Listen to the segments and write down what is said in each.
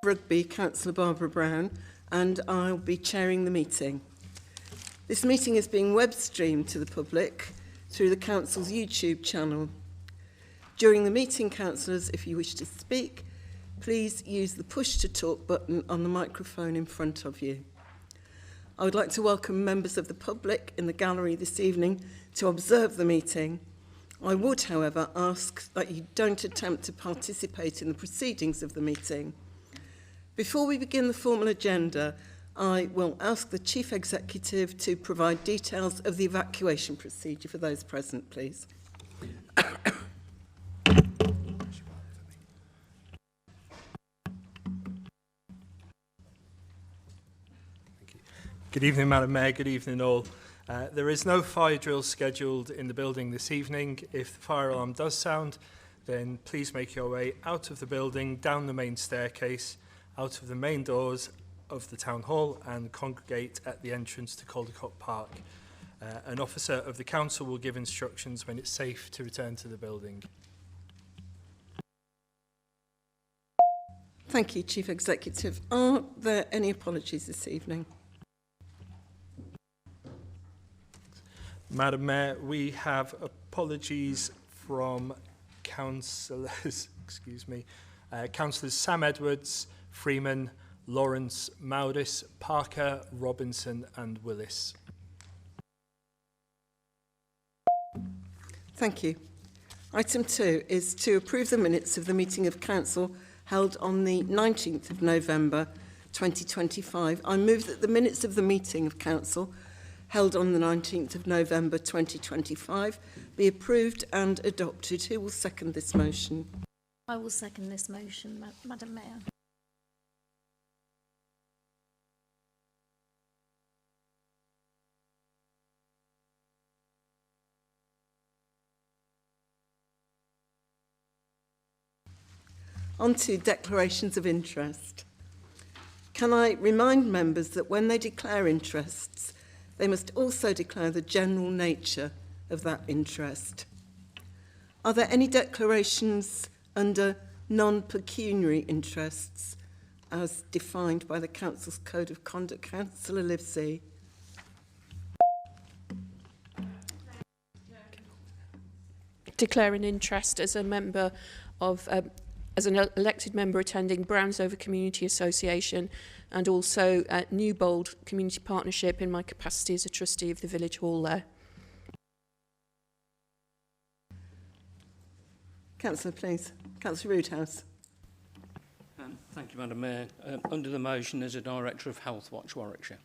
Rugby, Councillor Barbara Brown, and I'll be chairing the meeting. This meeting is being web streamed to the public through the Council's YouTube channel. During the meeting, councillors, if you wish to speak, please use the push to talk button on the microphone in front of you. I would like to welcome members of the public in the gallery this evening to observe the meeting. I would, however, ask that you don't attempt to participate in the proceedings of the meeting. Before we begin the formal agenda, I will ask the Chief Executive to provide details of the evacuation procedure for those present, please. Good evening, Madam Mayor. Good evening, all. There is no fire drill scheduled in the building this evening. If the fire alarm does sound, then please make your way out of the building, down the main staircase, out of the main doors of the Town Hall, and congregate at the entrance to Caldecott Park. An officer of the Council will give instructions when it's safe to return to the building. Thank you, Chief Executive. Are there any apologies this evening? Madam Mayor, we have apologies from councillors, councillors Sam Edwards, Freeman, Lawrence, Maudis, Parker, Robinson and Willis. Thank you. Item 2 is to approve the minutes of the meeting of Council held on the 19th of November 2025. I move that the minutes of the meeting of Council held on the 19th of November 2025 be approved and adopted. Who will second this motion? I will second this motion, Madam Mayor. On to declarations of interest. Can I remind members that when they declare interests, they must also declare the general nature of that interest? Are there any declarations under non-pecuniary interests as defined by the Council's Code of Conduct? Councillor Livesey. Declare an interest as a member of as an elected member attending Brownsover Community Association and also New Bold Community Partnership in my capacity as a trustee of the Village Hall there. Councillor, please. Councillor Roodhouse. Thank you, Madam Mayor. Under the motion as a Director of Health Watch Warwickshire.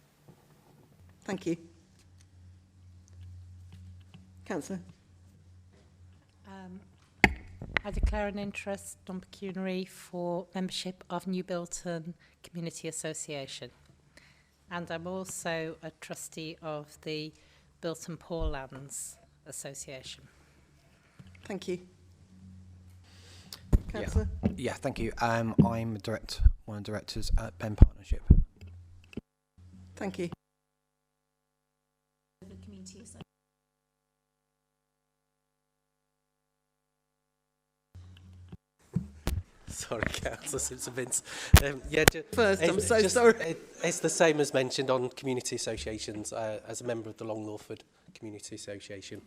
Thank you. Councillor. I declare an interest non-pecuniary for membership of New Bilton Community Association. And I'm also a trustee of the Bilton Poor Lands Association. Thank you. Councillor? Yeah, thank you. I'm one of the directors at Ben Partnership. Thank you. Sorry, Councillor Simpson-Vince. First, I'm so sorry. It's the same as mentioned on community associations as a member of the Long Lawford Community Association.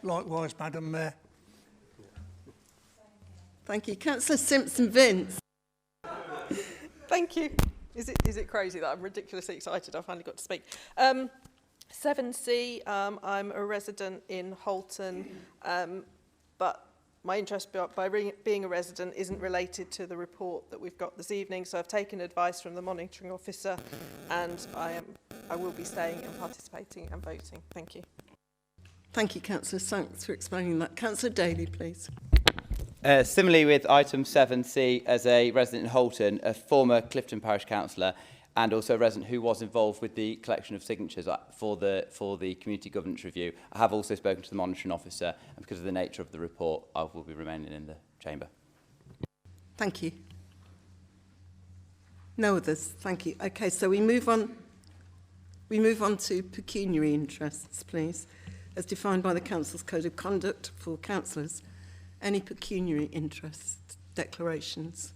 Likewise, Madam Mayor. Thank you. Councillor Simpson-Vince. Thank you. Is it crazy that I'm ridiculously excited? I finally got to speak. 7C, I'm a resident in Holton, but my interest by being a resident isn't related to the report that we've got this evening, so I've taken advice from the monitoring officer and I will be staying and participating and voting. Thank you. Thank you, Councillor. Thanks for explaining that. Councillor Daly, please. Similarly with item 7C, as a resident in Holton, a former Clifton Parish Councillor and also a resident who was involved with the collection of signatures for the Community Governance Review. I have also spoken to the monitoring officer, and because of the nature of the report, I will be remaining in the chamber. Thank you. No others. Thank you. Okay, so we move on to pecuniary interests, please, as defined by the Council's Code of Conduct for councillors. Any pecuniary interest declarations?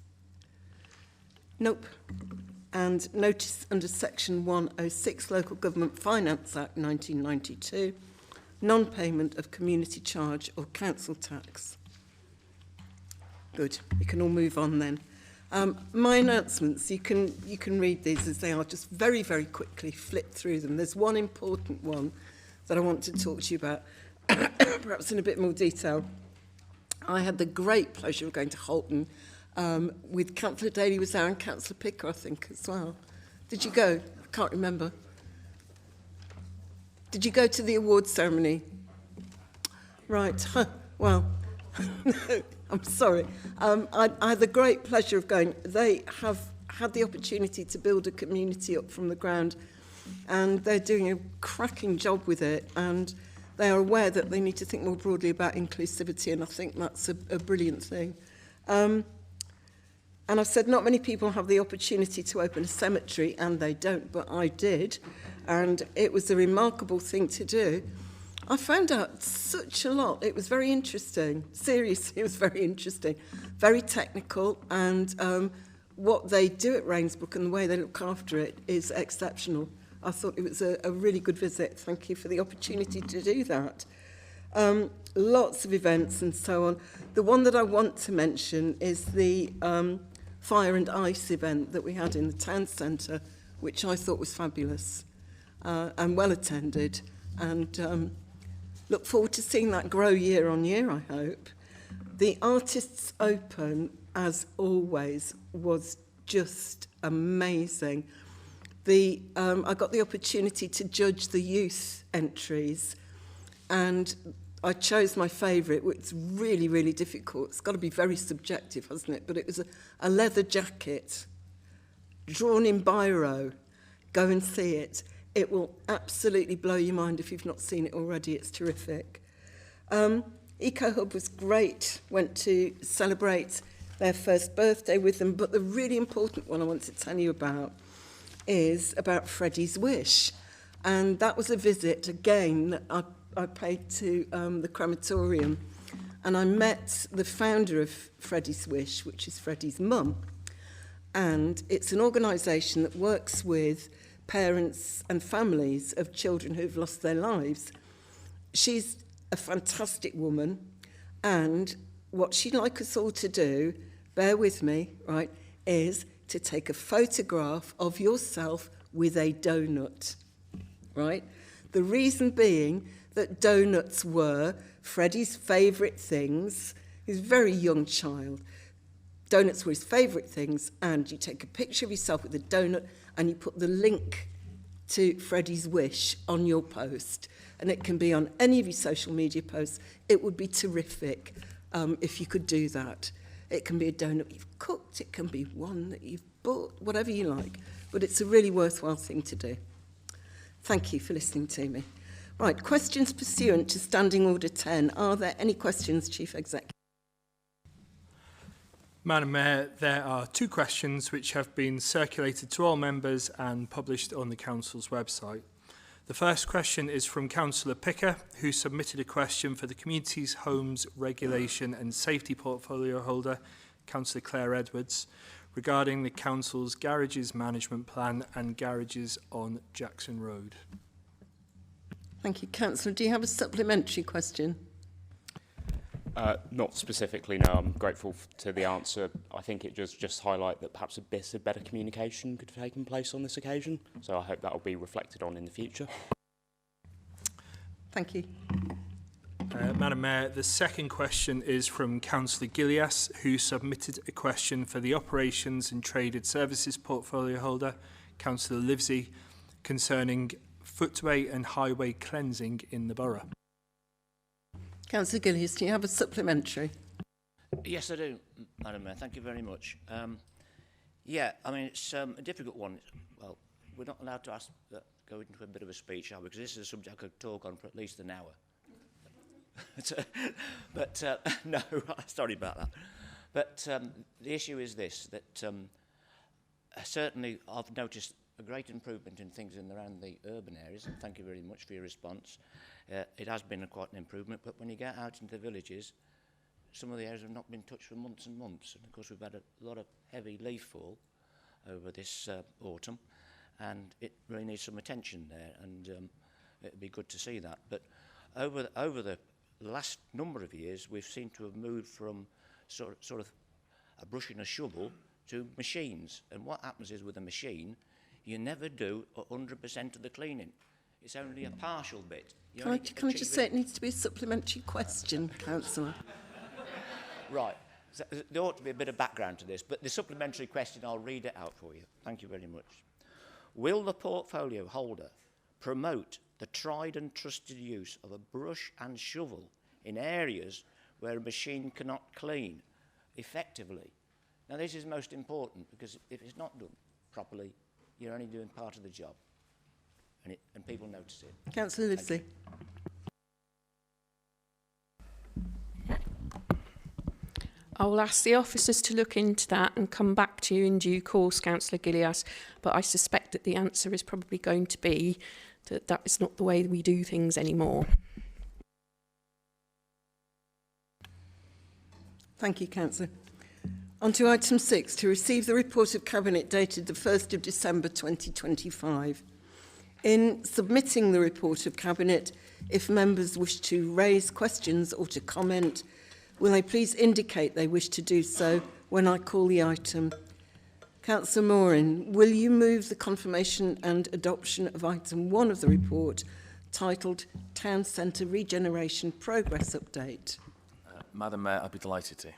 Nope. And notice under Section 106 Local Government Finance Act 1992, non-payment of community charge or council tax. Good. We can all move on then. My announcements, you can read these as they are, just very, very quickly flip through them. There's one important one that I want to talk to you about, perhaps in a bit more detail. I had the great pleasure of going to Holton with Councillor Daly was there and Councillor Picker, I think, as well. Did you go? I can't remember. Did you go to the awards ceremony? Right. Well, no, I'm sorry. I had the great pleasure of going. They have had the opportunity to build a community up from the ground, and they're doing a cracking job with it, and they are aware that they need to think more broadly about inclusivity, and I think that's a brilliant thing. And I've said not many people have the opportunity to open a cemetery, and they don't, but I did, and it was a remarkable thing to do. I found out such a lot. It was very interesting. Seriously, it was very interesting. Very technical, and what they do at Rainsbrook and the way they look after it is exceptional. I thought it was a really good visit. Thank you for the opportunity to do that. Lots of events and so on. The one that I want to mention is the Fire and Ice event that we had in the town centre, which I thought was fabulous and well attended, and look forward to seeing that grow year on year, I hope. The Artists Open, as always, was just amazing. I got the opportunity to judge the youth entries, and I chose my favourite. It's really, really difficult. It's got to be very subjective, hasn't it? But it was a leather jacket drawn in biro. Go and see it. It will absolutely blow your mind if you've not seen it already. It's terrific. Eco Hub was great. Went to celebrate their first birthday with them. But the really important one I want to tell you about is about Freddie's Wish. And that was a visit, again, that I paid to the crematorium. And I met the founder of Freddie's Wish, which is Freddie's mum. And it's an organisation that works with parents and families of children who've lost their lives. She's a fantastic woman, and what she'd like us all to do, bear with me, right, is to take a photograph of yourself with a donut, right? The reason being that donuts were Freddie's favourite things. He's a very young child. Donuts were his favourite things, and you take a picture of yourself with a donut and you put the link to Freddie's Wish on your post, and it can be on any of your social media posts. It would be terrific if you could do that. It can be a donut you've cooked, it can be one that you've bought, whatever you like, but it's a really worthwhile thing to do. Thank you for listening to me. Right, questions pursuant to Standing Order 10. Are there any questions, Chief Executive? Madam Mayor, there are 2 questions which have been circulated to all members and published on the Council's website. The first question is from Councillor Picker, who submitted a question for the Communities, Homes, Regulation and Safety Portfolio holder, Councillor Claire Edwards, regarding the Council's garages management plan and garages on Jackson Road. Thank you. Councillor, do you have a supplementary question? Not specifically, no. I'm grateful to the answer. I think it just highlight that perhaps a bit of better communication could have taken place on this occasion. So I hope that will be reflected on in the future. Thank you. Madam Mayor, the second question is from Councillor Gillias, who submitted a question for the Operations and Traded Services Portfolio holder, Councillor Livesey, concerning footway and highway cleansing in the borough. Councillor Gillies, do you have a supplementary? Yes, I do, Madam Mayor. Thank you very much. Yeah, I mean, it's a difficult one. Well, we're not allowed to go into a bit of a speech, shall we? Because this is a subject I could talk on for at least an hour. No, sorry about that. But the issue is this, that certainly I've noticed a great improvement in things in and around the urban areas, and thank you very much for your response. It has been quite an improvement, but when you get out into the villages, some of the areas have not been touched for months and months, and of course we've had a lot of heavy leaf fall, over this autumn, and it really needs some attention there, and it'd be good to see that. But over the last number of years, we've seemed to have moved from sort of a brush and a shovel to machines. And what happens is with a machine, you never do 100% of the cleaning. It's only a partial bit. Can I just say it needs to be a supplementary question, Councillor? Right. So there ought to be a bit of background to this, but the supplementary question, I'll read it out for you. Thank you very much. Will the portfolio holder promote the tried and trusted use of a brush and shovel in areas where a machine cannot clean effectively? Now, this is most important, because if it's not done properly, you're only doing part of the job, and people notice it. Councillor Livesey. I will ask the officers to look into that and come back to you in due course, Councillor Gillias, but I suspect that the answer is probably going to be that that is not the way we do things anymore. Thank you, Councillor. On to item 6, to receive the report of Cabinet dated the 1st of December 2025. In submitting the report of Cabinet, if members wish to raise questions or to comment, will they please indicate they wish to do so when I call the item? Councillor Morin, will you move the confirmation and adoption of item 1 of the report titled Town Centre Regeneration Progress Update? Madam Mayor, I'd be delighted to.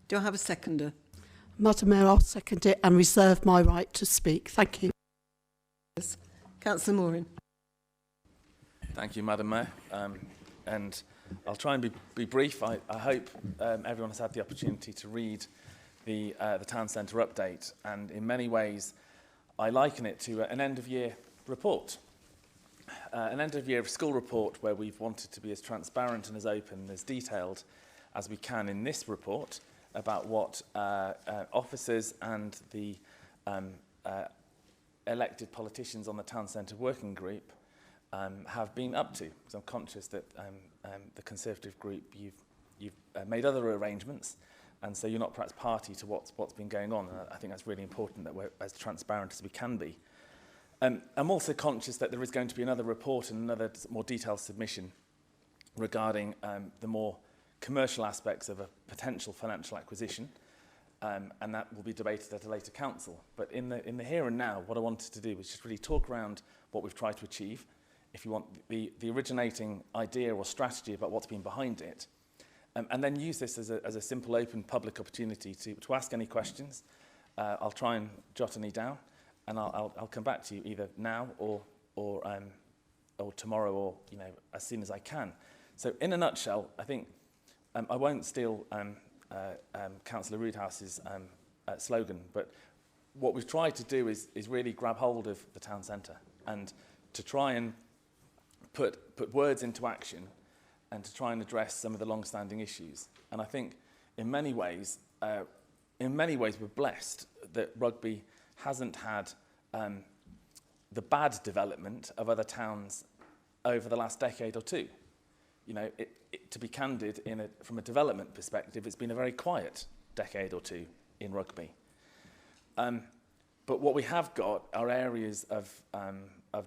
Do I have a seconder? Madam Mayor, I'll second it and reserve my right to speak. Thank you. Councillor Morin. Thank you, Madam Mayor. And I'll try and be brief. I hope everyone has had the opportunity to read the Town Centre update, and in many ways I liken it to an end-of-year report. An end-of-year school report where we've wanted to be as transparent and as open and as detailed as we can in this report about what officers and the elected politicians on the Town Centre Working Group have been up to. Because I'm conscious that the Conservative group, you've made other arrangements, and so you're not perhaps party to what's been going on. And I think that's really important that we're as transparent as we can be. I'm also conscious that there is going to be another report and another more detailed submission regarding the more commercial aspects of a potential financial acquisition, and that will be debated at a later council. But in the here and now, what I wanted to do was just really talk around what we've tried to achieve, if you want the originating idea or strategy about what's been behind it, and then use this as a simple, open, public opportunity to ask any questions. I'll try and jot any down, and I'll come back to you either now or tomorrow, or as soon as I can. So in a nutshell, I think I won't steal Councillor Roodhouse's slogan, but what we've tried to do is really grab hold of the town centre and to try and put words into action and to try and address some of the long-standing issues. And I think in many ways we're blessed that Rugby hasn't had the bad development of other towns over the last decade or two. To be candid, from a development perspective, it's been a very quiet decade or two in Rugby. But what we have got are areas of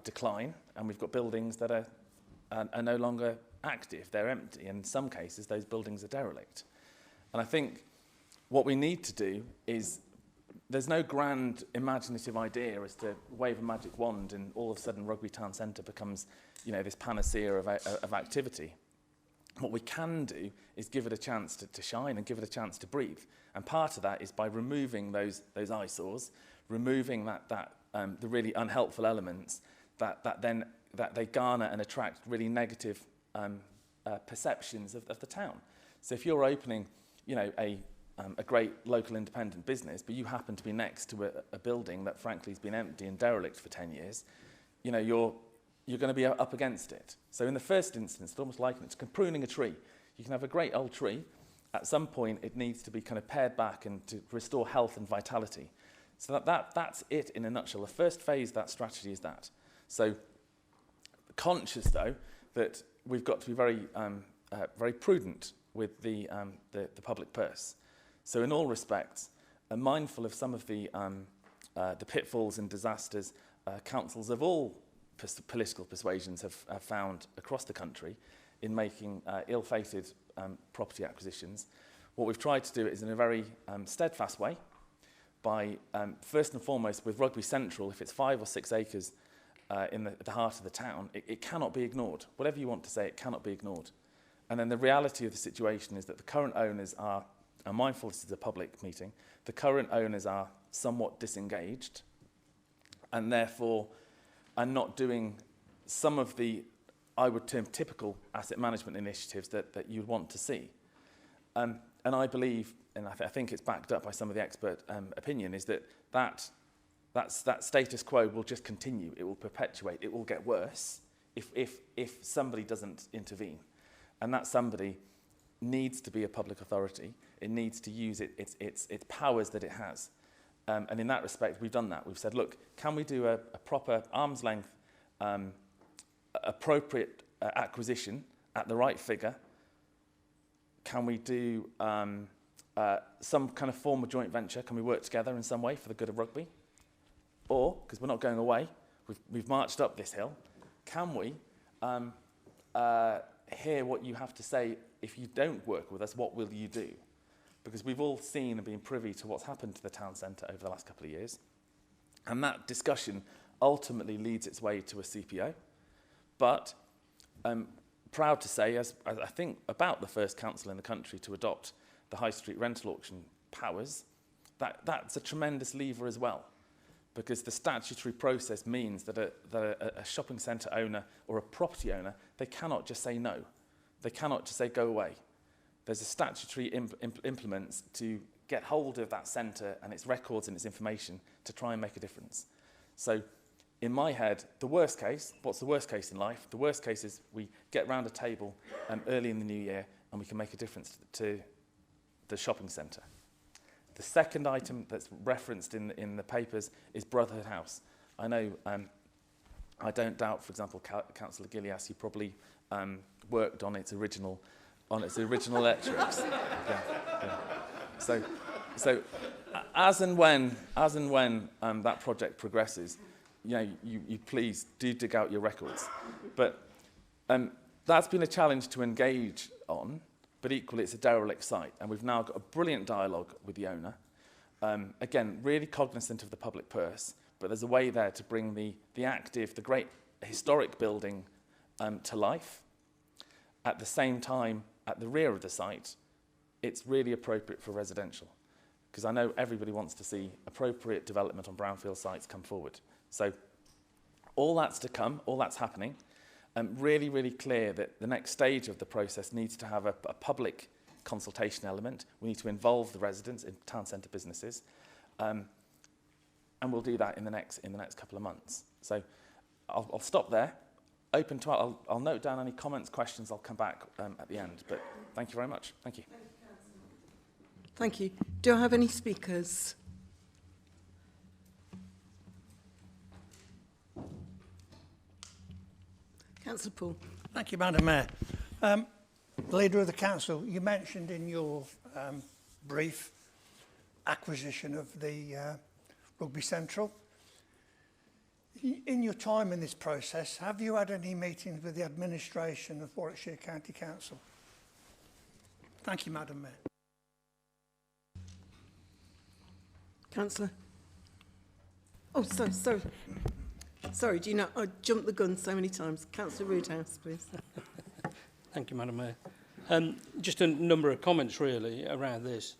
decline, and we've got buildings that are no longer active. They're empty, and in some cases, those buildings are derelict. And I think what we need to do is, there's no grand imaginative idea as to wave a magic wand and all of a sudden Rugby Town Centre becomes, this panacea of activity. What we can do is give it a chance to shine and give it a chance to breathe. And part of that is by removing those eyesores, removing the really unhelpful elements that they garner and attract really negative perceptions of the town. So if you're opening, a great local independent business, but you happen to be next to a building that frankly has been empty and derelict for 10 years, you're going to be up against it. So in the first instance, it's almost like it's pruning a tree. You can have a great old tree. At some point, it needs to be kind of pared back and to restore health and vitality. So that's it in a nutshell. The first phase of that strategy is that. So conscious, though, that we've got to be very prudent with the public purse. So in all respects, mindful of some of the the pitfalls and disasters councils of all political persuasions have found across the country in making ill-fated property acquisitions. What we've tried to do is in a very steadfast way by, first and foremost, with Rugby Central, if it's 5 or 6 acres in the heart of the town, it cannot be ignored. Whatever you want to say, it cannot be ignored. And then the reality of the situation is that the current owners are mindful this is a public meeting, the current owners are somewhat disengaged and therefore are not doing some of the, I would term, typical asset management initiatives that you'd want to see. And I believe, and I think it's backed up by some of the expert opinion, is that status quo will just continue. It will perpetuate. It will get worse if somebody doesn't intervene. And that somebody needs to be a public authority. It needs to use its powers that it has. And in that respect, we've done that. We've said, look, can we do a proper arm's length, appropriate acquisition at the right figure? Can we do some kind of form of joint venture? Can we work together in some way for the good of rugby? Or, because we're not going away, we've marched up this hill, can we hear what you have to say? If you don't work with us, what will you do? Because we've all seen and been privy to what's happened to the town centre over the last couple of years. And that discussion ultimately leads its way to a CPO. But I'm proud to say, as I think about the first council in the country to adopt the high street rental auction powers, that's a tremendous lever as well. Because the statutory process means that a shopping centre owner or a property owner, they cannot just say no. They cannot just say go away. There's a statutory implements to get hold of that centre and its records and its information to try and make a difference. So in my head, the worst case, what's the worst case in life? The worst case is we get round a table early in the new year and we can make a difference to the shopping centre. The second item that's referenced in the papers is Brotherhood House. I know, I don't doubt, for example, Councillor Gillias, you probably worked on its original electrics. Yeah. So as and when that project progresses, you please do dig out your records. But that's been a challenge to engage on, but equally it's a derelict site. And we've now got a brilliant dialogue with the owner. Again, really cognizant of the public purse, but there's a way there to bring the active, the great historic building to life. At the same time, at the rear of the site, it's really appropriate for residential. Because I know everybody wants to see appropriate development on brownfield sites come forward. So all that's to come, all that's happening. Really, really clear that the next stage of the process needs to have a public consultation element. We need to involve the residents in town centre businesses. And we'll do that in the next couple of months. So I'll stop there. Open to I'll note down any comments, questions. I'll come back at the end. But thank you very much. Thank you. Thank you. Do I have any speakers? Councillor Paul. Thank you, Madam Mayor. Leader of the Council, you mentioned in your brief acquisition of the Rugby Central. In your time in this process, have you had any meetings with the administration of Warwickshire County Council? Thank you, Madam Mayor. Councillor. Oh, sorry. Sorry, do you know, I jumped the gun so many times. Councillor Roodhouse, please. Thank you, Madam Mayor. Just a number of comments, really, around this.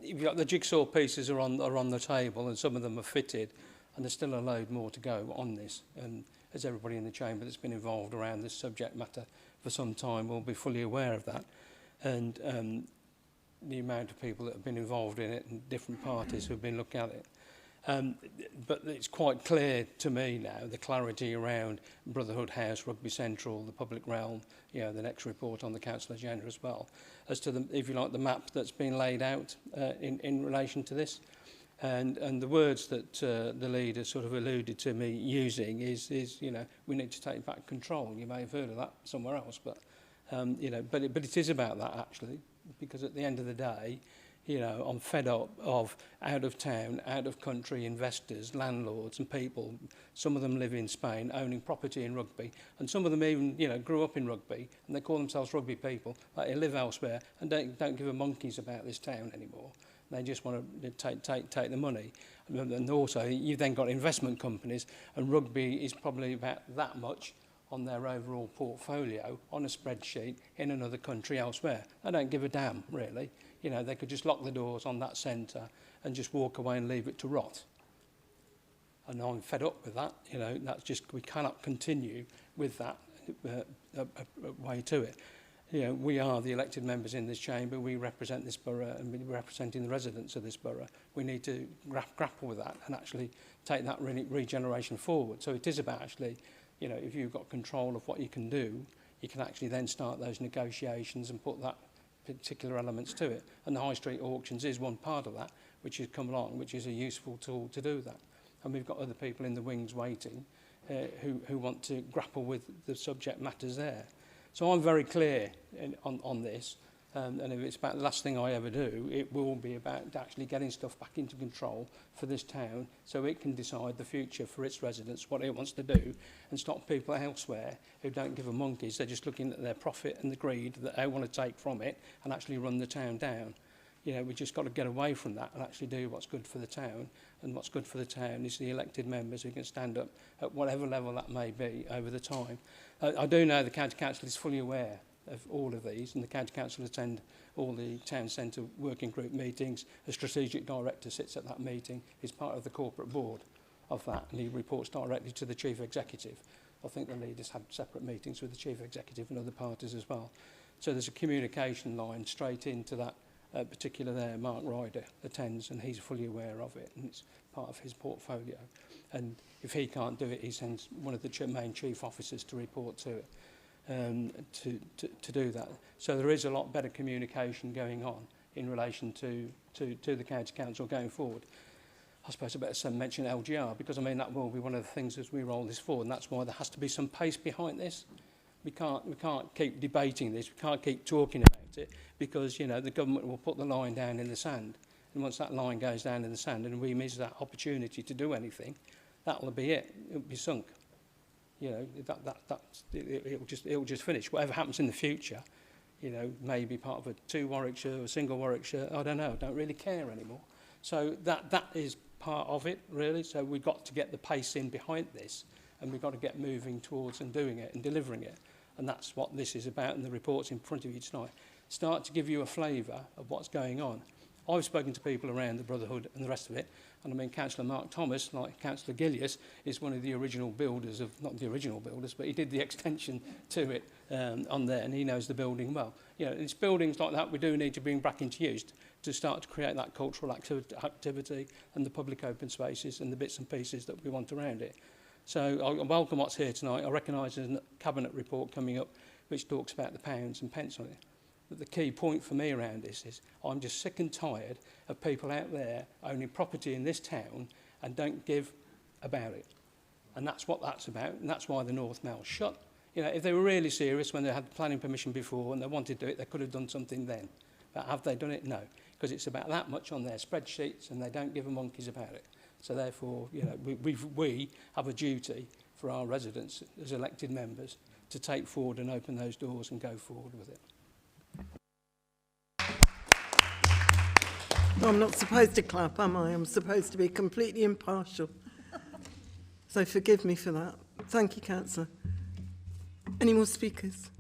You've got the jigsaw pieces are on the table, and some of them are fitted, and there's still a load more to go on this. And as everybody in the chamber that's been involved around this subject matter for some time will be fully aware of that. And the amount of people that have been involved in it and different parties who have been looking at it. But it's quite clear to me now, the clarity around Brotherhood House, Rugby Central, the public realm, the next report on the council agenda as well, as to, if you like, the map that's been laid out in relation to this. And the words that the leader sort of alluded to me using is we need to take back control. You may have heard of that somewhere else, but, but it is about that, actually, because at the end of the day, You know, I'm fed up of out of town, out of country investors, landlords and people. Some of them live in Spain, owning property in Rugby, and some of them even, you know, grew up in Rugby, and they call themselves Rugby people, like they live elsewhere and don't give a monkeys about this town anymore. They just want to take the money. And also, you've then got investment companies, and Rugby is probably about that much on their overall portfolio on a spreadsheet in another country elsewhere. They don't give a damn, really. You know, they could just lock the doors on that centre and just walk away and leave it to rot. And I'm fed up with that. You know, that's just, we cannot continue with that way to it. You know, we are the elected members in this chamber. We represent this borough, and we're representing the residents of this borough. We need to grapple with that and actually take that regeneration forward. So it is about actually, you know, if you've got control of what you can do, you can actually then start those negotiations and put that particular elements to it. And the high street auctions is one part of that, which has come along, which is a useful tool to do that. And we've got other people in the wings waiting who want to grapple with the subject matters there. So I'm very clear on this, and if it's about the last thing I ever do, it will be about actually getting stuff back into control for this town so it can decide the future for its residents, what it wants to do, and stop people elsewhere who don't give a monkeys. They're just looking at their profit and the greed that they want to take from it and actually run the town down. You know, we've just got to get away from that and actually do what's good for the town. And what's good for the town is the elected members who can stand up at whatever level that may be over the time. I do know the County Council is fully aware of all of these, and the County Council attend all the town centre working group meetings. A strategic director sits at that meeting. He's part of the corporate board of that, and he reports directly to the chief executive. I think the leaders had separate meetings with the chief executive and other parties as well. So there's a communication line straight into that particular there. Mark Ryder attends, and he's fully aware of it, and it's part of his portfolio. And if he can't do it, he sends one of the main chief officers to report to it, to do that. So there is a lot better communication going on in relation to the County Council going forward. I suppose I better mention LGR, because I mean that will be one of the things as we roll this forward, and that's why there has to be some pace behind this. We can't keep debating this. We can't keep talking about it, because, you know, the government will put the line down in the sand. And once that line goes down in the sand and we miss that opportunity to do anything, that'll be it. It'll be sunk. You know, it'll just finish. Whatever happens in the future, you know, maybe part of a 2 Warwickshire or a single Warwickshire, I don't know. I don't really care anymore. So that is part of it, really. So we've got to get the pace in behind this, and we've got to get moving towards and doing it and delivering it. And that's what this is about, and the reports in front of you tonight start to give you a flavour of what's going on. I've spoken to people around the Brotherhood and the rest of it, and I mean Councillor Mark Thomas, like Councillor Gillius, is one of the original builders of, not the original builders, but he did the extension to it on there, and he knows the building well. You know, it's buildings like that we do need to bring back into use to start to create that cultural activity and the public open spaces and the bits and pieces that we want around it. So I welcome what's here tonight. I recognise there's a cabinet report coming up which talks about the pounds and pence on it. But the key point for me around this is I'm just sick and tired of people out there owning property in this town and don't give about it. And that's what that's about, and that's why the North Mell's shut. You know, if they were really serious when they had planning permission before and they wanted to do it, they could have done something then. But have they done it? No. Because it's about that much on their spreadsheets and they don't give a monkeys about it. So therefore, you know, we have a duty for our residents as elected members to take forward and open those doors and go forward with it. Well, I'm not supposed to clap, am I? I'm supposed to be completely impartial. So forgive me for that. Thank you, Councillor. Any more speakers?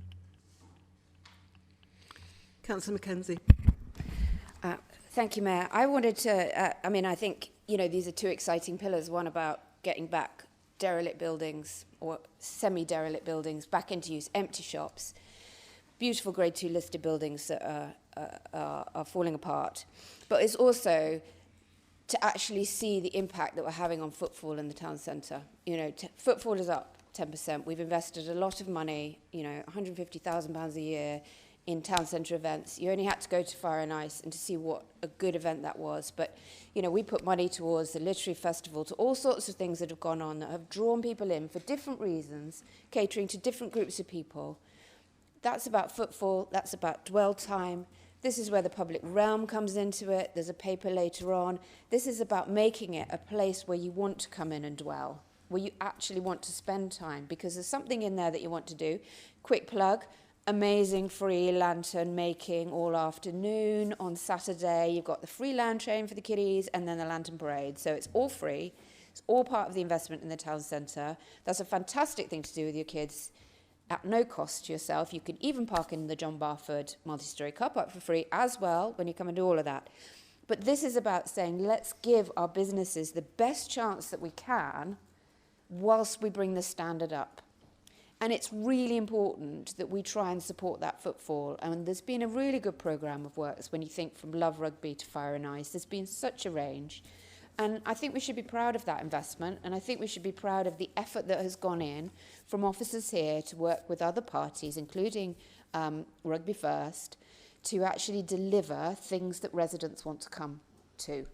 Councillor Mackenzie. Thank you, Mayor. I wanted to, I think, you know, these are two exciting pillars. One about getting back derelict buildings or semi-derelict buildings back into use, empty shops, beautiful grade 2 listed buildings that are falling apart. But it's also to actually see the impact that we're having on footfall in the town centre. You know, footfall is up 10%. We've invested a lot of money, you know, £150,000 a year in town centre events. You only had to go to Fire and Ice and to see what a good event that was. But, you know, we put money towards the literary festival, to all sorts of things that have gone on that have drawn people in for different reasons, catering to different groups of people. That's about footfall, that's about dwell time, This is where the public realm comes into it. There's a paper later on. This is about making it a place where you want to come in and dwell, where you actually want to spend time, because there's something in there that you want to do. Quick plug, amazing free lantern making all afternoon on Saturday. You've got the free land train for the kiddies and then the lantern parade. So it's all free. It's all part of the investment in the town centre. That's a fantastic thing to do with your kids at no cost to yourself. You can even park in the John Barford multi-storey car park for free as well when you come and do all of that. But this is about saying, let's give our businesses the best chance that we can whilst we bring the standard up. And it's really important that we try and support that footfall. And there's been a really good programme of works when you think from Love Rugby to Fire and Ice. There's been such a range. And I think we should be proud of that investment, and I think we should be proud of the effort that has gone in from officers here to work with other parties, including Rugby First, to actually deliver things that residents want to come to.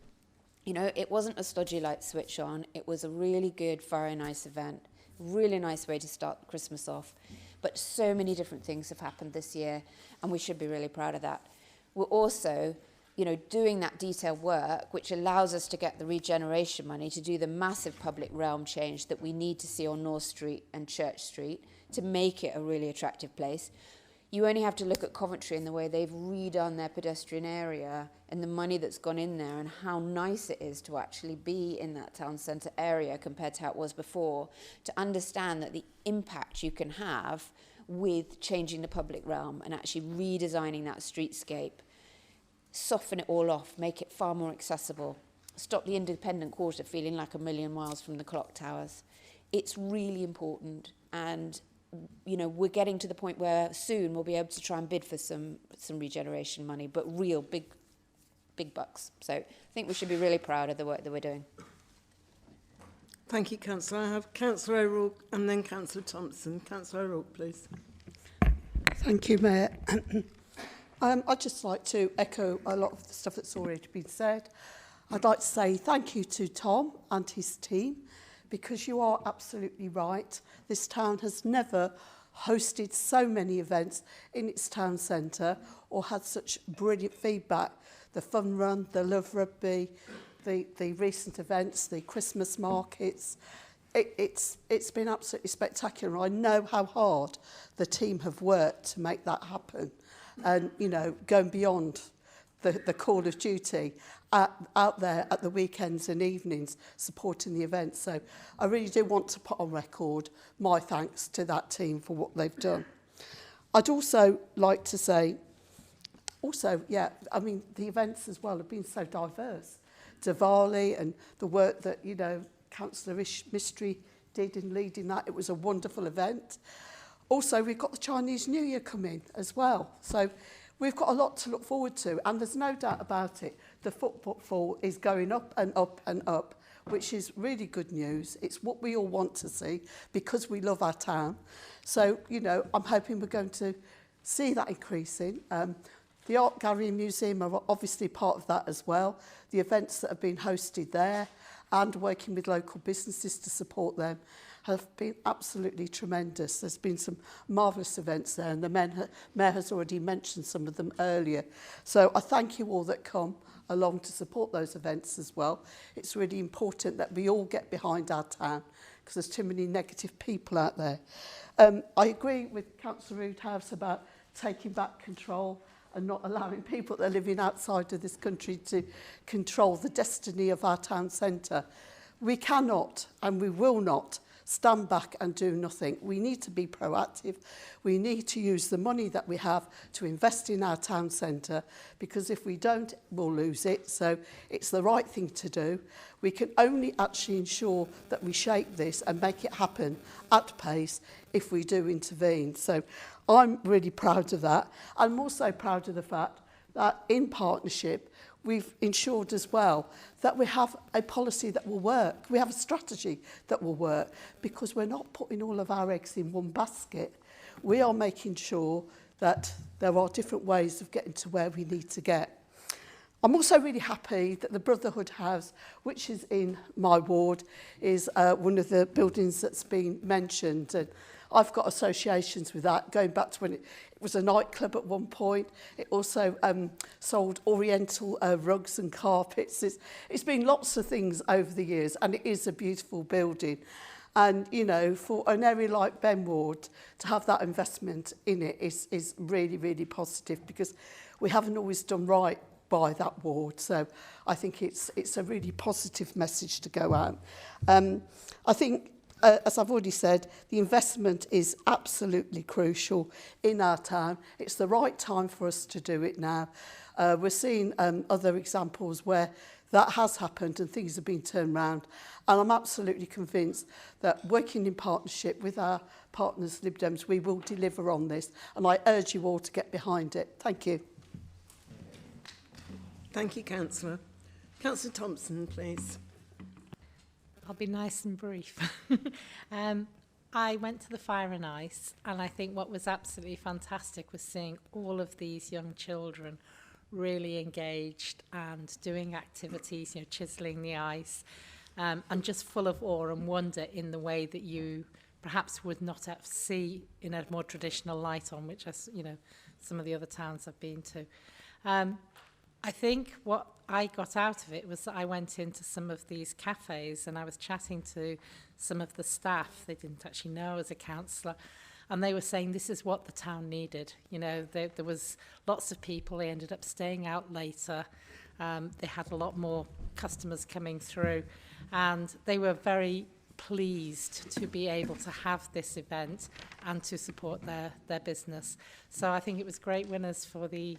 You know, it wasn't a stodgy light switch on, it was a really good Fire and Ice event, really nice way to start Christmas off. But so many different things have happened this year, and we should be really proud of that. We're also, you know, doing that detailed work, which allows us to get the regeneration money to do the massive public realm change that we need to see on North Street and Church Street to make it a really attractive place. You only have to look at Coventry and the way they've redone their pedestrian area and the money that's gone in there and how nice it is to actually be in that town centre area compared to how it was before, to understand that the impact you can have with changing the public realm and actually redesigning that streetscape, soften it all off, make it far more accessible, stop the independent quarter feeling like a million miles from the clock towers. It's really important, and you know, we're getting to the point where soon we'll be able to try and bid for some regeneration money, but real big bucks. So I think we should be really proud of the work that we're doing. Thank you, Councillor. I have Councillor O'Rourke and then Councillor Thompson. Councillor O'Rourke, please. Thank you, Mayor. I'd just like to echo a lot of the stuff that's already been said. I'd like to say thank you to Tom and his team, because you are absolutely right. This town has never hosted so many events in its town centre or had such brilliant feedback. The fun run, the Love Rugby, the recent events, the Christmas markets. It's been absolutely spectacular. I know how hard the team have worked to make that happen. And, you know, going beyond the call of duty out there at the weekends and evenings supporting the event. So I really do want to put on record my thanks to that team for what they've done. I'd also like to say, yeah, I mean, the events as well have been so diverse. Diwali and the work that, you know, Councillor Mystery did in leading that, it was a wonderful event. Also, we've got the Chinese New Year coming as well. So we've got a lot to look forward to, and there's no doubt about it. The footfall is going up and up and up, which is really good news. It's what we all want to see because we love our town. So, you know, I'm hoping we're going to see that increasing. The Art Gallery and Museum are obviously part of that as well. The events that have been hosted there and working with local businesses to support them have been absolutely tremendous. There's been some marvellous events there, and the Mayor has already mentioned some of them earlier. So I thank you all that come along to support those events as well. It's really important that we all get behind our town because there's too many negative people out there. I agree with Councillor Roodhouse about taking back control and not allowing people that are living outside of this country to control the destiny of our town centre. We cannot and we will not stand back and do nothing. We need to be proactive. We need to use the money that we have to invest in our town centre, because if we don't, we'll lose it. So it's the right thing to do. We can only actually ensure that we shape this and make it happen at pace if we do intervene. So I'm really proud of that. I'm also proud of the fact that in partnership, we've ensured as well that we have a policy that will work. We have a strategy that will work, because we're not putting all of our eggs in one basket. We are making sure that there are different ways of getting to where we need to get. I'm also really happy that the Brotherhood House, which is in my ward, is one of the buildings that's been mentioned. And I've got associations with that, going back to when it was a nightclub at one point. It also sold oriental rugs and carpets. It's been lots of things over the years, and it is a beautiful building. And, you know, for an area like Ben Ward to have that investment in it is really, really positive, because we haven't always done right by that ward. So I think it's a really positive message to go out. I think, as I've already said, the investment is absolutely crucial in our town. It's the right time for us to do it now. We're seeing other examples where that has happened and things have been turned around. And I'm absolutely convinced that working in partnership with our partners, Lib Dems, we will deliver on this. And I urge you all to get behind it. Thank you. Thank you, Councillor. Councillor Thompson, please. I'll be nice and brief. I went to the Fire and Ice, and I think what was absolutely fantastic was seeing all of these young children really engaged and doing activities, you know, chiseling the ice, and just full of awe and wonder in the way that you perhaps would not have see in a more traditional light on, which, as you know, some of the other towns I've been to. I think what I got out of it was that I went into some of these cafes and I was chatting to some of the staff. They didn't actually know as a councillor. And they were saying this is what the town needed. You know, there was lots of people. They ended up staying out later. They had a lot more customers coming through. And they were very pleased to be able to have this event and to support their business. So I think it was great winners for the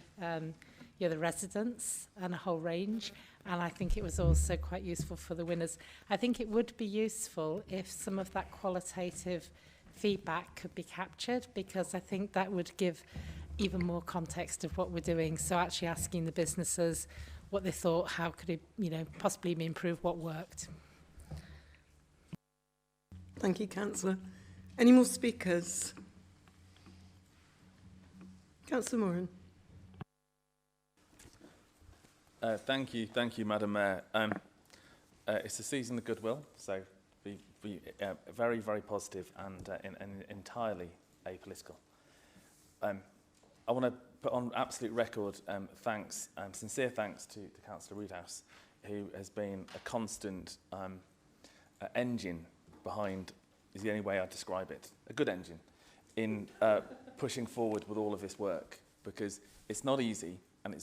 residents and a whole range. And I think it was also quite useful for the winners. I think it would be useful if some of that qualitative feedback could be captured, because I think that would give even more context of what we're doing. So actually asking the businesses what they thought, how could it, you know, possibly improve what worked. Thank you, Councillor. Any more speakers? Councillor Moran. Thank you, Madam Mayor. It's a season of goodwill, so be very, very positive and entirely apolitical. I want to put on absolute record sincere thanks to Councillor Roodhouse, who has been a constant engine behind, is the only way I describe it, a good engine, in pushing forward with all of this work, because it's not easy, and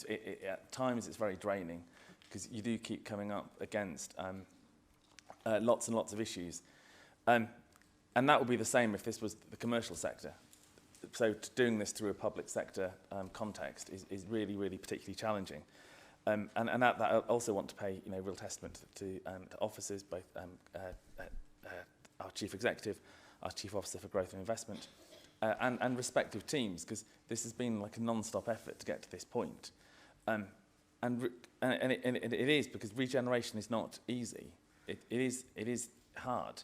at times it's very draining, because you do keep coming up against lots and lots of issues. And that would be the same if this was the commercial sector. So doing this through a public sector context is really, really particularly challenging. And that I also want to pay real testament to officers, both our Chief Executive, our Chief Officer for Growth and Investment, and respective teams, because this has been like a non-stop effort to get to this point. And it is, because regeneration is not easy. It is hard.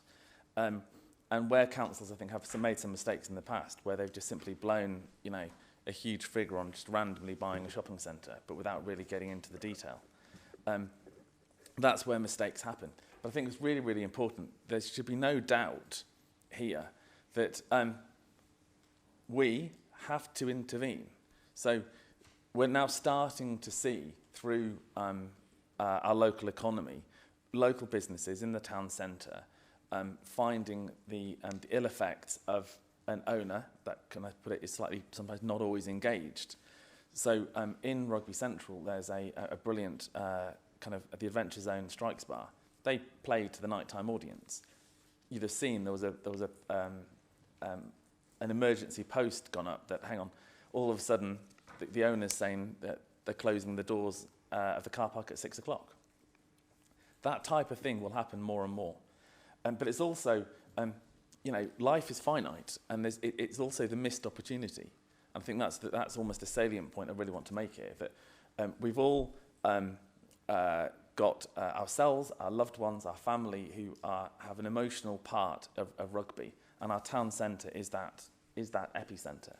And where councils, I think, have made some mistakes in the past, where they've just simply blown, a huge figure on just randomly buying a shopping centre, but without really getting into the detail. That's where mistakes happen. But I think it's really, really important. There should be no doubt here that we have to intervene. So we're now starting to see through our local economy, local businesses in the town centre finding the ill effects of an owner that, can I put it, is slightly sometimes not always engaged. So in Rugby Central, there's a brilliant kind of the Adventure Zone Strikes Bar. They play to the nighttime audience. You'd have seen there was an emergency post gone up that, hang on, all of a sudden the owner's saying that they're closing the doors of the car park at 6 o'clock. That type of thing will happen more and more. But it's also, life is finite, and it's also the missed opportunity. I think that's almost a salient point I really want to make here, that we've all got ourselves, our loved ones, our family who have an emotional part of rugby, and our town centre is that epicentre.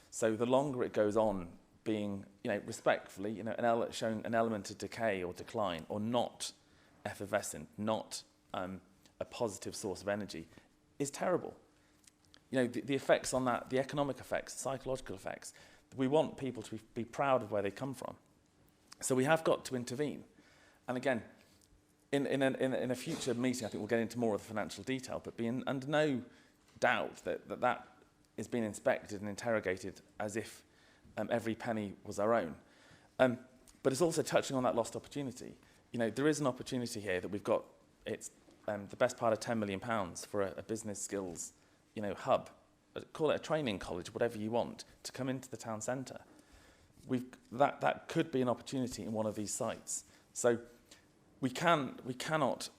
So the longer it goes on being, respectfully, showing an element of decay or decline, or not effervescent, not a positive source of energy, is terrible. you know, the effects on that, the economic effects, the psychological effects. We want people to be proud of where they come from. So we have got to intervene. And again, in a future meeting, I think we'll get into more of the financial detail, but be under no doubt that is being inspected and interrogated as if every penny was our own. But it's also touching on that lost opportunity. You know, there is an opportunity here that we've got. It's the best part of £10 million for a business skills, you know, hub. Call it a training college, whatever you want, to come into the town centre. That could be an opportunity in one of these sites. So we cannot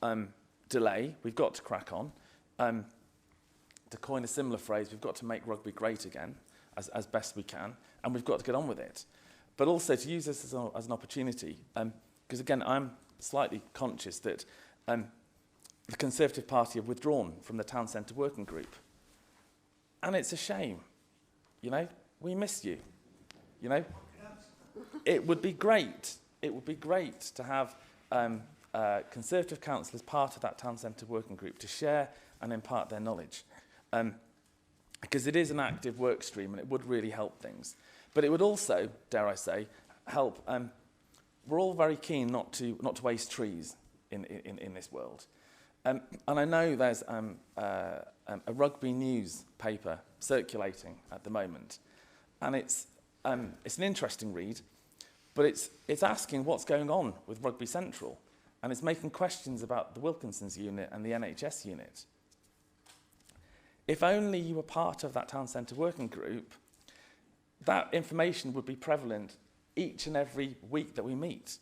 delay. We've got to crack on. To coin a similar phrase, we've got to make rugby great again, as best we can, and we've got to get on with it. But also to use this as an opportunity, because again, I'm slightly conscious that the Conservative Party have withdrawn from the town centre working group. And it's a shame. You know, we miss you. You know, it would be great. It would be great to have Conservative councillors part of that town centre working group to share and impart their knowledge. Because it is an active work stream and it would really help things. But it would also, dare I say, help. We're all very keen not to waste trees in this world. And I know there's a rugby news paper circulating at the moment, and it's an interesting read, but it's asking what's going on with Rugby Central, and it's making questions about the Wilkinson's unit and the NHS unit. If only you were part of that town centre working group, that information would be prevalent each and every week that we meet.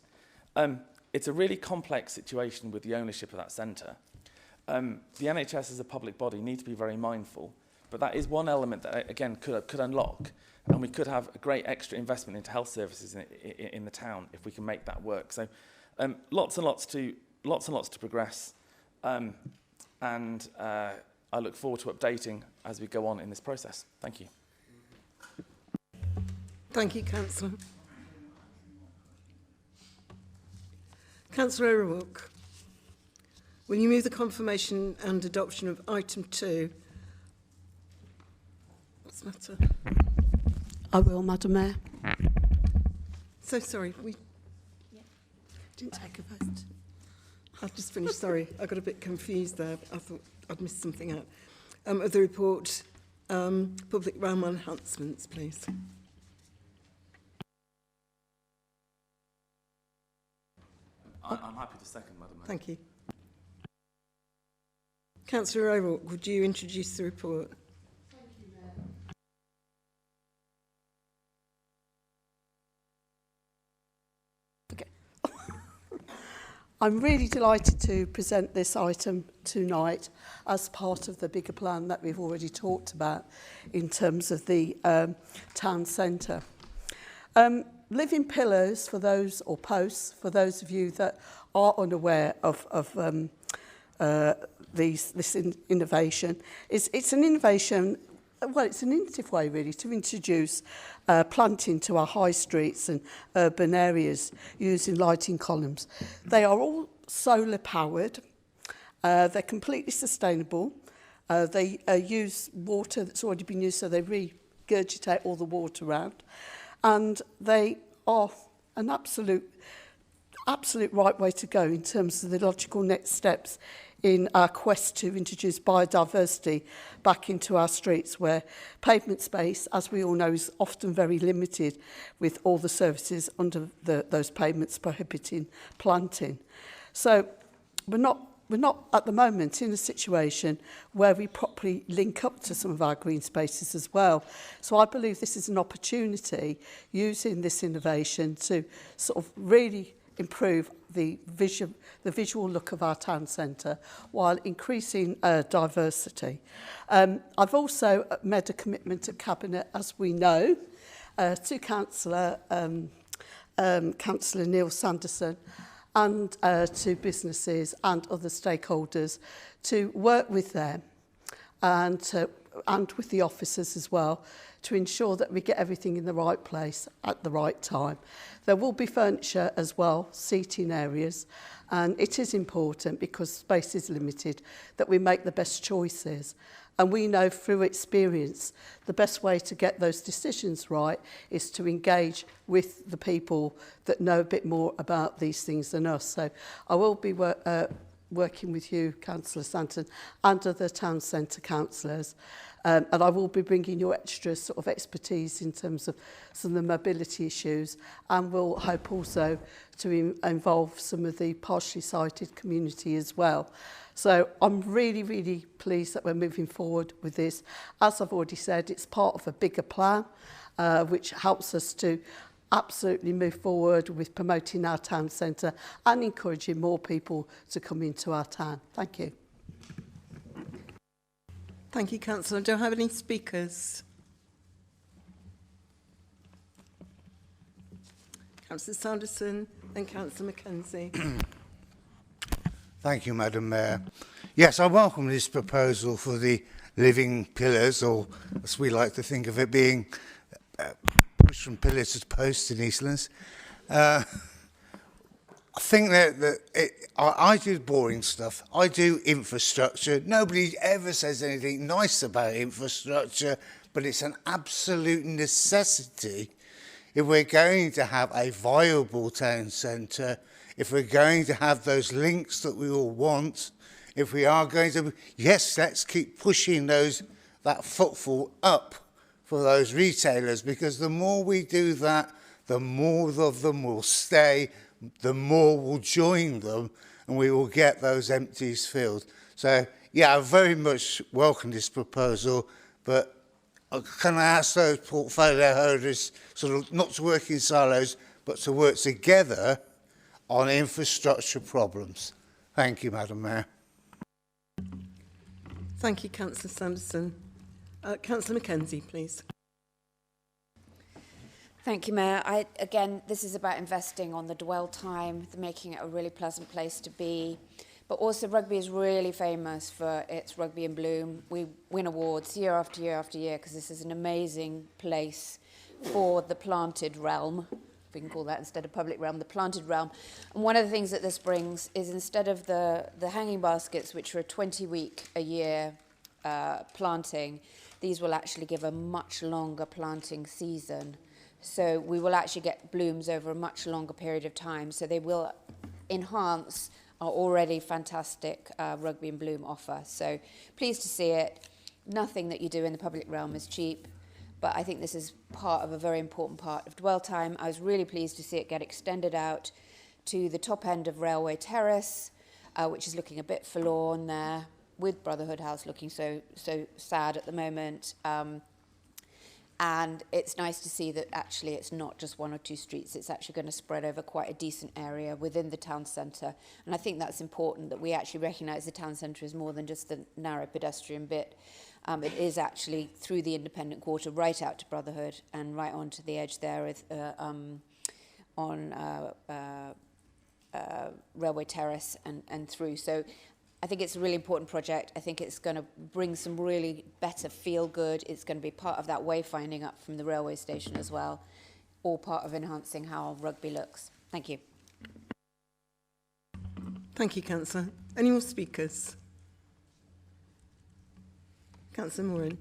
It's a really complex situation with the ownership of that centre. The NHS as a public body need to be very mindful, but that is one element that, again, could unlock, and we could have a great extra investment into health services in the town if we can make that work. So lots and lots to progress, and I look forward to updating as we go on in this process. Thank you. Thank you, Councillor. Councillor O'Rourke, will you move the confirmation and adoption of item 2? What's the matter? I will, Madam Mayor. So sorry, we didn't take a vote. I've just finished, sorry. I got a bit confused there. I thought I'd missed something out. Of the report, public realm enhancements, please. I'm happy to second, Madam Mayor. Thank you. Councillor O'Rourke, would you introduce the report? Thank you, Mayor. Okay. I'm really delighted to present this item tonight as part of the bigger plan that we've already talked about in terms of the town centre. Living pillars for those, or posts, for those of you that are unaware of this innovation, it's an innovation, well, it's an innovative way really to introduce planting to our high streets and urban areas using lighting columns. They are all solar powered, they're completely sustainable, they use water that's already been used, so they regurgitate all the water around. And they are an absolute right way to go in terms of the logical next steps in our quest to introduce biodiversity back into our streets, where pavement space, as we all know, is often very limited with all the services under those pavements prohibiting planting. So we're not at the moment in a situation where we properly link up to some of our green spaces as well. So I believe this is an opportunity using this innovation to sort of really improve the visual look of our town centre while increasing diversity. I've also made a commitment to Cabinet, as we know, to Councillor Neil Sanderson, and to businesses and other stakeholders to work with them and to and with the officers as well, to ensure that we get everything in the right place at the right time. There will be furniture as well, seating areas, and it is important, because space is limited, that we make the best choices. And we know through experience the best way to get those decisions right is to engage with the people that know a bit more about these things than us. So I will be working with you, Councillor Santon, and other town centre councillors. And I will be bringing you extra sort of expertise in terms of some of the mobility issues, and we'll hope also to involve some of the partially sighted community as well. So I'm really, really pleased that we're moving forward with this. As I've already said, it's part of a bigger plan, which helps us to absolutely move forward with promoting our town centre and encouraging more people to come into our town. Thank you. Thank you, Councillor. Do I have any speakers? Councillor Sanderson and Councillor Mackenzie. Thank you, Madam Mayor. Yes, I welcome this proposal for the living pillars, or as we like to think of it, being pushed from pillar to post in Eastlands. I think that I do boring stuff. I do infrastructure. Nobody ever says anything nice about infrastructure, but it's an absolute necessity if we're going to have a viable town centre, if we're going to have those links that we all want, if we are going to, yes, let's keep pushing that footfall up for those retailers, because the more we do that, the more of them will stay, the more will join them, and we will get those empties filled. So, yeah, I very much welcome this proposal, but can I ask those portfolio holders sort of not to work in silos, but to work together on infrastructure problems? Thank you, Madam Mayor. Thank you, Councillor Sanderson. Councillor Mackenzie, please. Thank you, Mayor. Again, this is about investing on the dwell time, making it a really pleasant place to be. But also, Rugby is really famous for its Rugby in Bloom. We win awards year after year after year because this is an amazing place for the planted realm, if we can call that instead of public realm, the planted realm. And one of the things that this brings is, instead of the hanging baskets, which are a 20-week-a-year planting, these will actually give a much longer planting season. So we will actually get blooms over a much longer period of time. So they will enhance our already fantastic Rugby in Bloom offer. So pleased to see it. Nothing that you do in the public realm is cheap, but I think this is part of a very important part of dwell time. I was really pleased to see it get extended out to the top end of Railway Terrace, which is looking a bit forlorn there, with Brotherhood House looking so sad at the moment. And it's nice to see that actually it's not just one or two streets, it's actually going to spread over quite a decent area within the town centre. And I think that's important, that we actually recognise the town centre is more than just the narrow pedestrian bit. It is actually through the independent quarter right out to Brotherhood and right onto the edge there with, on Railway Terrace and through. So I think it's a really important project. I think it's going to bring some really better feel good. It's going to be part of that wayfinding up from the railway station as well, all part of enhancing how Rugby looks. Thank you. Thank you, Councillor. Any more speakers? Councillor Moran.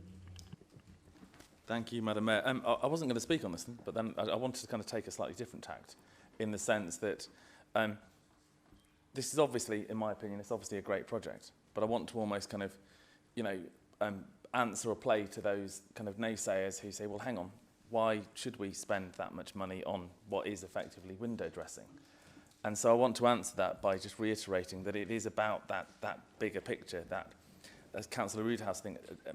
Thank you, Madam Mayor. I wasn't going to speak on this, but then I wanted to kind of take a slightly different tact, in the sense that this is obviously, in my opinion, it's obviously a great project, but I want to almost kind of, answer or play to those kind of naysayers who say, well, hang on, why should we spend that much money on what is effectively window dressing? And so I want to answer that by just reiterating that it is about that bigger picture, that, as Councillor Roodhouse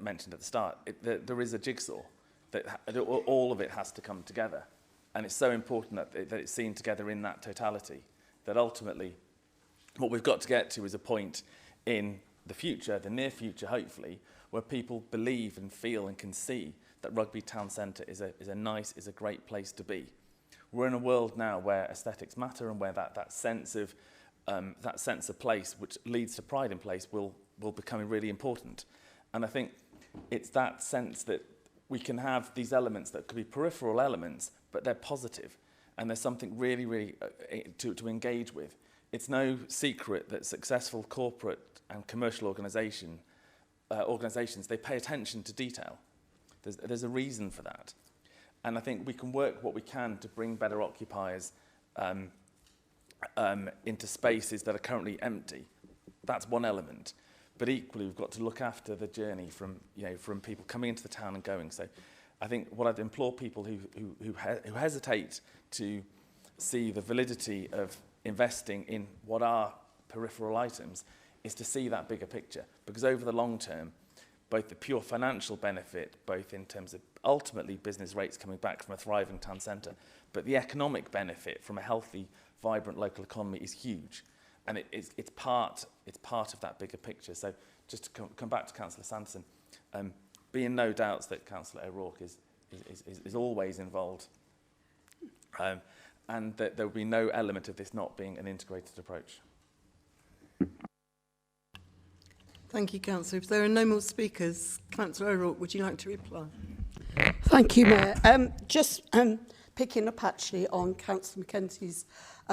mentioned at the start, there is a jigsaw, that all of it has to come together. And it's so important that it's seen together in that totality, that ultimately what we've got to get to is a point in the future, the near future hopefully, where people believe and feel and can see that Rugby Town Centre is a great place to be. We're in a world now where aesthetics matter, and where that sense of place, which leads to pride in place, will become really important. And I think it's that sense that we can have these elements that could be peripheral elements, but they're positive, and there's something really, really to engage with. It's no secret that successful corporate and commercial organizations, they pay attention to detail. There's a reason for that. And I think we can work what we can to bring better occupiers into spaces that are currently empty. That's one element. But equally, we've got to look after the journey from people coming into the town and going. So I think what I'd implore people who hesitate to see the validity of investing in what are peripheral items is to see that bigger picture. Because over the long term, both the pure financial benefit, both in terms of ultimately business rates coming back from a thriving town centre, but the economic benefit from a healthy, vibrant local economy is huge. And it's part of that bigger picture. So just to come back to Councillor Sanderson, be in no doubts that Councillor O'Rourke is always involved, and that there will be no element of this not being an integrated approach. Thank you, Councillor. If there are no more speakers, Councillor O'Rourke, would you like to reply? Thank you, Mayor. Just picking up actually on Councillor Mackenzie's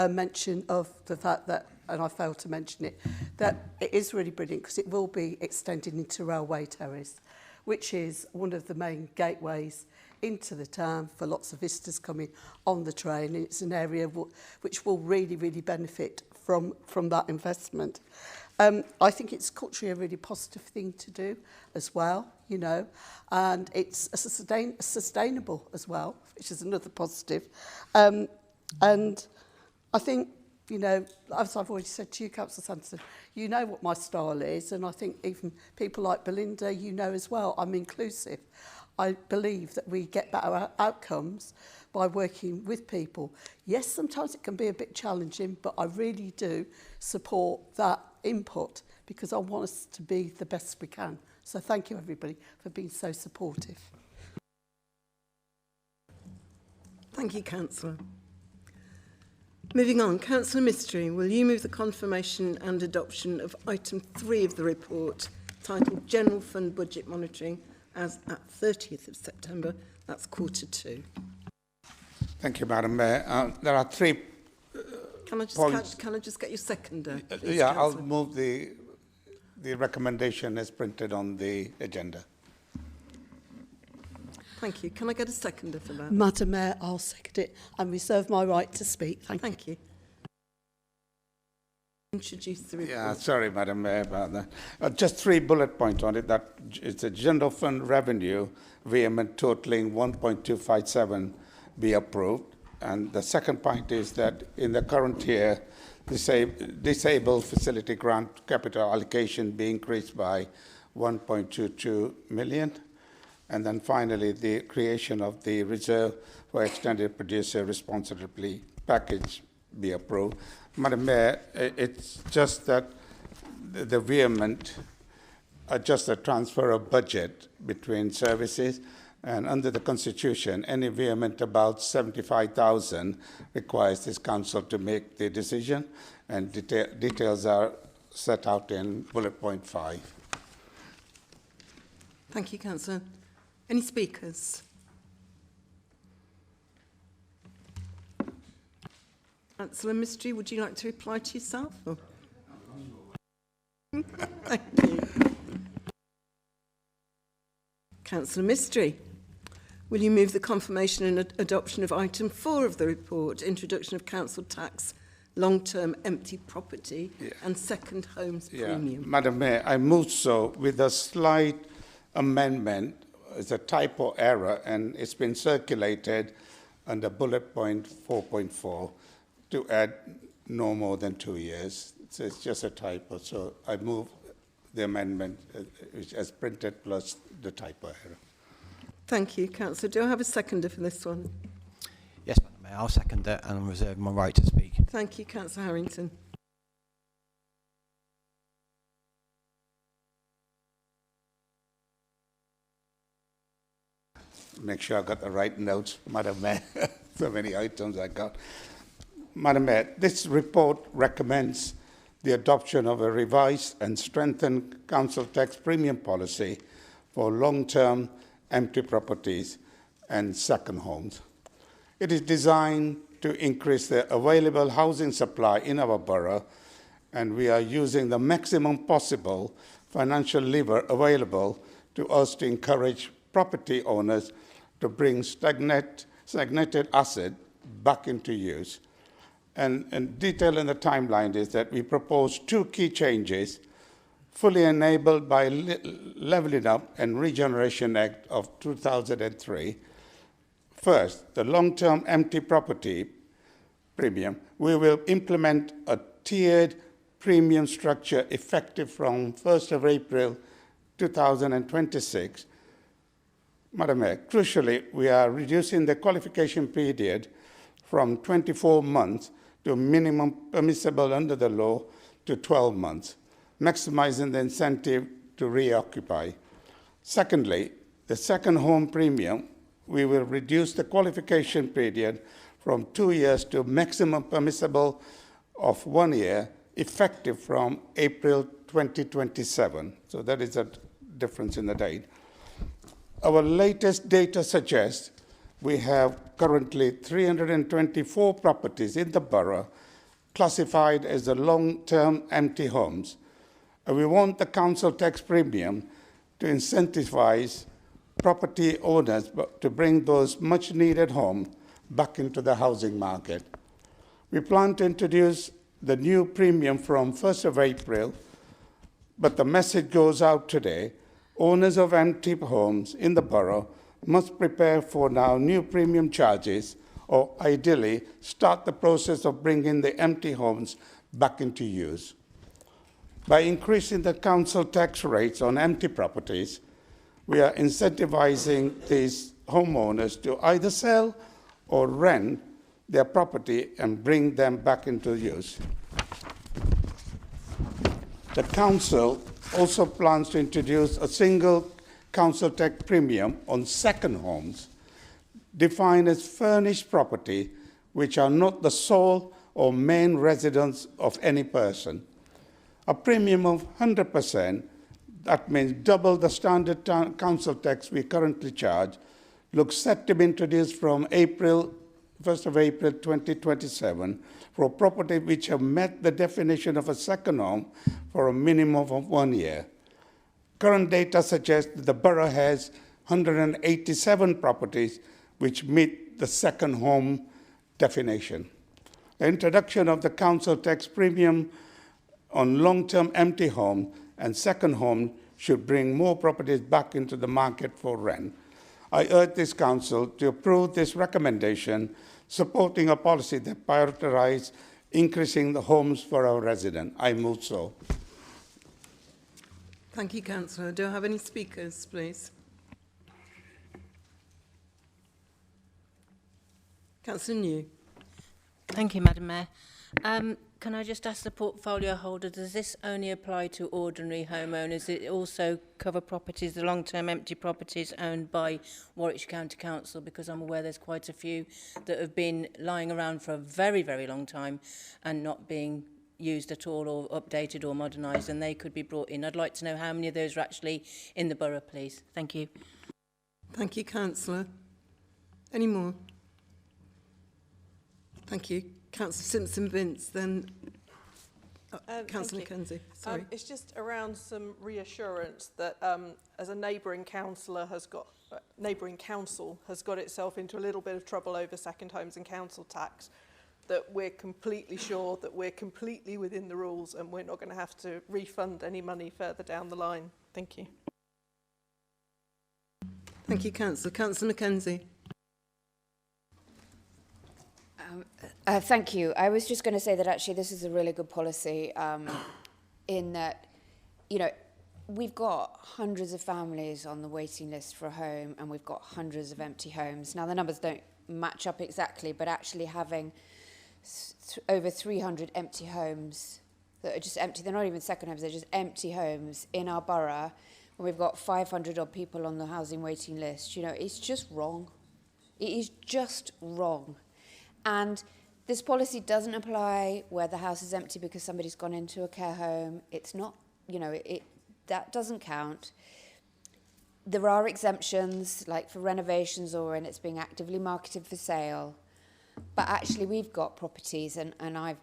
mention of the fact that, and I failed to mention it, that it is really brilliant because it will be extended into Railway Terrace, which is one of the main gateways into the town for lots of visitors coming on the train. It's an area which will really, really benefit from that investment. I think it's culturally a really positive thing to do as well, you know, and it's sustainable as well, which is another positive. And I think, you know, as I've already said to you, Councillor Sanderson, you know what my style is, and I think even people like Belinda, you know as well, I'm inclusive. I believe that we get better outcomes by working with people. Yes, sometimes it can be a bit challenging, but I really do support that input because I want us to be the best we can. So thank you, everybody, for being so supportive. Thank you, Councillor. Moving on, Councillor Mystery, will you move the confirmation and adoption of item 3 of the report titled General Fund Budget Monitoring as at 30th of September, that's Q2. Thank you, Madam Mayor. There are 3 Can I just get your seconder? Please, yeah, Councillor? I'll move the recommendation as printed on the agenda. Thank you. Can I get a seconder for that? Madam Mayor, I'll second it and reserve my right to speak. Thank you. Introduce the report. Yeah, sorry, Madam Mayor, about that. Just 3 bullet points on it. That it's a general fund revenue vehement totaling 1.257 be approved. And the second point is that in the current year, disabled facility grant capital allocation be increased by 1.22 million. And then finally, the creation of the reserve for extended producer responsibility package be approved. Madam Mayor, it's just that the vehement are just a transfer of budget between services, and under the Constitution, any vehement about 75,000 requires this council to make the decision, and details are set out in bullet point 5. Thank you, Councillor. Any speakers? Councillor Mystery, would you like to reply to yourself? Or? Thank you. Councillor Mystery, will you move the confirmation and adoption of item 4 of the report, introduction of council tax, long-term empty property and second homes premium? Madam Mayor, I move so with a slight amendment. It's a typo error and it's been circulated under bullet point 4.4 to add no more than 2 years. So it's just a typo. So I move the amendment as printed plus the typo error. Thank you, Councillor. Do I have a seconder for this one? Yes, Madam Mayor, I'll second it and reserve my right to speak. Thank you, Councillor Harrington. Make sure I got the right notes, Madam Mayor. So many items I got. Madam Mayor, this report recommends the adoption of a revised and strengthened council tax premium policy for long-term empty properties and second homes. It is designed to increase the available housing supply in our borough, and we are using the maximum possible financial lever available to us to encourage property owners to bring stagnated asset back into use. And detail in the timeline is that we propose 2 key changes fully enabled by Levelling Up and Regeneration Act of 2003. First, the long-term empty property premium. We will implement a tiered premium structure effective from 1st of April 2026. Madam Mayor, crucially, we are reducing the qualification period from 24 months to minimum permissible under the law to 12 months, maximizing the incentive to reoccupy. Secondly, the second home premium, we will reduce the qualification period from 2 years to maximum permissible of 1 year, effective from April 2027. So that is a difference in the date. Our latest data suggests we have currently 324 properties in the borough classified as the long-term empty homes. And we want the council tax premium to incentivize property owners to bring those much-needed homes back into the housing market. We plan to introduce the new premium from 1st of April, but the message goes out today. Owners of empty homes in the borough must prepare for now new premium charges, or ideally start the process of bringing the empty homes back into use. By increasing the council tax rates on empty properties, we are incentivizing these homeowners to either sell or rent their property and bring them back into use. The council also plans to introduce a single council tax premium on second homes, defined as furnished property which are not the sole or main residence of any person. A premium of 100%, that means double the standard council tax we currently charge, looks set to be introduced from 1st of April 2027 for property which have met the definition of a second home for a minimum of 1 year. Current data suggests that the borough has 187 properties which meet the second home definition. The introduction of the council tax premium on long-term empty home and second home should bring more properties back into the market for rent. I urge this council to approve this recommendation, supporting a policy that prioritizes increasing the homes for our residents. I move so. Thank you, Councillor. Do I have any speakers, please? Councillor New. Thank you, Madam Mayor. Can I just ask the portfolio holder, does this only apply to ordinary homeowners? It also cover properties, the long-term empty properties owned by Warwickshire County Council, because I'm aware there's quite a few that have been lying around for a very, very long time and not being used at all or updated or modernised, and they could be brought in. I'd like to know how many of those are actually in the borough, please. Thank you. Thank you, Councillor. Any more? Thank you. Councillor Simpson-Vince, then Councillor Mackenzie. Sorry. It's just around some reassurance that as a neighbouring council has got itself into a little bit of trouble over second homes and council tax, that we're completely sure that we're completely within the rules and we're not going to have to refund any money further down the line. Thank you. Thank you, Councillor. Councillor Mackenzie. Thank you. I was just going to say that actually this is a really good policy in that, you know, we've got hundreds of families on the waiting list for a home and we've got hundreds of empty homes. Now, the numbers don't match up exactly, but actually having over 300 empty homes that are just empty, they're not even second homes, they're just empty homes in our borough, and we've got 500 odd people on the housing waiting list, you know, it's just wrong. It is just wrong. And this policy doesn't apply where the house is empty because somebody's gone into a care home. It's not, you know, that doesn't count. there are exemptions, like for renovations or when it's being actively marketed for sale. But actually, we've got properties, and I've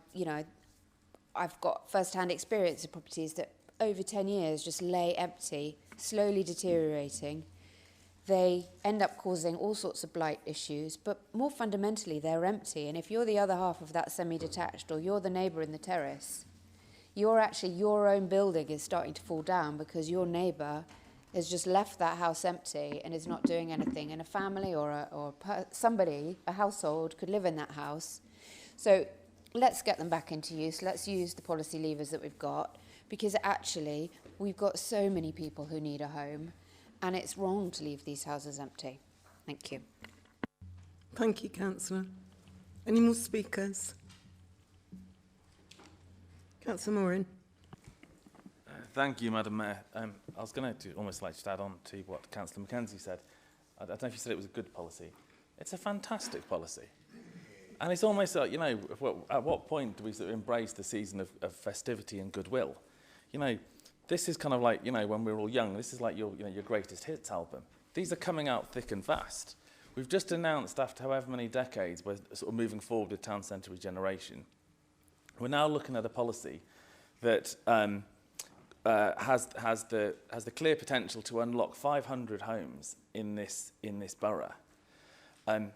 got first-hand experience of properties that over 10 years just lay empty, slowly deteriorating. They end up causing all sorts of blight issues, but more fundamentally, they're empty. And if you're the other half of that semi-detached, or you're the neighbour in the terrace, your own building is starting to fall down because your neighbour has just left that house empty and is not doing anything. And a family or somebody, a household, could live in that house. So let's get them back into use. Let's use the policy levers that we've got, because actually we've got so many people who need a home, and it's wrong to leave these houses empty. Thank you. Thank you, Councillor. Any more speakers? Councillor Morin. Thank you, Madam Mayor. I was going to almost like to add on to what Councillor Mackenzie said. I don't know if you said it was a good policy. It's a fantastic policy. And it's almost like, at what point do we sort of embrace the season of festivity and goodwill? This is kind of like, when we were all young, this is like your greatest hits album. These are coming out thick and fast. We've just announced, after however many decades, we're sort of moving forward with town centre regeneration. We're now looking at a policy that has the clear potential to unlock 500 homes in this borough. I'm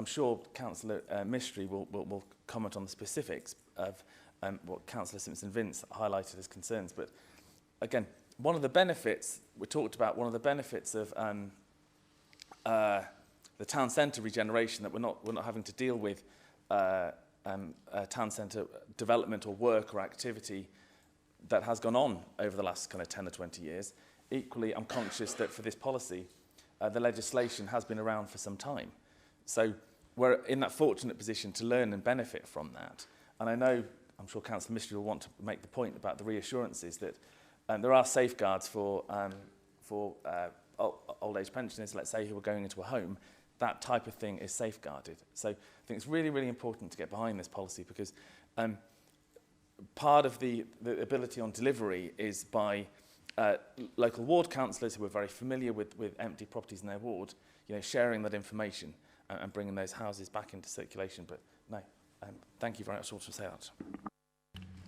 sure Councillor Mistry will comment on the specifics of what Councillor Simpson-Vince highlighted as concerns. But again, one of the benefits, we talked about one of the benefits of the town centre regeneration, that we're not having to deal with town centre development or work or activity that has gone on over the last kind of 10 or 20 years. Equally, I'm conscious that for this policy, the legislation has been around for some time. So we're in that fortunate position to learn and benefit from that. And I know, I'm sure Councillor Mistry will want to make the point about the reassurances that there are safeguards for old age pensioners, let's say, who are going into a home. That type of thing is safeguarded. So I think it's really, really important to get behind this policy, because part of the ability on delivery is by local ward councillors who are very familiar with empty properties in their ward, sharing that information and bringing those houses back into circulation. But no, thank you very much for saying that.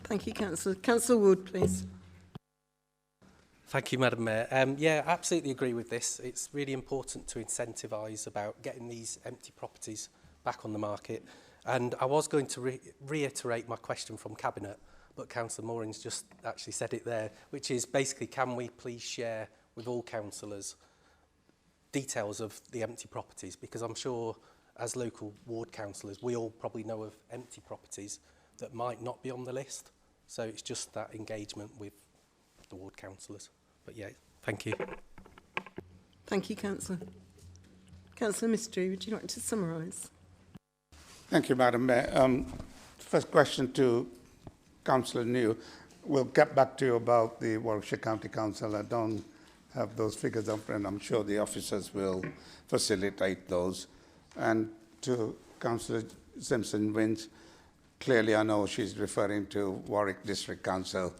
Thank you, Councillor. Councillor Wood, please. Thank you, Madam Mayor. Yeah, absolutely agree with this. It's really important to incentivise about getting these empty properties back on the market. And I was going to reiterate my question from Cabinet, but Councillor Morin's just actually said it there, which is basically, can we please share with all councillors details of the empty properties? Because I'm sure as local ward councillors, we all probably know of empty properties that might not be on the list. So it's just that engagement with the ward councillors. But yeah, thank you. Thank you, Councillor. Councillor Mistry, would you like to summarise? Thank you, Madam Mayor. First question to Councillor New. We'll get back to you about the Warwickshire County Council. I don't have those figures up, and I'm sure the officers will facilitate those. And to Councillor Simpson-Vince, clearly I know she's referring to Warwick District Council.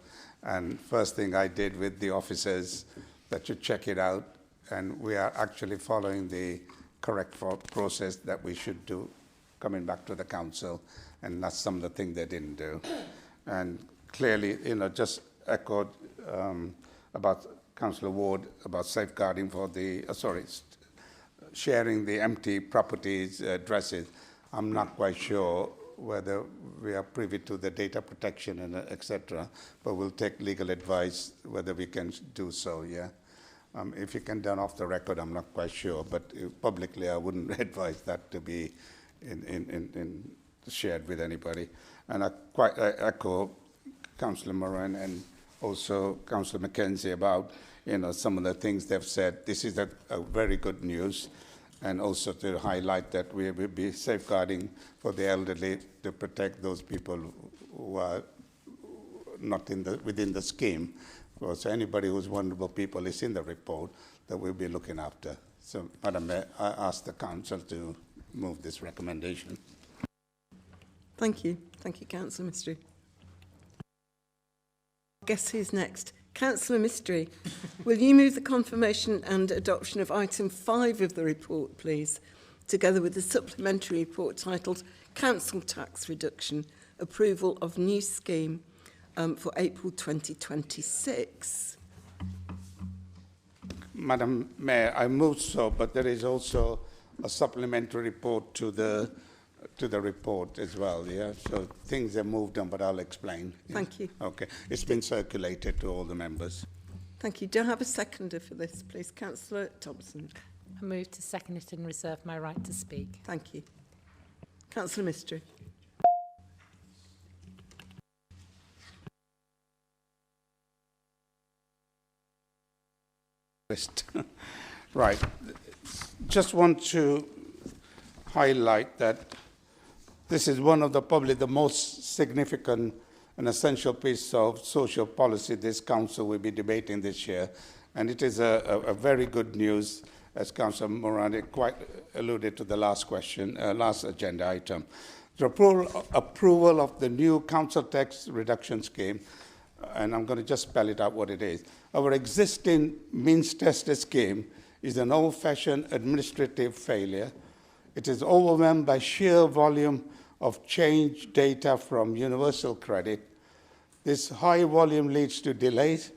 And first thing I did with the officers, that you check it out, and we are actually following the correct process that we should do coming back to the council, and that's some of the things they didn't do. And clearly, just echoed about Councillor Ward about safeguarding for the, sharing the empty properties addresses. I'm not quite sure whether we are privy to the data protection and etc., but we'll take legal advice whether we can do so, yeah. If you can done off the record, I'm not quite sure, but publicly I wouldn't advise that to be shared with anybody. And I quite echo Councillor Moran and also Councillor Mackenzie about some of the things they've said. This is a very good news, and also to highlight that we will be safeguarding for the elderly to protect those people who are not within the scheme. So anybody who's vulnerable people is in the report that we'll be looking after. So, Madam Mayor, I ask the Council to move this recommendation. Thank you. Thank you, Councillor Mistry. Guess who's next? Councillor Mystery, will you move the confirmation and adoption of item 5 of the report, please, together with the supplementary report titled Council Tax Reduction, Approval of New Scheme for April 2026? Madam Mayor, I move so, but there is also a supplementary report to the report as well, yeah? So things have moved on, but I'll explain. Yeah? Thank you. Okay. It's been circulated to all the members. Thank you. Do I have a seconder for this, please? Councillor Thompson. I move to second it and reserve my right to speak. Thank you. Councillor Mystery. Right. Just want to highlight that this is one of probably the most significant and essential piece of social policy this council will be debating this year. And it is a very good news, as Councillor Morani quite alluded to the last question, last agenda item. The approval of the new council tax reduction scheme, and I'm going to just spell it out what it is. Our existing means-tested scheme is an old-fashioned administrative failure. It is overwhelmed by sheer volume of change data from universal credit. This high volume leads to delays,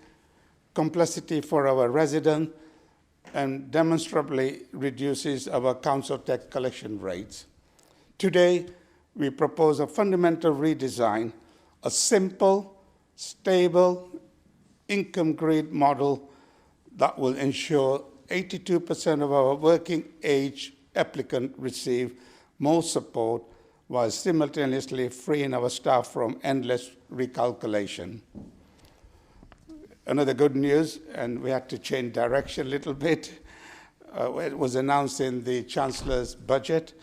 complexity for our residents, and demonstrably reduces our council tax collection rates. Today, we propose a fundamental redesign, a simple, stable, income grid model that will ensure 82% of our working age applicants receive more support while simultaneously freeing our staff from endless recalculation. Another good news, and we had to change direction a little bit, it was announced in the Chancellor's budget,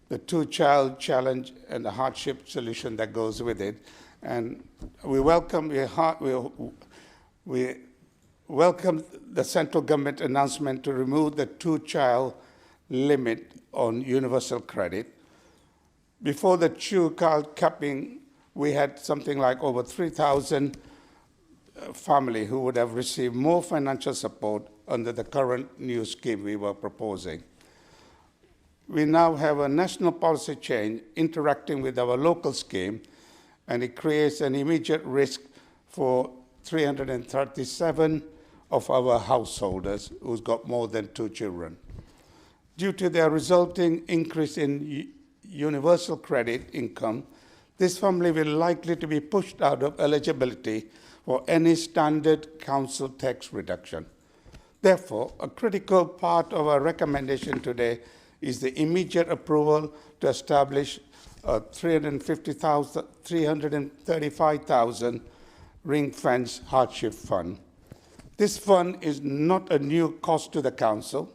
the two-child challenge and the hardship solution that goes with it. And we welcome the central government announcement to remove the two-child limit on universal credit. Before the two-child capping, we had something like over 3,000 families who would have received more financial support under the current new scheme we were proposing. We now have a national policy change interacting with our local scheme, and it creates an immediate risk for 337 of our householders who's got more than 2 children. Due to their resulting increase in universal credit income, this family will likely to be pushed out of eligibility for any standard council tax reduction. Therefore, a critical part of our recommendation today is the immediate approval to establish a 335,000 ring-fence hardship fund. This fund is not a new cost to the council.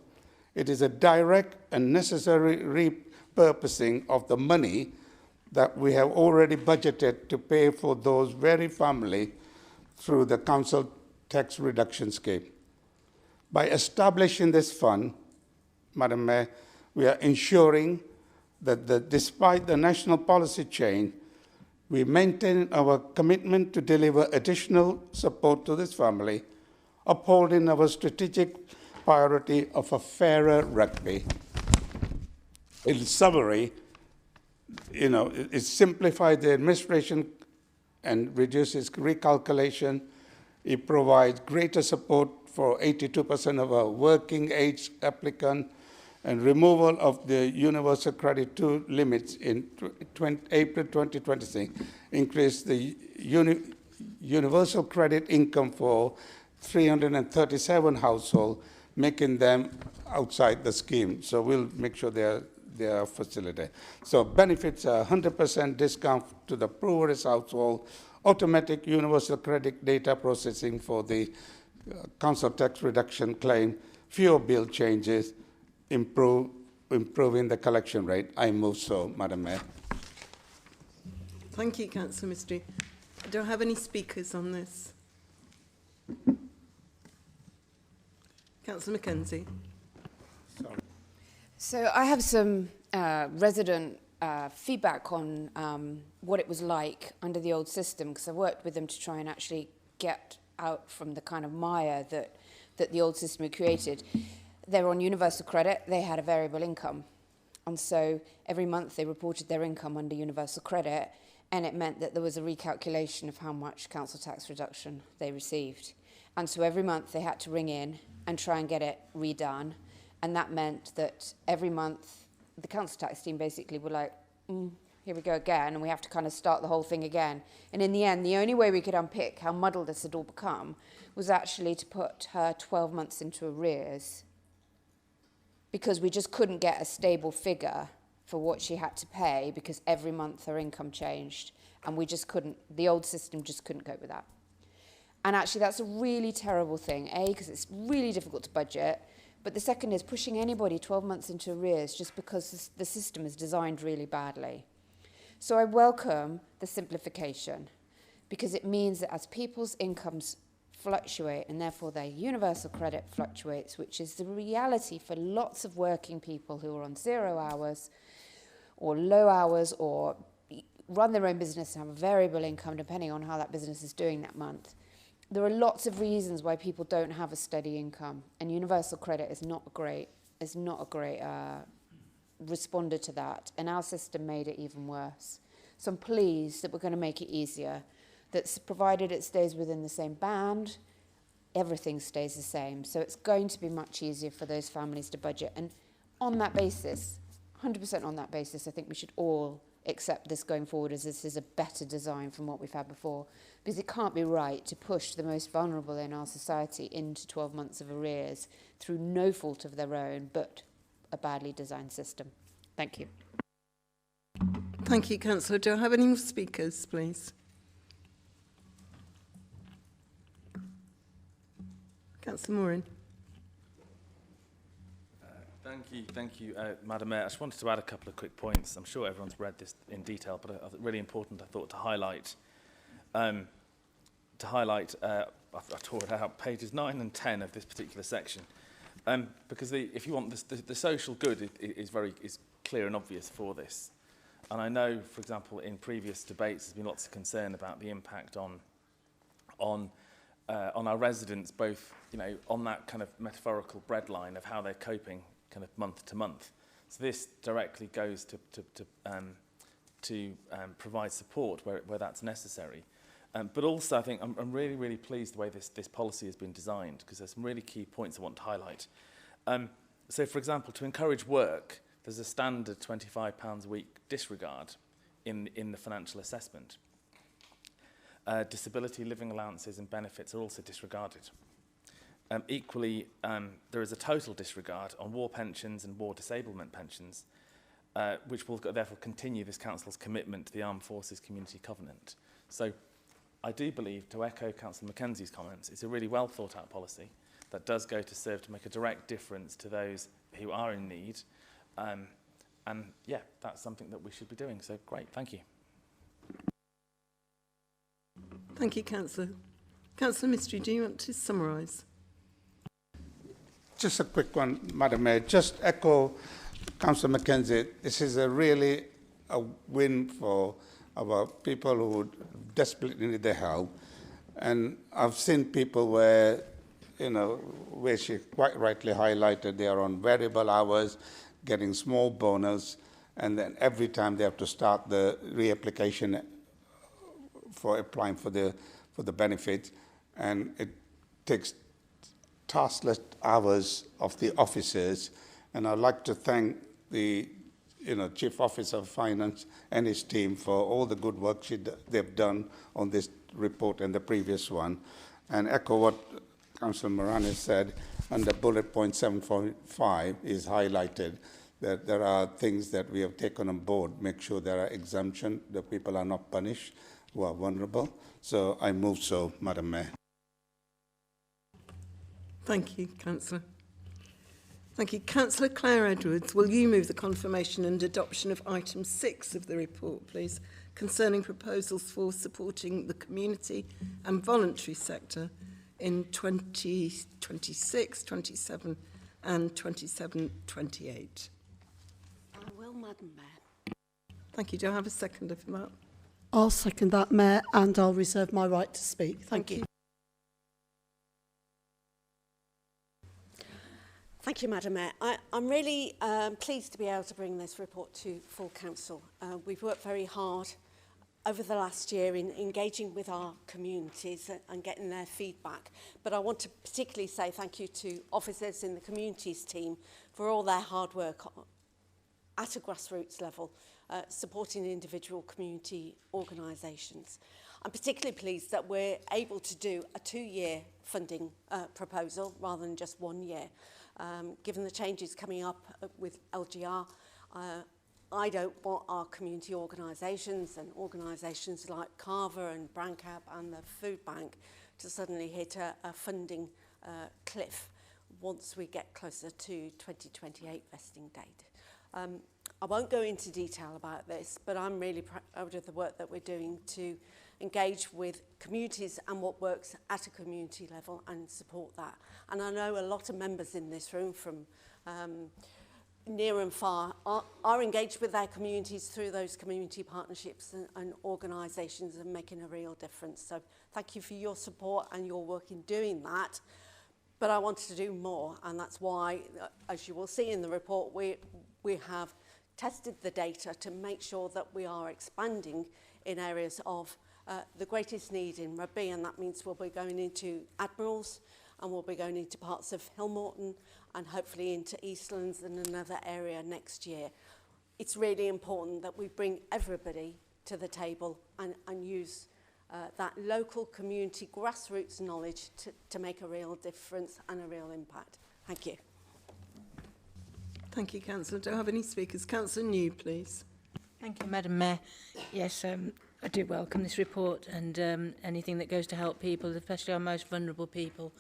It is a direct and necessary repurposing of the money that we have already budgeted to pay for those very families through the council tax reduction scheme. By establishing this fund, Madam Mayor, we are ensuring that despite the national policy change, we maintain our commitment to deliver additional support to this family, upholding our strategic priority of a fairer rugby. In summary, it simplifies the administration and reduces recalculation. It provides greater support for 82% of our working age applicants, and removal of the universal credit 2 limits in April 2026 increased the universal credit income for 337 households, making them outside the scheme. So we'll make sure they are facilitated. So benefits are 100% discount to the poorest household, automatic universal credit data processing for the council tax reduction claim, fewer bill changes, improving the collection rate. I move so, Madam Mayor. Thank you, Councillor Mystery. Do I have any speakers on this? Councillor Mackenzie. Sorry. So I have some resident feedback on what it was like under the old system, because I worked with them to try and actually get out from the kind of mire that the old system had created. They were on universal credit, they had a variable income. And so every month they reported their income under universal credit, and it meant that there was a recalculation of how much council tax reduction they received. And so every month they had to ring in and try and get it redone. And that meant that every month the council tax team basically were like, here we go again, and we have to kind of start the whole thing again. And in the end, the only way we could unpick how muddled this had all become was actually to put her 12 months into arrears, because we just couldn't get a stable figure for what she had to pay, because every month her income changed, and we just couldn't, the old system just couldn't cope with that. And actually that's a really terrible thing, because it's really difficult to budget, but the second is pushing anybody 12 months into arrears just because the system is designed really badly. So I welcome the simplification, because it means that as people's incomes fluctuate and therefore their universal credit fluctuates, which is the reality for lots of working people who are on 0 hours or low hours or run their own business and have a variable income depending on how that business is doing that month. There are lots of reasons why people don't have a steady income, and universal credit is not a great responded to that, and our system made it even worse. So I'm pleased that we're going to make it easier, that's provided it stays within the same band, everything stays the same. So it's going to be much easier for those families to budget. And on that basis, 100% on that basis, I think we should all accept this going forward, as this is a better design from what we've had before, because it can't be right to push the most vulnerable in our society into 12 months of arrears through no fault of their own, but a badly designed system. Thank you. Thank you, Councillor. Do I have any more speakers, please? Councillor Moran. Thank you, Madam Mayor. I just wanted to add a couple of quick points. I'm sure everyone's read this in detail, but really important, I thought, to highlight. I tore it out, pages 9 and 10 of this particular section, because if you want the social good is clear and obvious for this. And I know, for example, in previous debates, there's been lots of concern about the impact on our residents, both on that kind of metaphorical breadline of how they're coping, kind of month to month. So this directly goes to provide support where that's necessary. But also, I think I'm really pleased the way this policy has been designed, because there's some really key points I want to highlight. So, for example, to encourage work, there's a standard £25 a week disregard in the financial assessment. Disability living allowances and benefits are also disregarded. Equally, there is a total disregard on war pensions and war disablement pensions, which will therefore continue this Council's commitment to the Armed Forces Community Covenant. So I do believe, to echo Councillor Mackenzie's comments, it's a really well thought out policy that does go to serve to make a direct difference to those who are in need. And yeah, that's something that we should be doing. So great, thank you. Thank you, Councillor. Councillor Mystery, do you want to summarise? Just a quick one, Madam Mayor. Just echo Councillor Mackenzie. This is really a win for our people who desperately need their help. And I've seen people where, where she quite rightly highlighted, they are on variable hours, getting small bonus, and then every time they have to start the reapplication for applying for the benefit, and it takes taskless hours of the officers. And I'd like to thank the Chief Officer of Finance and his team for all the good work they've done on this report and the previous one, and echo what Councillor Moran said. Under bullet point 7.5 is highlighted that there are things that we have taken on board, make sure there are exemptions, that people are not punished who are vulnerable. So I move so, Madam Mayor. Thank you, Councillor. Thank you. Councillor Claire Edwards, will you move the confirmation and adoption of item 6 of the report, please, concerning proposals for supporting the community and voluntary sector in 2026, 27 and 27-28? I will, Madam Mayor. Thank you. Do I have a seconder for that? I'll second that, Mayor, and I'll reserve my right to speak. Thank you. Thank you, Madam Mayor. I'm really pleased to be able to bring this report to full council. We've worked very hard over the last year in engaging with our communities and getting their feedback. But I want to particularly say thank you to officers in the communities team for all their hard work at a grassroots level, supporting individual community organisations. I'm particularly pleased that we're able to do a 2-year funding proposal rather than just 1 year. Given the changes coming up with LGR, I don't want our community organisations and organisations like Carver and Brancap and the Food Bank to suddenly hit a funding cliff once we get closer to 2028 vesting date. I won't go into detail about this, but I'm really proud of the work that we're doing to engage with communities and what works at a community level and support that. And I know a lot of members in this room from near and far are engaged with their communities through those community partnerships and organisations and making a real difference. So thank you for your support and your work in doing that. But I wanted to do more, and that's why, as you will see in the report, we have tested the data to make sure that we are expanding in areas of the greatest need in rugby, and that means we'll be going into Admirals, and we'll be going into parts of Hillmorton and hopefully into Eastlands and another area next year. It's really important that we bring everybody to the table and use that local community grassroots knowledge to make a real difference and a real impact. Thank you. Thank you, Councillor. Do I have any speakers? Councillor New, please. Thank you, Madam Mayor. Yes, I do welcome this report and anything that goes to help people, especially our most vulnerable people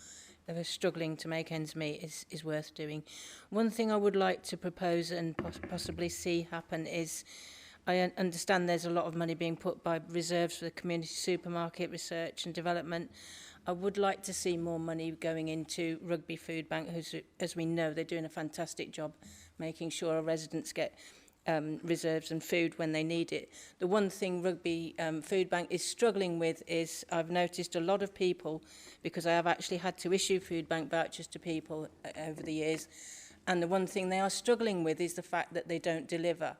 that are struggling to make ends meet is worth doing. One thing I would like to propose and possibly see happen is, I understand there's a lot of money being put by reserves for the community supermarket research and development. I would like to see more money going into Rugby Food Bank, who's, as we know, they're doing a fantastic job making sure our residents get reserves and food when they need it. The one thing Rugby Food Bank is struggling with is, I've noticed a lot of people, because I have actually had to issue food bank vouchers to people over the years, and the one thing they are struggling with is the fact that they don't deliver.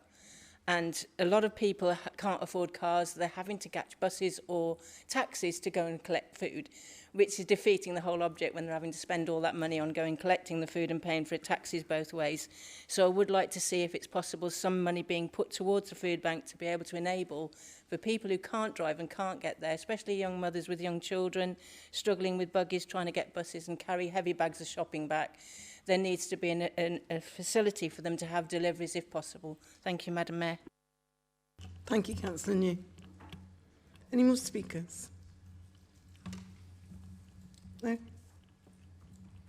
And a lot of people can't afford cars, they're having to catch buses or taxis to go and collect food, which is defeating the whole object when they're having to spend all that money on going collecting the food and paying for it taxis both ways. So I would like to see, if it's possible, some money being put towards the food bank to be able to enable for people who can't drive and can't get there, especially young mothers with young children, struggling with buggies, trying to get buses and carry heavy bags of shopping back. There needs to be a facility for them to have deliveries if possible. Thank you, Madam Mayor. Thank you, Councillor New. Any more speakers? No?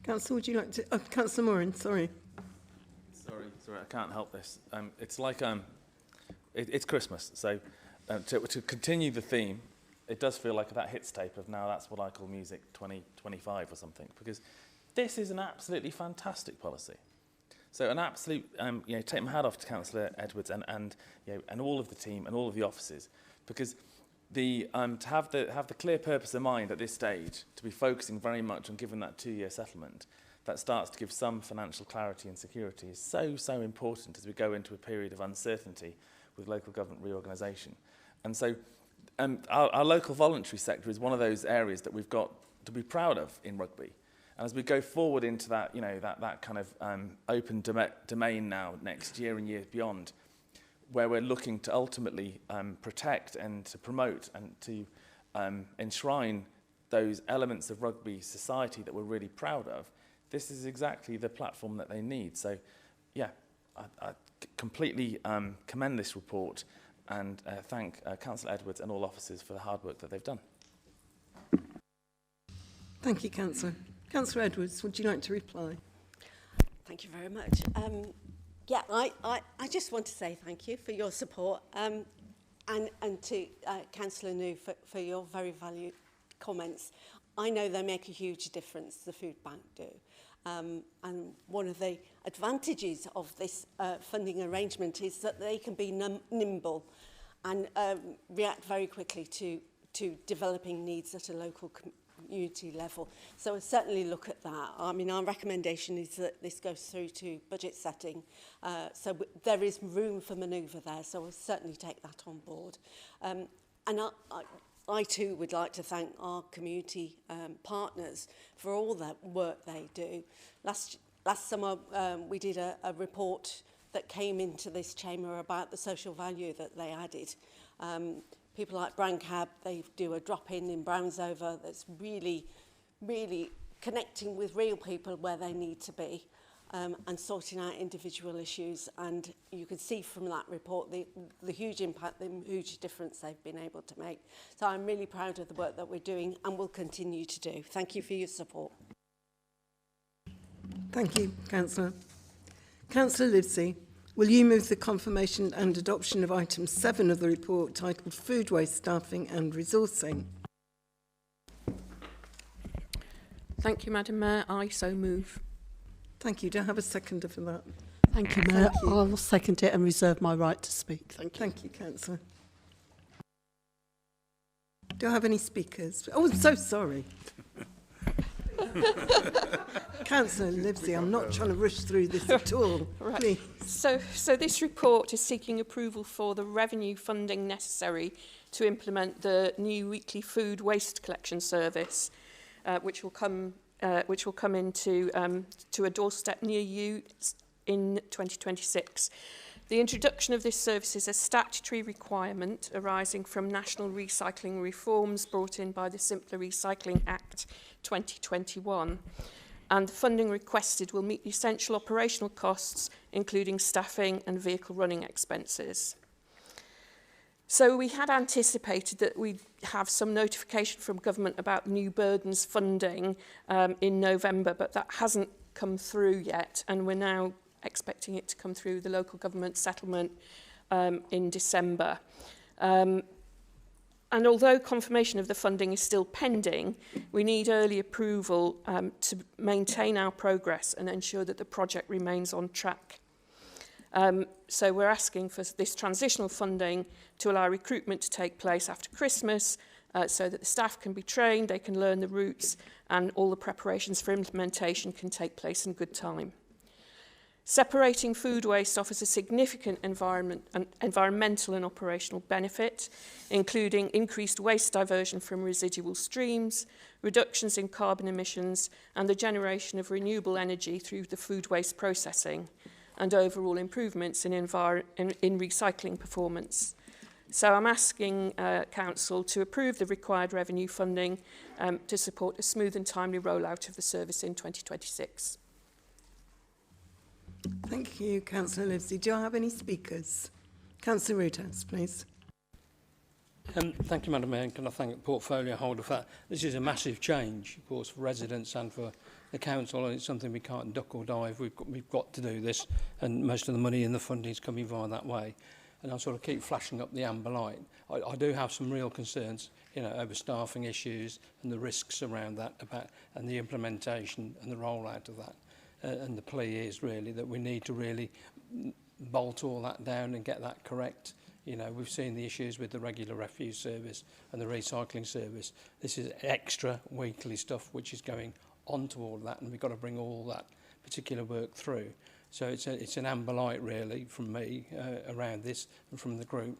Councillor, would you like to... Oh, Councillor Moran, sorry. Sorry, I can't help this. It's like it's Christmas, so to continue the theme, it does feel like that hits tape of now that's what I call music 2025 or something, because this is an absolutely fantastic policy. So an absolute, take my hat off to Councillor Edwards and all of the team and all of the officers, because to have the clear purpose in mind at this stage, to be focusing very much on giving that 2-year settlement that starts to give some financial clarity and security is so important as we go into a period of uncertainty with local government reorganisation. And so our local voluntary sector is one of those areas that we've got to be proud of in rugby. And as we go forward into that, that kind of open domain now next year and years beyond, where we're looking to ultimately protect and to promote and to enshrine those elements of rugby society that we're really proud of, this is exactly the platform that they need. So, yeah, I completely commend this report and thank Councillor Edwards and all officers for the hard work that they've done. Thank you, Councillor. Councillor Edwards, would you like to reply? Thank you very much. I just want to say thank you for your support and to Councillor New for your very valued comments. I know they make a huge difference, the Food Bank do. And one of the advantages of this funding arrangement is that they can be nimble and react very quickly to developing needs at a local community level. So we'll certainly look at that. I mean, our recommendation is that this goes through to budget setting. There is room for manoeuvre there, so we'll certainly take that on board. And I too would like to thank our community partners for all the work they do. Last summer we did a report that came into this chamber about the social value that they added. People like Brancab, they do a drop-in in Brownsover that's really, really connecting with real people where they need to be and sorting out individual issues. And you can see from that report the huge impact, the huge difference they've been able to make. So I'm really proud of the work that we're doing and will continue to do. Thank you for your support. Thank you, Councillor. Councillor Livesey, will you move the confirmation and adoption of item 7 of the report titled Food Waste Staffing and Resourcing? Thank you, Madam Mayor. I so move. Thank you. Do I have a seconder for that? Thank you, Mayor. I will second it and reserve my right to speak. Thank you. Thank you, Councillor. Do I have any speakers? Oh, I'm so sorry. Councillor Livesey, I'm not trying to rush through this at all. Right. Please. So this report is seeking approval for the revenue funding necessary to implement the new weekly food waste collection service, which will come into to a doorstep near you in 2026. The introduction of this service is a statutory requirement arising from national recycling reforms brought in by the Simpler Recycling Act 2021. And the funding requested will meet the essential operational costs, including staffing and vehicle running expenses. So we had anticipated that we'd have some notification from government about new burdens funding in November, but that hasn't come through yet, and we're now expecting it to come through the local government settlement in December. And although confirmation of the funding is still pending, we need early approval to maintain our progress and ensure that the project remains on track. So we're asking for this transitional funding to allow recruitment to take place after Christmas so that the staff can be trained, they can learn the routes, and all the preparations for implementation can take place in good time. Separating food waste offers a significant environmental and operational benefit, including increased waste diversion from residual streams, reductions in carbon emissions, and the generation of renewable energy through the food waste processing, and overall improvements in recycling performance. So I'm asking Council to approve the required revenue funding to support a smooth and timely rollout of the service in 2026. Thank you, Councillor Livesey. Do I have any speakers? Councillor Roothouse, please. Thank you, Madam Mayor, and can I thank the portfolio holder for that. This is a massive change, of course, for residents and for the council, and it's something we can't duck or dive. We've got to do this, and most of the money and the funding is coming via that way. And I sort of keep flashing up the amber light. I do have some real concerns, over staffing issues and the risks around that, and the implementation and the rollout of that. And the plea is really that we need to really bolt all that down and get that correct. We've seen the issues with the regular refuse service and the recycling service. This is extra weekly stuff which is going onto all of that, and we've got to bring all that particular work through. So it's an amber light really from me around this and from the group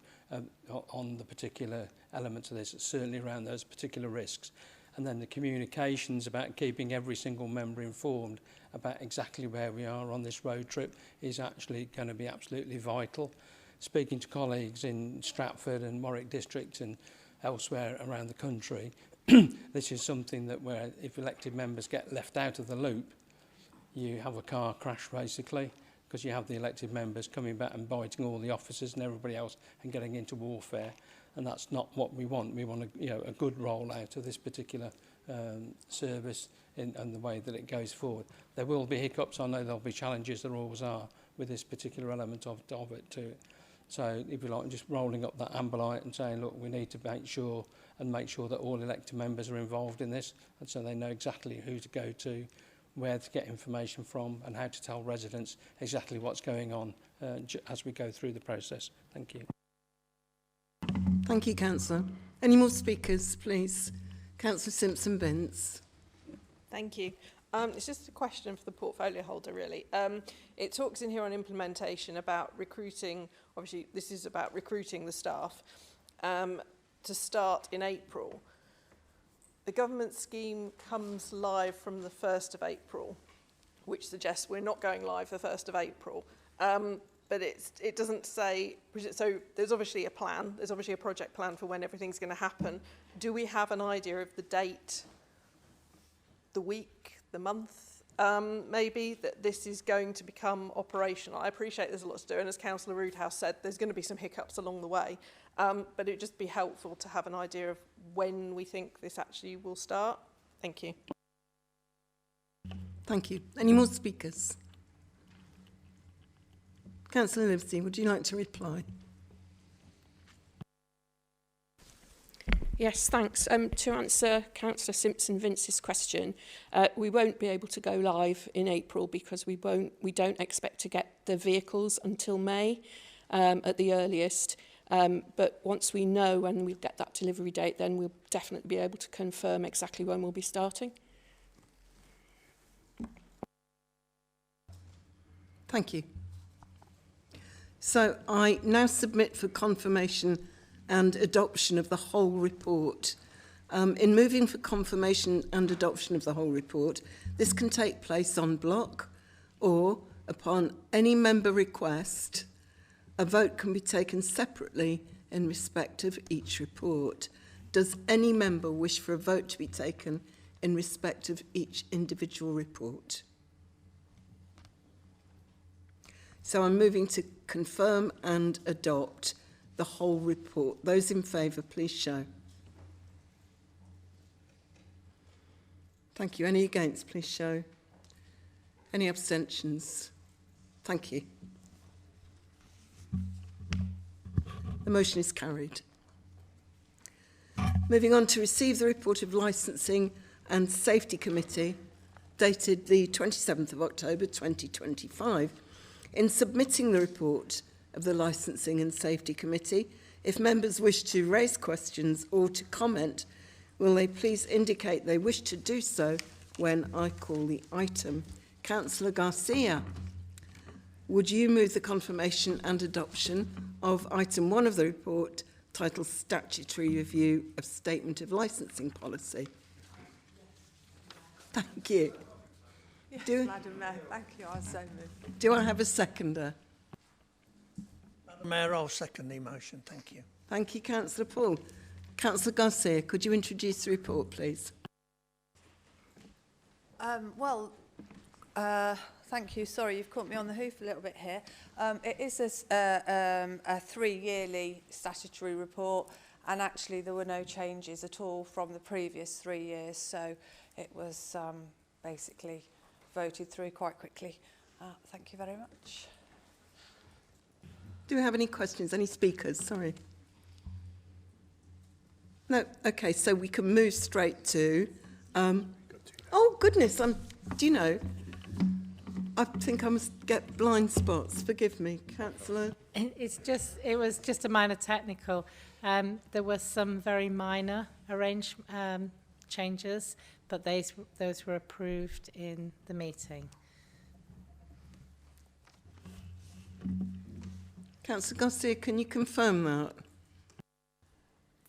on the particular elements of this, certainly around those particular risks. And then the communications about keeping every single member informed about exactly where we are on this road trip is actually going to be absolutely vital. Speaking to colleagues in Stratford and Warwick districts and elsewhere around the country, this is something that where if elected members get left out of the loop, you have a car crash basically, because you have the elected members coming back and biting all the officers and everybody else and getting into warfare. And that's not what we want. We want a good rollout of this particular service and the way that it goes forward. There will be hiccups. I know there'll be challenges. There always are with this particular element of it too. So if you like, just rolling up that amber light and saying, look, we need to make sure that all elected members are involved in this, and so they know exactly who to go to, where to get information from, and how to tell residents exactly what's going on as we go through the process. Thank you. Thank you, Councillor. Any more speakers, please? Councillor Simpson-Vince. Thank you. It's just a question for the portfolio holder, really. It talks in here on implementation about recruiting, obviously this is about recruiting the staff, to start in April. The government scheme comes live from the 1st of April, which suggests we're not going live the 1st of April. But it doesn't say, so there's obviously a plan, there's obviously a project plan for when everything's going to happen. Do we have an idea of the date, the week, the month, maybe, that this is going to become operational? I appreciate there's a lot to do, and as Councillor Roodhouse said, there's going to be some hiccups along the way, but it'd just be helpful to have an idea of when we think this actually will start. Thank you. Thank you. Any more speakers? Councillor Livesey, would you like to reply? Yes, thanks. To answer Councillor Simpson-Vince's question, we won't be able to go live in April because we don't expect to get the vehicles until May at the earliest. But once we know when we'll get that delivery date, then we'll definitely be able to confirm exactly when we'll be starting. Thank you. So I now submit for confirmation and adoption of the whole report. In moving for confirmation and adoption of the whole report, this can take place en bloc or, upon any member request, a vote can be taken separately in respect of each report. Does any member wish for a vote to be taken in respect of each individual report? So I'm moving to confirm and adopt the whole report. Those in favour, please show. Thank you. Any against, please show. Any abstentions? Thank you. The motion is carried. Moving on to receive the report of Licensing and Safety Committee, dated the 27th of October 2025. In submitting the report of the Licensing and Safety Committee, if members wish to raise questions or to comment, will they please indicate they wish to do so when I call the item? Councillor Garcia, would you move the confirmation and adoption of item 1 of the report, titled Statutory Review of Statement of Licensing Policy? Thank you. Yes, Madam Mayor, thank you. I so move. Do I have a seconder? Madam Mayor, I'll second the motion. Thank you. Thank you, Councillor Paul. Councillor Garcia, could you introduce the report, please? Thank you. Sorry, you've caught me on the hoof a little bit here. It is a 3-yearly statutory report, and actually there were no changes at all from the previous 3 years, so it was basically voted through quite quickly. Thank you very much. Do we have any questions? Any speakers? Sorry. No? Okay, so we can move straight to... oh, goodness, do you know, I think I must get blind spots. Forgive me, Councillor. It was just a minor technical. There were some very minor changes, but those were approved in the meeting. Councillor Garcia, can you confirm that?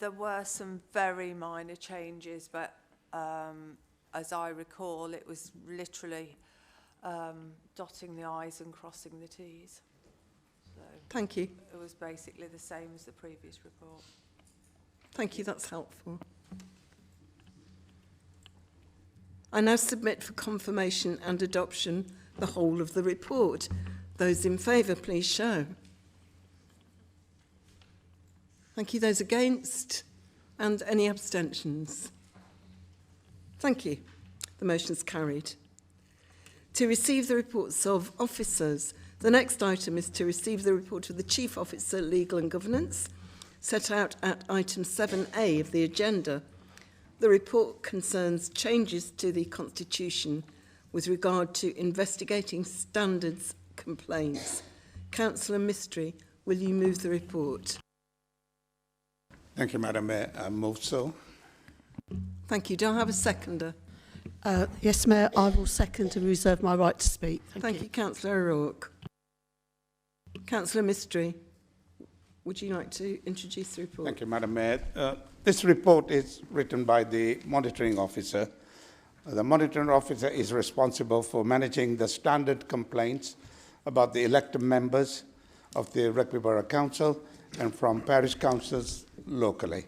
There were some very minor changes, but as I recall, it was literally dotting the I's and crossing the T's. So thank you. It was basically the same as the previous report. Thank you, that's helpful. I now submit for confirmation and adoption the whole of the report. Those in favour, please show. Thank you. Those against? And any abstentions? Thank you. The motion is carried. To receive the reports of officers, the next item is to receive the report of the Chief Officer, Legal and Governance, set out at item 7A of the agenda. The report concerns changes to the Constitution with regard to investigating standards complaints. Councillor Mistry, will you move the report? Thank you, Madam Mayor. I move so. Thank you. Do I have a seconder? Yes, Mayor, I will second and reserve my right to speak. Thank you, Councillor O'Rourke. Councillor Mystery, would you like to introduce the report? Thank you, Madam Mayor. This report is written by the monitoring officer. The monitoring officer is responsible for managing the standard complaints about the elected members of the Rugby Brough Council and from parish councils locally.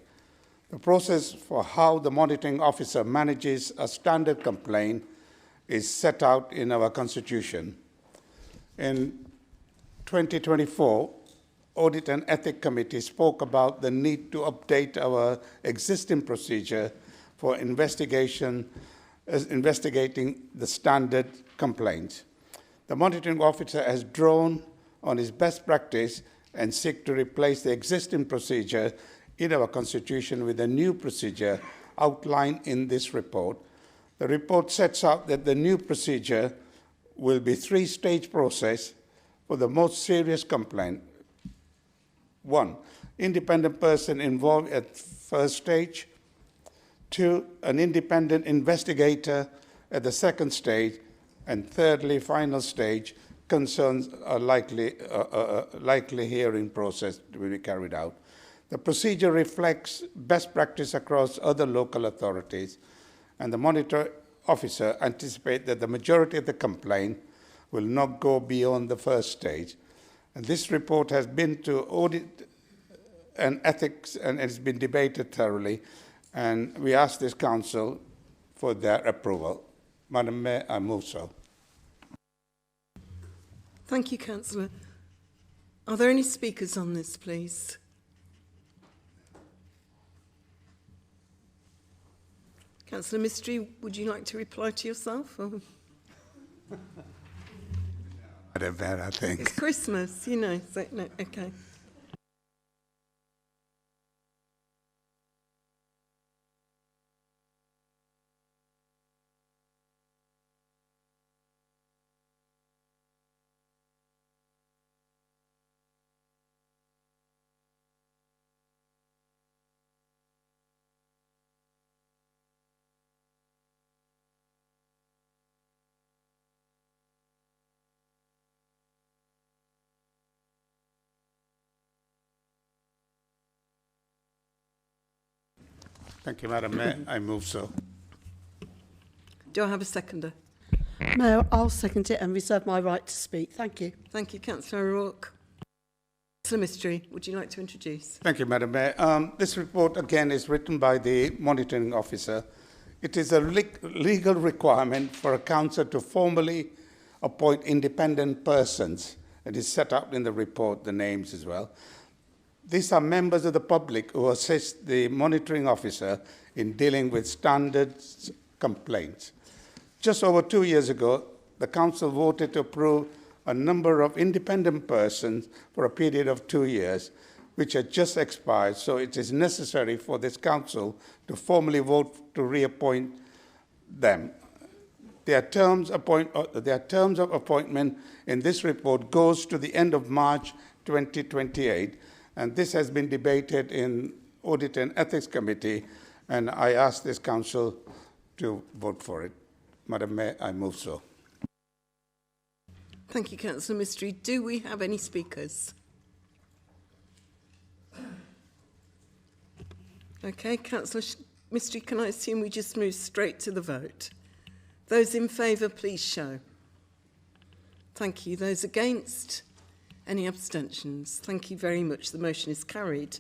The process for how the monitoring officer manages a standard complaint is set out in our constitution. In 2024, Audit and Ethics Committee spoke about the need to update our existing procedure for investigating the standard complaints. The monitoring officer has drawn on his best practice and seek to replace the existing procedure in our constitution with a new procedure outlined in this report. The report sets out that the new procedure will be a three-stage process for the most serious complaint. 1, independent person involved at first stage. 2, an independent investigator at the second stage. And thirdly, final stage, concerns a likely hearing process to be carried out. The procedure reflects best practice across other local authorities, and the monitor officer anticipates that the majority of the complaint will not go beyond the first stage. And this report has been to Audit and Ethics and it's been debated thoroughly, and we ask this council for their approval. Madam Mayor, I move so. Thank you, Councillor. Are there any speakers on this, please? Councillor Mystery, would you like to reply to yourself? Or? Madam Mayor, I think. It's Christmas, you know. So, no, okay. Thank you, Madam Mayor. I move so. Do I have a seconder? Mayor, I'll second it and reserve my right to speak. Thank you. Thank you, Councillor O'Rourke. Councillor Mystery, would you like to introduce? Thank you, Madam Mayor. This report, again, is written by the monitoring officer. It is a legal requirement for a council to formally appoint independent persons. It is set up in the report, the names as well. These are members of the public who assist the monitoring officer in dealing with standards complaints. Just over 2 years ago, the council voted to approve a number of independent persons for a period of 2 years, which had just expired, so it is necessary for this council to formally vote to reappoint them. Their terms of appointment in this report goes to the end of March 2028, and this has been debated in Audit and Ethics Committee, and I ask this council to vote for it. Madam Mayor, I move so. Thank you, Councillor Mystery. Do we have any speakers? Okay, Councillor Mystery, can I assume we just move straight to the vote? Those in favour, please show. Thank you. Those against? Any abstentions? Thank you very much. The motion is carried.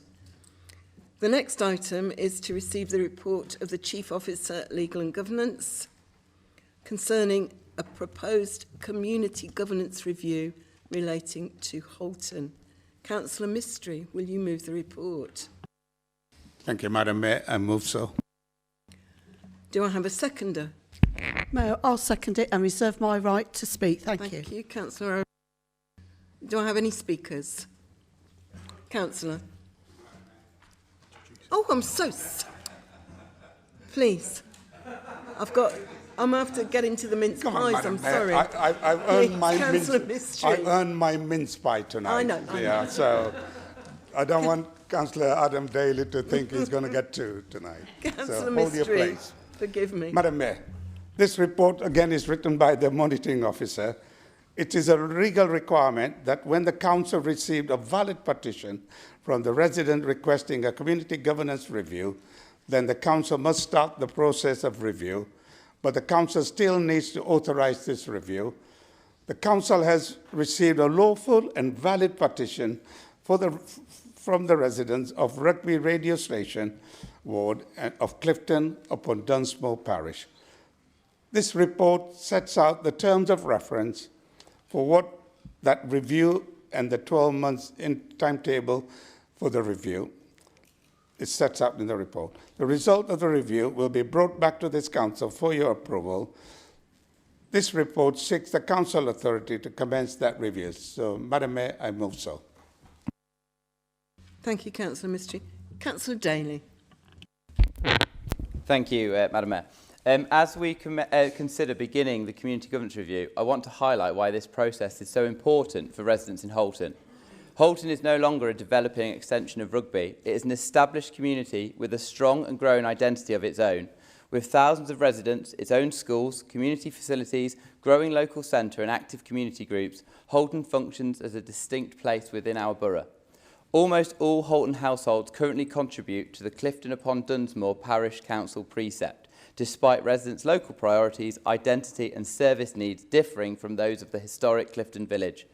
The next item is to receive the report of the Chief Officer, Legal and Governance, concerning a proposed community governance review relating to Holton. Councillor Mystery, will you move the report? Thank you, Madam Mayor. I move so. Do I have a seconder? Mayor, I'll second it and reserve my right to speak. Thank you. Thank you, Councillor. Do I have any speakers? Councillor. Oh, I'm so sorry. Please. I'm after getting to the mince pies. I'm sorry. I've earned my mince pie tonight. I know. Yeah, so I don't want Councillor Adam Daly to think he's going to get two tonight. Councillor Hold your Mystery, place. forgive me. Madam Mayor, this report again is written by the monitoring officer. It is a legal requirement that when the council received a valid petition from the resident requesting a community governance review, then the council must start the process of review, but the council still needs to authorize this review. The council has received a lawful and valid petition from the residents of Rugby radio station ward of Clifton upon Dunsmore parish. This report sets out the terms of reference for what that review and the 12 months in timetable for the review. It sets out in the report. The result of the review will be brought back to this council for your approval. This report seeks the council authority to commence that review. So, Madam Mayor, I move so. Thank you, Councillor Mystery. Councillor Daly. Thank you, Madam Mayor. As we consider beginning the Community Governance Review, I want to highlight why this process is so important for residents in Holton. Holton is no longer a developing extension of Rugby. It is an established community with a strong and growing identity of its own. With thousands of residents, its own schools, community facilities, growing local centre and active community groups, Holton functions as a distinct place within our borough. Almost all Holton households currently contribute to the Clifton upon Dunsmore Parish Council precept, despite residents' local priorities, identity and service needs differing from those of the historic Clifton village.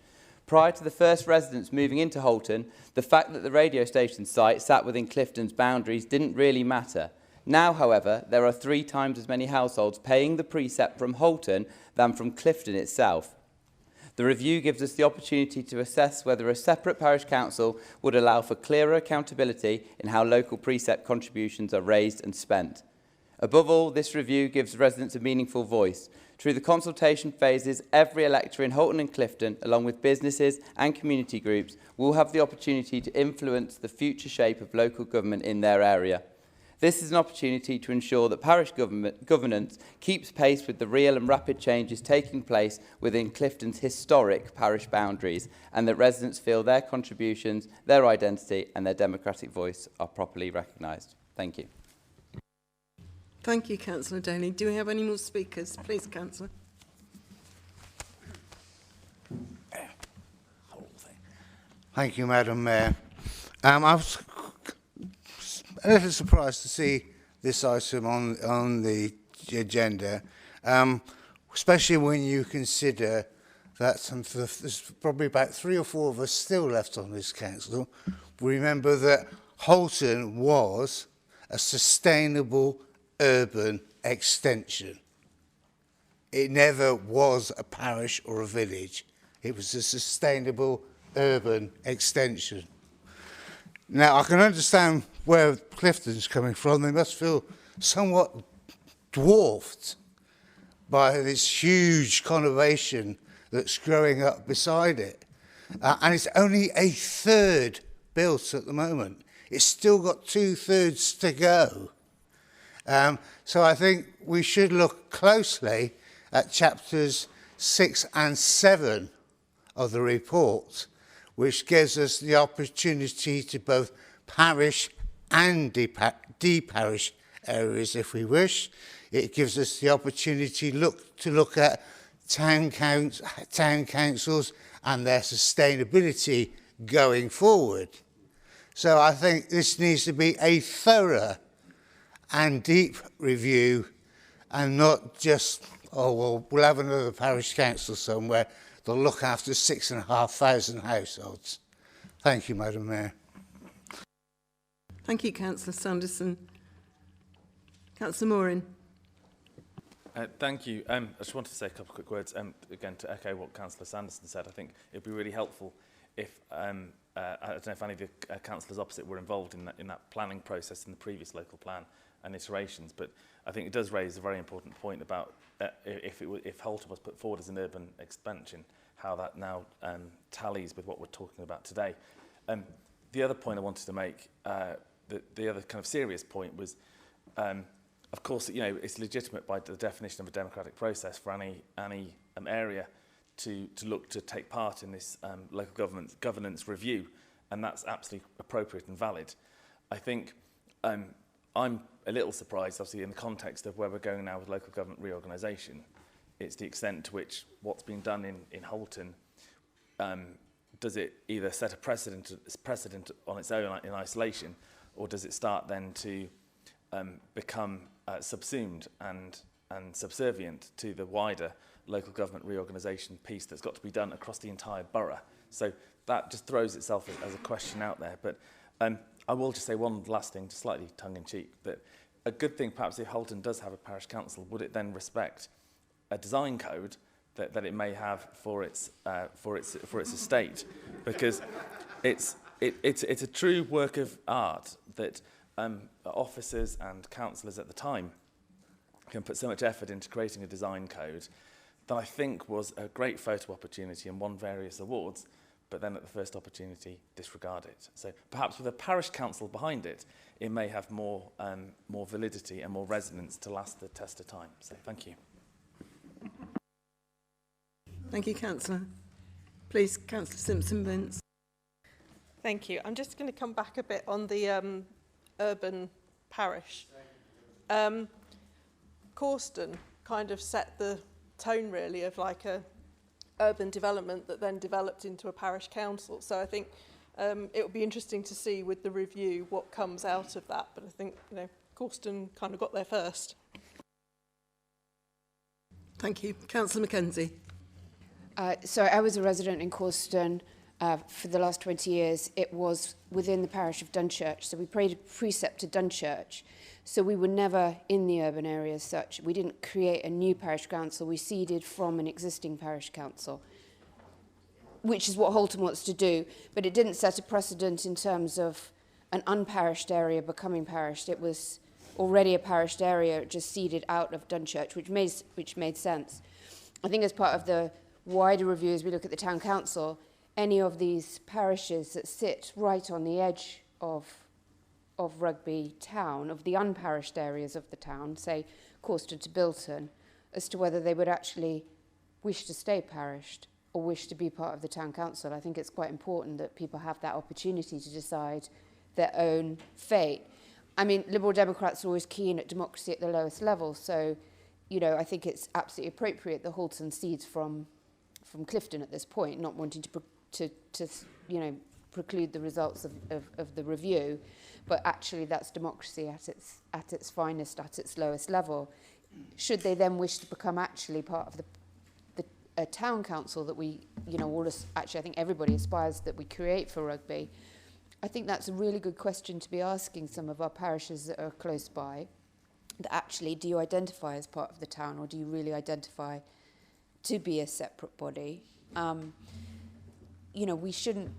Prior to the first residents moving into Holton, the fact that the radio station site sat within Clifton's boundaries didn't really matter. Now, however, there are 3 times as many households paying the precept from Holton than from Clifton itself. The review gives us the opportunity to assess whether a separate parish council would allow for clearer accountability in how local precept contributions are raised and spent. Above all, this review gives residents a meaningful voice. Through the consultation phases, every elector in Holton and Clifton, along with businesses and community groups, will have the opportunity to influence the future shape of local government in their area. This is an opportunity to ensure that parish governance keeps pace with the real and rapid changes taking place within Clifton's historic parish boundaries, and that residents feel their contributions, their identity and their democratic voice are properly recognised. Thank you. Thank you, Councillor Daly. Do we have any more speakers? Please, Councillor. Thank you, Madam Mayor. I was a little surprised to see this item on the agenda, especially when you consider that there's probably about 3 or 4 of us still left on this council. Remember that Holton was a sustainable urban extension. It never was a parish or a village. It was a sustainable urban extension. Now, I can understand where Clifton's coming from. They must feel somewhat dwarfed by this huge conurbation that's growing up beside it. And it's only a third built at the moment. It's still got 2/3 to go. So I think we should look closely at chapters 6 and 7 of the report, which gives us the opportunity to both parish and de-parish areas if we wish. It gives us the opportunity to look at town councils and their sustainability going forward. So I think this needs to be a thorough and deep review, and not just, oh, well, we'll have another parish council somewhere that'll look after 6,500 households. Thank you, Madam Mayor. Thank you, Councillor Sanderson. Councillor Morin. Thank you. I just wanted to say a couple of quick words, again, to echo what Councillor Sanderson said. I think it'd be really helpful if, I don't know if any of the councillors opposite were involved in that planning process in the previous local plan and iterations, but I think it does raise a very important point about if Holton was put forward as an urban expansion, how that now tallies with what we're talking about today. The other point I wanted to make, the other kind of serious point was, of course, you know, it's legitimate by the definition of a democratic process for any area to look to take part in this local governance review. and that's absolutely appropriate and valid. I think I'm a little surprised, obviously, in the context of where we're going now with local government reorganisation. It's the extent to which what's been done in Holton, does it either set a precedent on its own in isolation, or does it start then to become subsumed and subservient to the wider local government reorganisation piece that's got to be done across the entire borough? So that just throws itself as a question out there. But I will just say one last thing, just slightly tongue-in-cheek, that a good thing perhaps if Holton does have a parish council, would it then respect a design code that it may have for its estate? Because it's a true work of art that officers and councillors at the time can put so much effort into creating a design code that I think was a great photo opportunity and won various awards, but then at the first opportunity disregard it. So perhaps with a parish council behind it, it may have more validity and more resonance to last the test of time. So thank you. Thank you, Councillor. Please, Councillor Simpson-Vince. Thank you. I'm just going to come back a bit on the urban parish. Corston kind of set the tone, really, of like a urban development that then developed into a parish council. So I think it will be interesting to see with the review what comes out of that. But I think, you know, Corston kind of got there first. Thank you. Councillor Mackenzie. So I was a resident in Corston for the last 20 years. It was within the parish of Dunchurch. So we precepted Dunchurch. So we were never in the urban area as such. We didn't create a new parish council. We seeded from an existing parish council, which is what Holton wants to do. But it didn't set a precedent in terms of an unparished area becoming parished. It was already a parished area, just seeded out of Dunchurch, which made sense. I think as part of the wider review, as we look at the town council, any of these parishes that sit right on the edge of Rugby town, of the unparished areas of the town, say Corston to Bilton, as to whether they would actually wish to stay parished or wish to be part of the town council. I think it's quite important that people have that opportunity to decide their own fate. I mean, Liberal Democrats are always keen at democracy at the lowest level, so, you know, I think it's absolutely appropriate that Holton cedes from Clifton at this point, not wanting to you know, preclude the results of the review, but actually that's democracy at its finest, at its lowest level. Should they then wish to become actually part of a town council that we, you know, all actually I think everybody aspires that we create for Rugby, I think that's a really good question to be asking some of our parishes that are close by, that actually, do you identify as part of the town, or do you really identify to be a separate body? You know, we shouldn't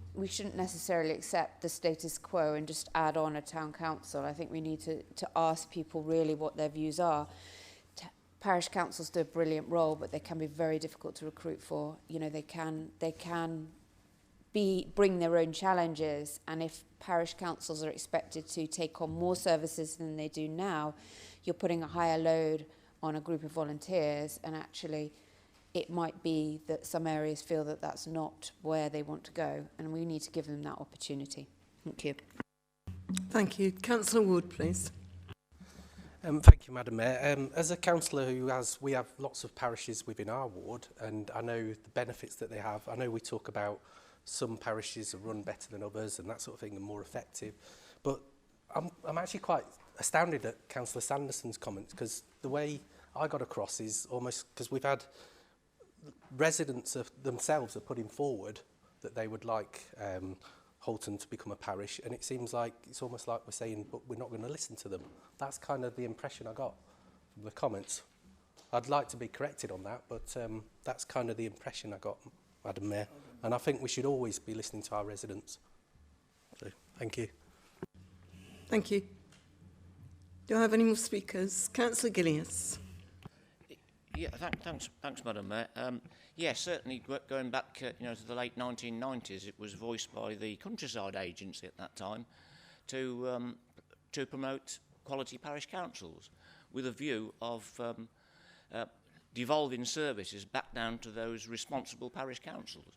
necessarily accept the status quo and just add on a town council. I think we need to ask people really what their views are. Parish councils do a brilliant role, but they can be very difficult to recruit for. You know, they can bring their own challenges, and if parish councils are expected to take on more services than they do now, you're putting a higher load on a group of volunteers, and actually it might be that some areas feel that that's not where they want to go, and we need to give them that opportunity. Thank you. Thank you. Councillor Wood, please. Thank you, Madam Mayor. As a councillor we have lots of parishes within our ward, and I know the benefits that they have. I know we talk about some parishes are run better than others and that sort of thing, and more effective. But I'm actually quite astounded at Councillor Sanderson's comments, because the way I got across is almost because we've had residents of themselves are putting forward that they would like Holton to become a parish, and it seems like it's almost like we're saying, but we're not going to listen to them. That's kind of the impression I got from the comments. I'd like to be corrected on that, but that's kind of the impression I got, Madam Mayor. And I think we should always be listening to our residents. So, thank you. Thank you. Do I have any more speakers? Councillor Gillies. Yeah, thanks, Madam Mayor. Yeah, certainly going back, you know, to the late 1990s, it was voiced by the Countryside Agency at that time to promote quality parish councils, with a view of devolving services back down to those responsible parish councils.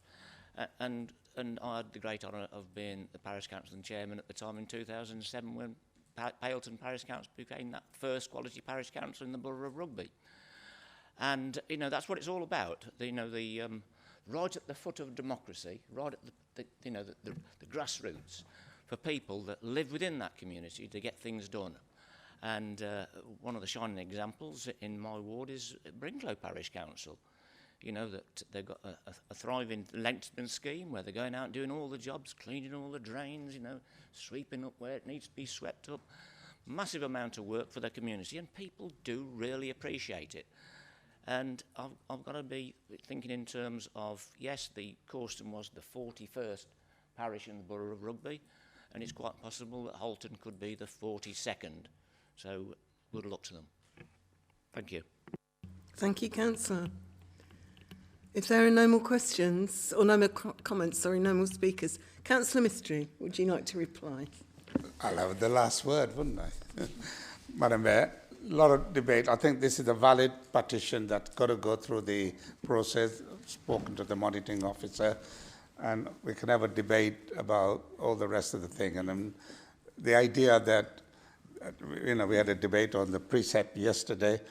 And and I had the great honour of being the parish council and chairman at the time in 2007 when Paylton Parish Council became that first quality parish council in the borough of Rugby. And, you know, that's what it's all about. Right at the foot of democracy, right at the grassroots, for people that live within that community to get things done. And one of the shining examples in my ward is Brinklow Parish Council. You know, that they've got a thriving lengthening scheme where they're going out and doing all the jobs, cleaning all the drains, you know, sweeping up where it needs to be swept up. Massive amount of work for the community, and people do really appreciate it. And I've got to be thinking in terms of, yes, the Corston was the 41st parish in the borough of Rugby, and it's quite possible that Holton could be the 42nd. So good luck to them. Thank you. Thank you, Councillor. If there are no more questions, or no more comments, sorry, no more speakers, Councillor Mystery, would you like to reply? I'll have the last word, wouldn't I? Madam Mayor, a lot of debate. I think this is a valid petition that's got to go through the process. I've spoken to the monitoring officer, and we can have a debate about all the rest of the thing. And the idea that, you know, we had a debate on the precept yesterday.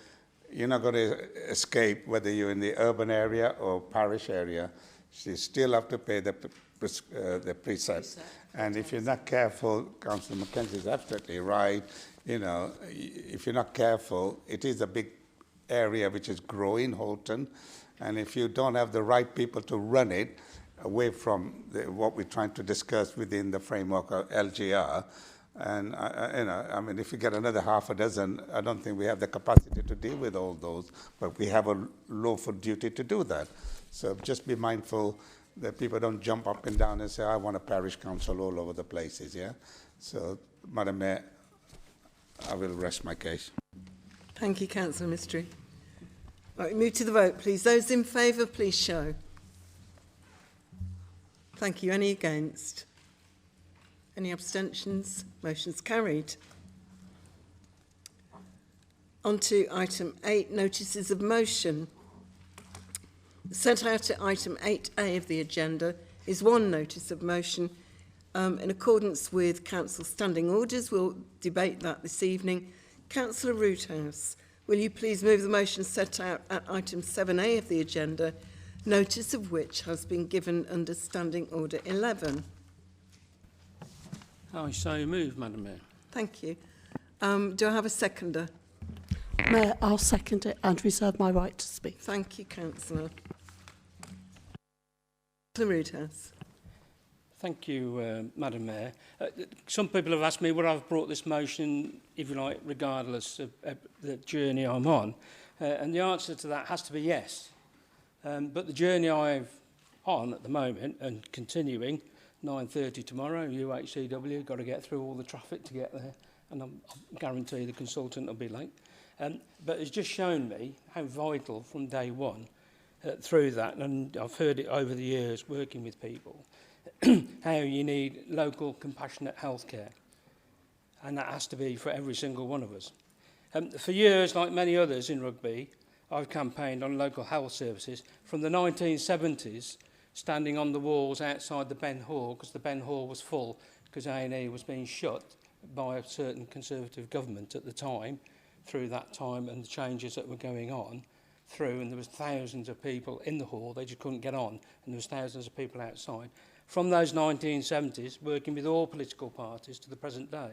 You're not going to escape whether you're in the urban area or parish area. You still have to pay the precept. And if you're not careful, Councillor Mackenzie is absolutely right. You know, if you're not careful, it is a big area which is growing, Holton. And if you don't have the right people to run it, away from what we're trying to discuss within the framework of LGR, and you know, I mean, if you get another half a dozen, I don't think we have the capacity to deal with all those, but we have a lawful duty to do that. So just be mindful that people don't jump up and down and say, I want a parish council all over the places, yeah? So, Madam Mayor, I will rest my case. Thank you, Councillor Mystery. Right, move to the vote, please. Those in favour, please show. Thank you. Any against? Any abstentions? Motion's carried. On to item 8, notices of motion. Set out at item 8A of the agenda is one notice of motion. In accordance with Council standing orders, we'll debate that this evening. Councillor Roothouse, will you please move the motion set out at item 7A of the agenda, notice of which has been given under Standing Order 11? I so move, Madam Mayor. Thank you. Do I have a seconder? Mayor, I'll second it and reserve my right to speak. Thank you, Councillor. Councillor Roothouse. Thank you, Madam Mayor. Some people have asked me would I've brought this motion, if you like, regardless of the journey I'm on. And the answer to that has to be yes. But the journey I'm on at the moment and continuing, 9:30 tomorrow, UHCW, got to get through all the traffic to get there, and I guarantee the consultant will be late. But it's just shown me how vital from day one through that, and I've heard it over the years working with people, how you need local compassionate healthcare, and that has to be for every single one of us. For years, like many others in Rugby, I've campaigned on local health services from the 1970s, standing on the walls outside the Ben Hall, because the Ben Hall was full, because A&E was being shut by a certain Conservative government at the time, through that time and the changes that were going on through, and there was thousands of people in the hall, they just couldn't get on, and there was thousands of people outside. From those 1970s, working with all political parties to the present day.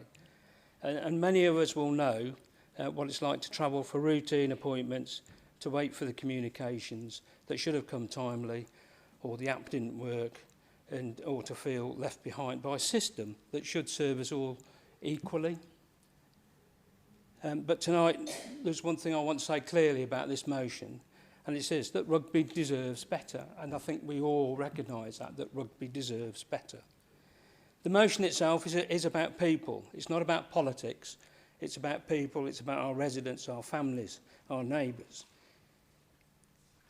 And many of us will know what it's like to travel for routine appointments, to wait for the communications that should have come timely, or the app didn't work, or to feel left behind by a system that should serve us all equally. But tonight, there's one thing I want to say clearly about this motion, and it says that Rugby deserves better, and I think we all recognise that Rugby deserves better. The motion itself is about people. It's not about politics. It's about people. It's about our residents, our families, our neighbours,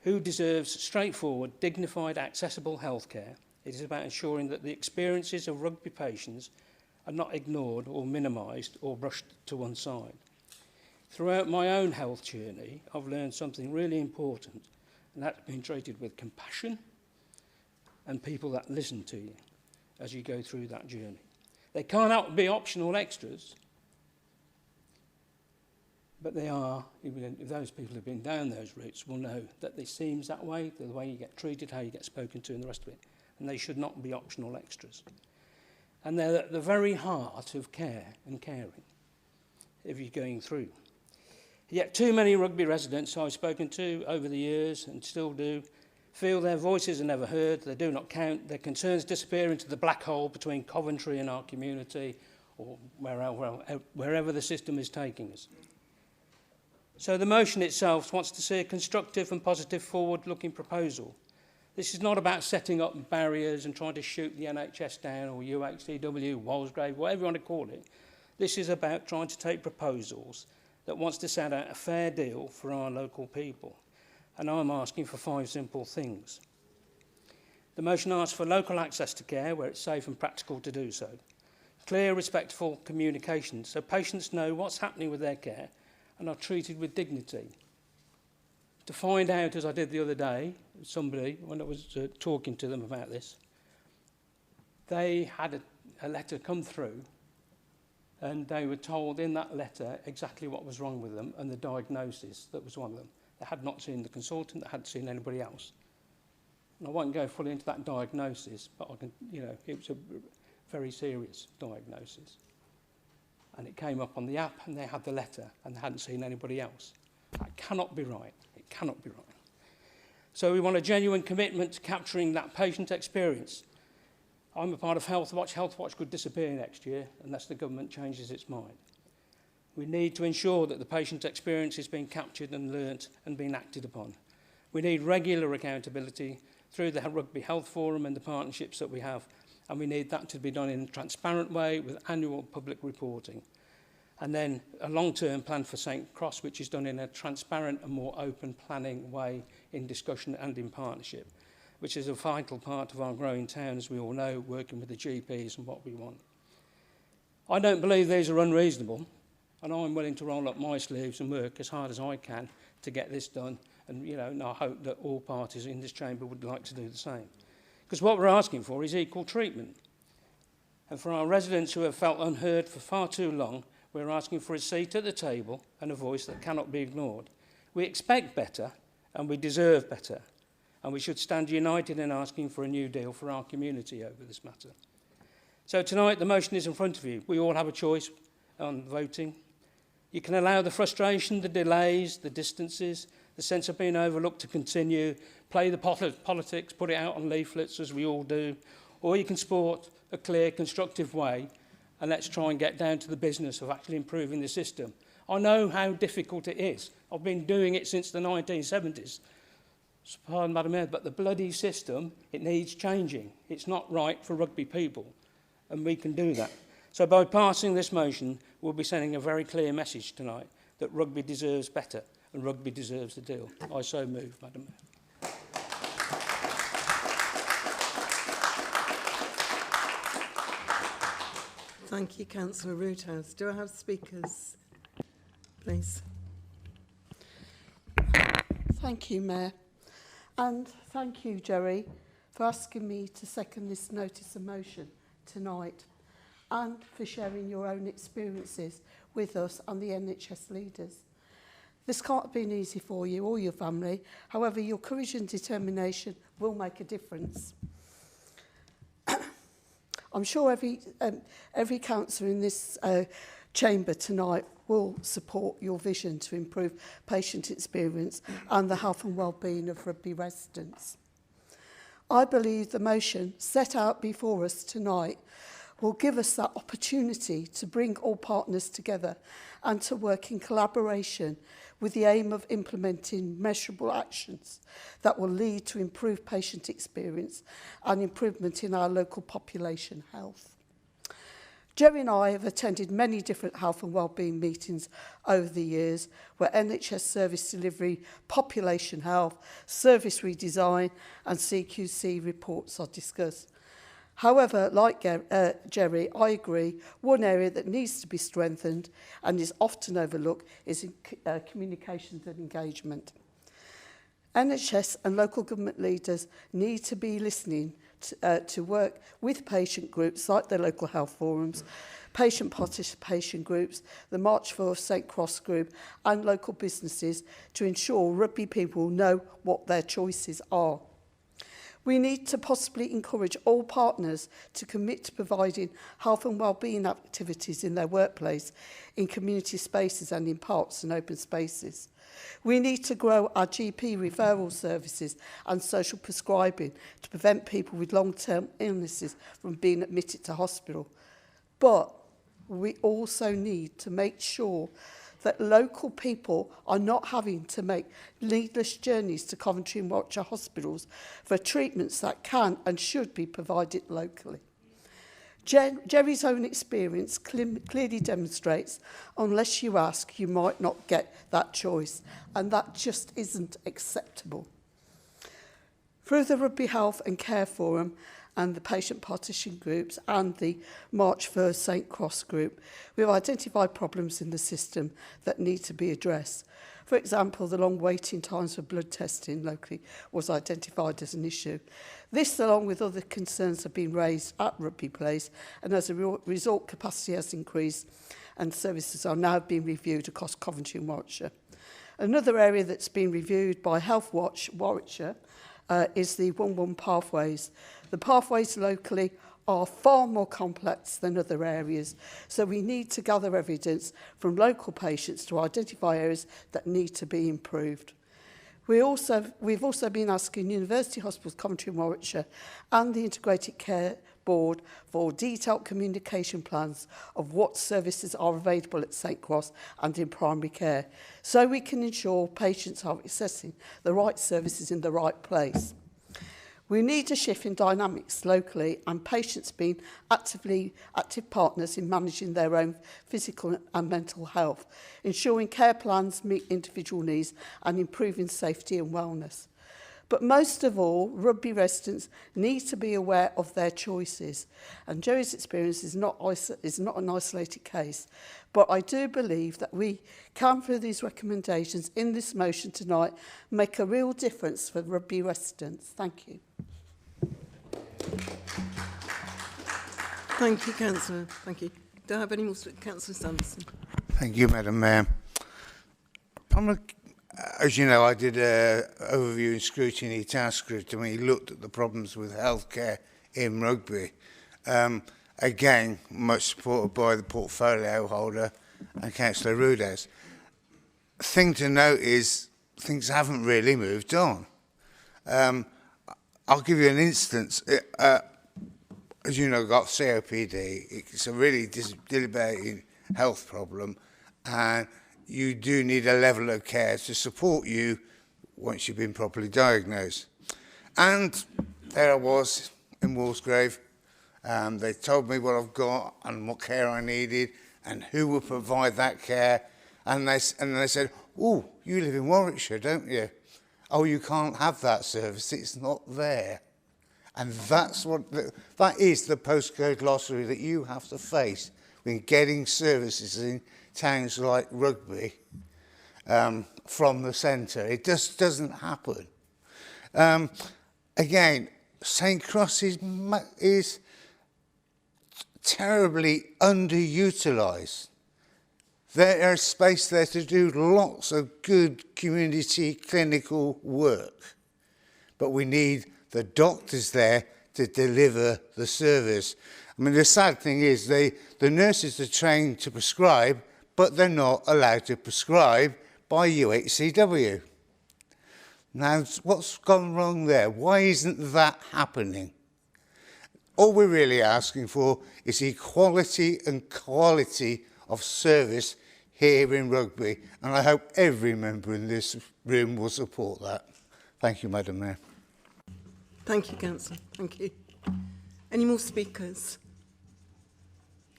who deserves straightforward, dignified, accessible healthcare. It is about ensuring that the experiences of Rugby patients are not ignored or minimised or brushed to one side. Throughout my own health journey, I've learned something really important, and that's been treated with compassion, and people that listen to you as you go through that journey. They can't be optional extras, but they are, even if those people who've been down those routes will know that it seems that way, the way you get treated, how you get spoken to and the rest of it. And they should not be optional extras. And they're at the very heart of care and caring, if you're going through. Yet too many Rugby residents I've spoken to over the years, and still do, feel their voices are never heard, they do not count, their concerns disappear into the black hole between Coventry and our community, or wherever the system is taking us. So the motion itself wants to see a constructive and positive forward-looking proposal. This is not about setting up barriers and trying to shoot the NHS down, or UHCW, Walsgrave, whatever you want to call it. This is about trying to take proposals that wants to set out a fair deal for our local people. And I'm asking for 5 simple things. The motion asks for local access to care where it's safe and practical to do so. Clear, respectful communication so patients know what's happening with their care and are treated with dignity. To find out, as I did the other day, somebody, when I was talking to them about this, they had a letter come through and they were told in that letter exactly what was wrong with them and the diagnosis that was one of them. They had not seen the consultant, they hadn't seen anybody else. And I won't go fully into that diagnosis, but I can, it was a very serious diagnosis. And it came up on the app and they had the letter and they hadn't seen anybody else. That cannot be right. It cannot be right. So we want a genuine commitment to capturing that patient experience. I'm a part of Health Watch. Health Watch could disappear next year unless the government changes its mind. We need to ensure that the patient experience is being captured and learnt and being acted upon. We need regular accountability through the Rugby Health Forum and the partnerships that we have, and we need that to be done in a transparent way with annual public reporting. And then a long-term plan for St Cross, which is done in a transparent and more open planning way in discussion and in partnership, which is a vital part of our growing town, as we all know, working with the GPs and what we want. I don't believe these are unreasonable, and I'm willing to roll up my sleeves and work as hard as I can to get this done. And, and I hope that all parties in this chamber would like to do the same. Because what we're asking for is equal treatment. And for our residents who have felt unheard for far too long, we're asking for a seat at the table and a voice that cannot be ignored. We expect better and we deserve better. And we should stand united in asking for a new deal for our community over this matter. So tonight the motion is in front of you. We all have a choice on voting. You can allow the frustration, the delays, the distances, the sense of being overlooked to continue, play the politics, put it out on leaflets as we all do, or you can support a clear, constructive way and let's try and get down to the business of actually improving the system. I know how difficult it is. I've been doing it since the 1970s. Pardon, Madam Mayor, but the bloody system, it needs changing. It's not right for rugby people, and we can do that. So by passing this motion, we'll be sending a very clear message tonight that rugby deserves better and rugby deserves the deal. I so move, Madam Mayor. Thank you, Councillor Roothouse. Do I have speakers, please? Thank you, Mayor. And thank you, Jerry, for asking me to second this notice of motion tonight and for sharing your own experiences with us and the NHS leaders. This can't have been easy for you or your family. However, your courage and determination will make a difference. I'm sure every councillor in this chamber tonight will support your vision to improve patient experience and the health and well-being of rugby residents. I believe the motion set out before us tonight will give us that opportunity to bring all partners together and to work in collaboration with the aim of implementing measurable actions that will lead to improved patient experience and improvement in our local population health. Jerry and I have attended many different health and wellbeing meetings over the years where NHS service delivery, population health, service redesign and CQC reports are discussed. However, like Jerry, I agree, one area that needs to be strengthened and is often overlooked is in communications and engagement. NHS and local government leaders need to be listening to work with patient groups like the local health forums, patient participation groups, the March for St Cross group and local businesses to ensure rugby people know what their choices are. We need to possibly encourage all partners to commit to providing health and wellbeing activities in their workplace, in community spaces and in parks and open spaces. We need to grow our GP referral services and social prescribing to prevent people with long-term illnesses from being admitted to hospital. But we also need to make sure that local people are not having to make needless journeys to Coventry and Warwickshire hospitals for treatments that can and should be provided locally. Jerry's own experience clearly demonstrates, unless you ask, you might not get that choice, and that just isn't acceptable. Through the Rugby Health and Care Forum and the patient partition groups and the March for St Cross group, we've identified problems in the system that need to be addressed. For example, the long waiting times for blood testing locally was identified as an issue. This, along with other concerns, have been raised at Rugby Place, and as a result, capacity has increased and services are now being reviewed across Coventry and Warwickshire. Another area that's been reviewed by Health Watch Warwickshire is the 1-1 pathways. The pathways locally are far more complex than other areas, so we need to gather evidence from local patients to identify areas that need to be improved. We've also been asking University Hospitals Coventry and Warwickshire and the Integrated Care Board for detailed communication plans of what services are available at St Cross and in primary care, so we can ensure patients are accessing the right services in the right place. We need a shift in dynamics locally and patients being active partners in managing their own physical and mental health, ensuring care plans meet individual needs and improving safety and wellness. But most of all, Rugby residents need to be aware of their choices. And Jerry's experience is not an isolated case. But I do believe that we can, through these recommendations in this motion tonight, make a real difference for Rugby residents. Thank you. Thank you, Councillor. Thank you. Do I have any more? Councillor Sanderson. Thank you, Madam Mayor. As you know, I did an overview and scrutiny task group, and we looked at the problems with healthcare in Rugby. Again, much supported by the portfolio holder and Councillor Rudez. Thing to note is things haven't really moved on. I'll give you an instance. As you know, got COPD. It's a really debilitating health problem, and you do need a level of care to support you once you've been properly diagnosed. And there I was in Walsgrave. They told me what I've got and what care I needed and who would provide that care. And they said, "Oh, you live in Warwickshire, don't you? Oh, you can't have that service. It's not there." And that is the postcode lottery that you have to face when getting services in towns like Rugby from the centre. It just doesn't happen. Again, St Cross is terribly underutilised. There is space there to do lots of good community clinical work, but we need the doctors there to deliver the service. I mean, the sad thing is the nurses are trained to prescribe, but they're not allowed to prescribe by UHCW. Now, what's gone wrong there? Why isn't that happening? All we're really asking for is equality and quality of service here in Rugby, and I hope every member in this room will support that. Thank you, Madam Mayor. Thank you, Councillor. Thank you. Any more speakers?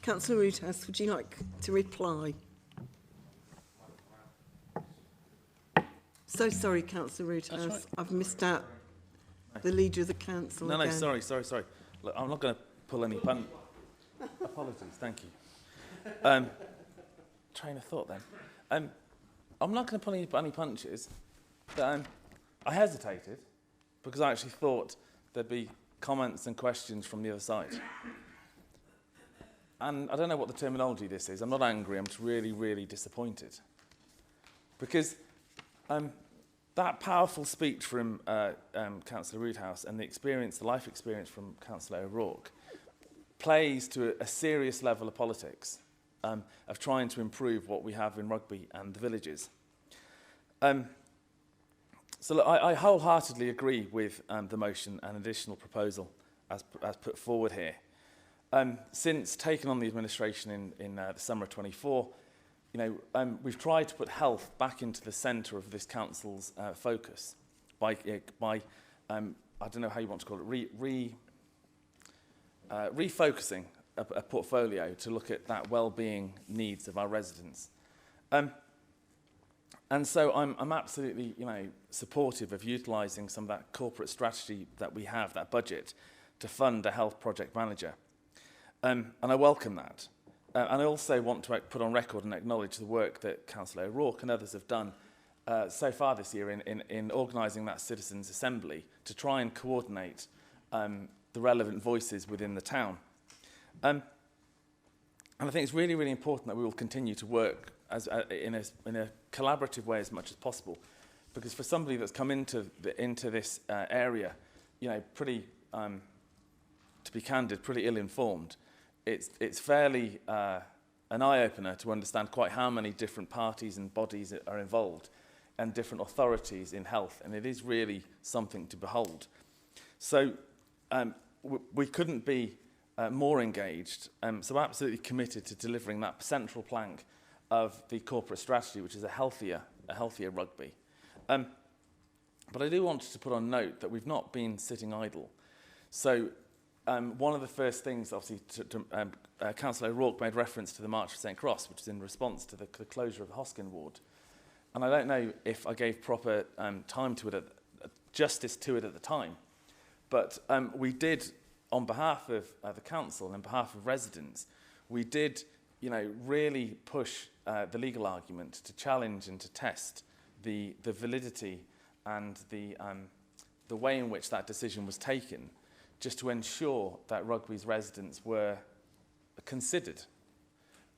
Councillor Roothouse, would you like to reply? So sorry, Councillor Roothouse. Right. I've missed out the leader of the council again. No, sorry. Look, I'm not going to pull any pun. Apologies, thank you. Train of thought then. I'm not going to pull any punches, but I hesitated because I actually thought there'd be comments and questions from the other side. And I don't know what the terminology this is. I'm not angry. I'm just really, really disappointed. Because that powerful speech from Councillor Roodhouse and the life experience from Councillor O'Rourke plays to a serious level of politics of trying to improve what we have in Rugby and the villages. So look, I wholeheartedly agree with the motion and additional proposal as put forward here. Since taking on the administration in the summer of 24, we've tried to put health back into the centre of this council's focus by I don't know how you want to call it, refocusing a portfolio to look at that well-being needs of our residents. And so I'm absolutely, supportive of utilising some of that corporate strategy that we have, that budget, to fund a health project manager. And I welcome that. And I also want to put on record and acknowledge the work that Councillor O'Rourke and others have done so far this year in organising that citizens' assembly to try and coordinate the relevant voices within the town. And I think it's really, really important that we will continue to work in a collaborative way as much as possible, because for somebody that's come into this area, pretty, to be candid, pretty ill-informed, it's fairly an eye-opener to understand quite how many different parties and bodies are involved and different authorities in health, and it is really something to behold. So we couldn't be more engaged, so absolutely committed to delivering that central plank of the corporate strategy, which is a healthier rugby. But I do want to put on note that we've not been sitting idle. So one of the first things, obviously, Councillor O'Rourke made reference to the March for St Cross, which is in response to the closure of the Hoskin ward. And I don't know if I gave proper time to it, justice to it at the time, but we did, on behalf of the council and on behalf of residents, we did, really push the legal argument to challenge and to test the validity and the way in which that decision was taken, just to ensure that Rugby's residents were considered.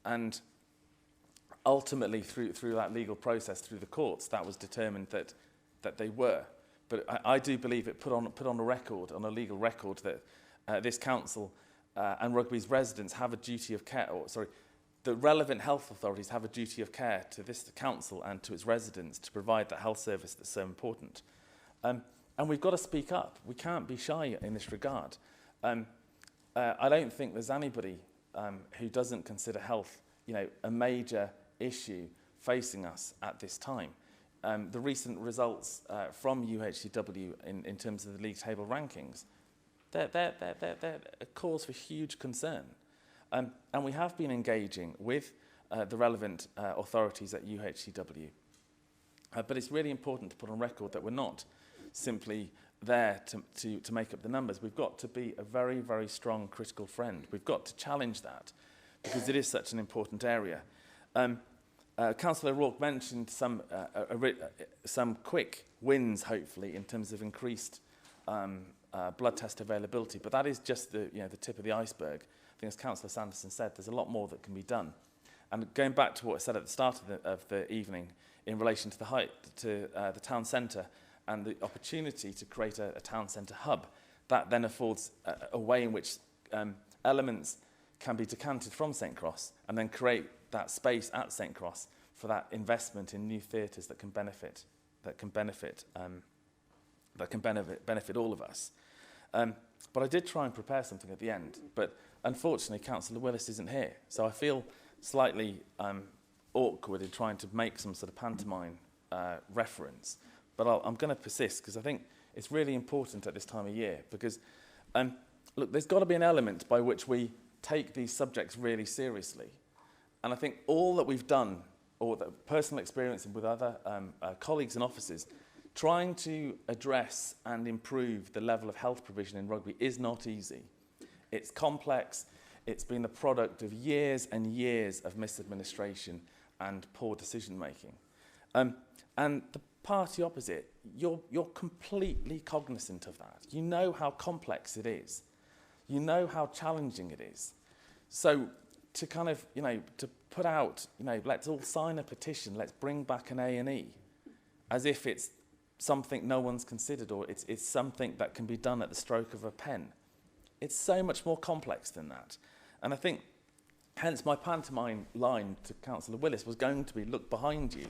And ultimately, through that legal process, through the courts, that was determined that they were. But I do believe it put on a record, on a legal record, that this council and Rugby's residents have a duty of care, the relevant health authorities have a duty of care to this council and to its residents to provide that health service that's so important. And we've got to speak up. We can't be shy in this regard. I don't think there's anybody who doesn't consider health, a major issue facing us at this time. The recent results from UHCW in terms of the league table rankings, they're a cause for huge concern. And we have been engaging with the relevant authorities at UHCW. But it's really important to put on record that we're not simply there to make up the numbers. We've got to be a very, very strong critical friend. We've got to challenge that because it is such an important area. Councillor O'Rourke mentioned some quick wins, hopefully, in terms of increased blood test availability, but that is just the tip of the iceberg. I think, as Councillor Sanderson said, there's a lot more that can be done. And going back to what I said at the start of the evening in relation to the town centre and the opportunity to create a town centre hub, that then affords a way in which elements can be decanted from St Cross and then create that space at St Cross for that investment in new theatres that can benefit all of us. But I did try and prepare something at the end, but unfortunately Councillor Willis isn't here, so I feel slightly awkward in trying to make some sort of pantomime reference. But I'm going to persist because I think it's really important at this time of year because, look, there's got to be an element by which we take these subjects really seriously. And I think all that we've done, or the personal experience with other colleagues and officers, trying to address and improve the level of health provision in Rugby is not easy. It's complex. It's been the product of years and years of misadministration and poor decision-making. And party opposite, you're completely cognizant of that. You know how complex it is. You know how challenging it is. So to kind of, to put out, let's all sign a petition, let's bring back an A&E, as if it's something no one's considered, or it's something that can be done at the stroke of a pen. It's so much more complex than that. And I think, hence my pantomime line to Councillor Willis was going to be, look behind you,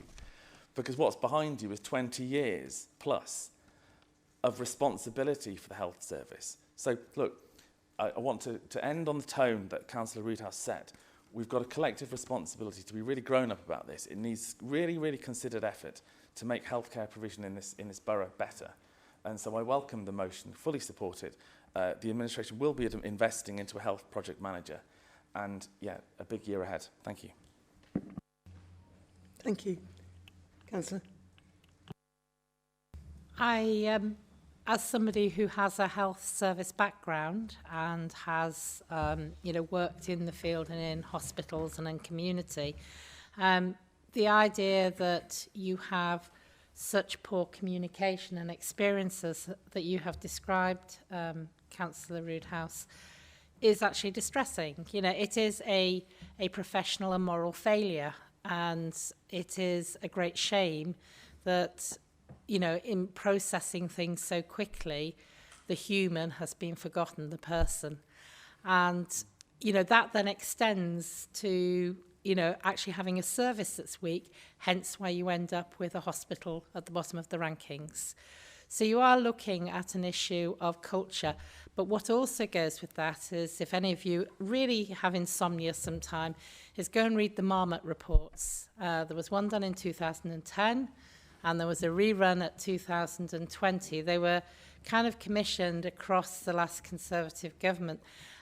because what's behind you is 20 years plus of responsibility for the health service. So look, I want to end on the tone that Councillor Roodhouse set. We've got a collective responsibility to be really grown up about this. It needs really, really considered effort to make healthcare provision in this borough better. And so I welcome the motion, fully support it. The administration will be investing into a health project manager. And yeah, a big year ahead. Thank you. Thank you. Councillor. As somebody who has a health service background and has, worked in the field and in hospitals and in community, the idea that you have such poor communication and experiences that you have described, Councillor Roodhouse, is actually distressing. It is a professional and moral failure, and it is a great shame that in processing things so quickly, the human has been forgotten, the person. And, that then extends to, actually having a service that's weak, hence why you end up with a hospital at the bottom of the rankings. So you are looking at an issue of culture. But what also goes with that is, if any of you really have insomnia sometime, is go and read the Marmot reports. There was one done in 2010, and there was a rerun at 2020. They were kind of commissioned across the last Conservative government.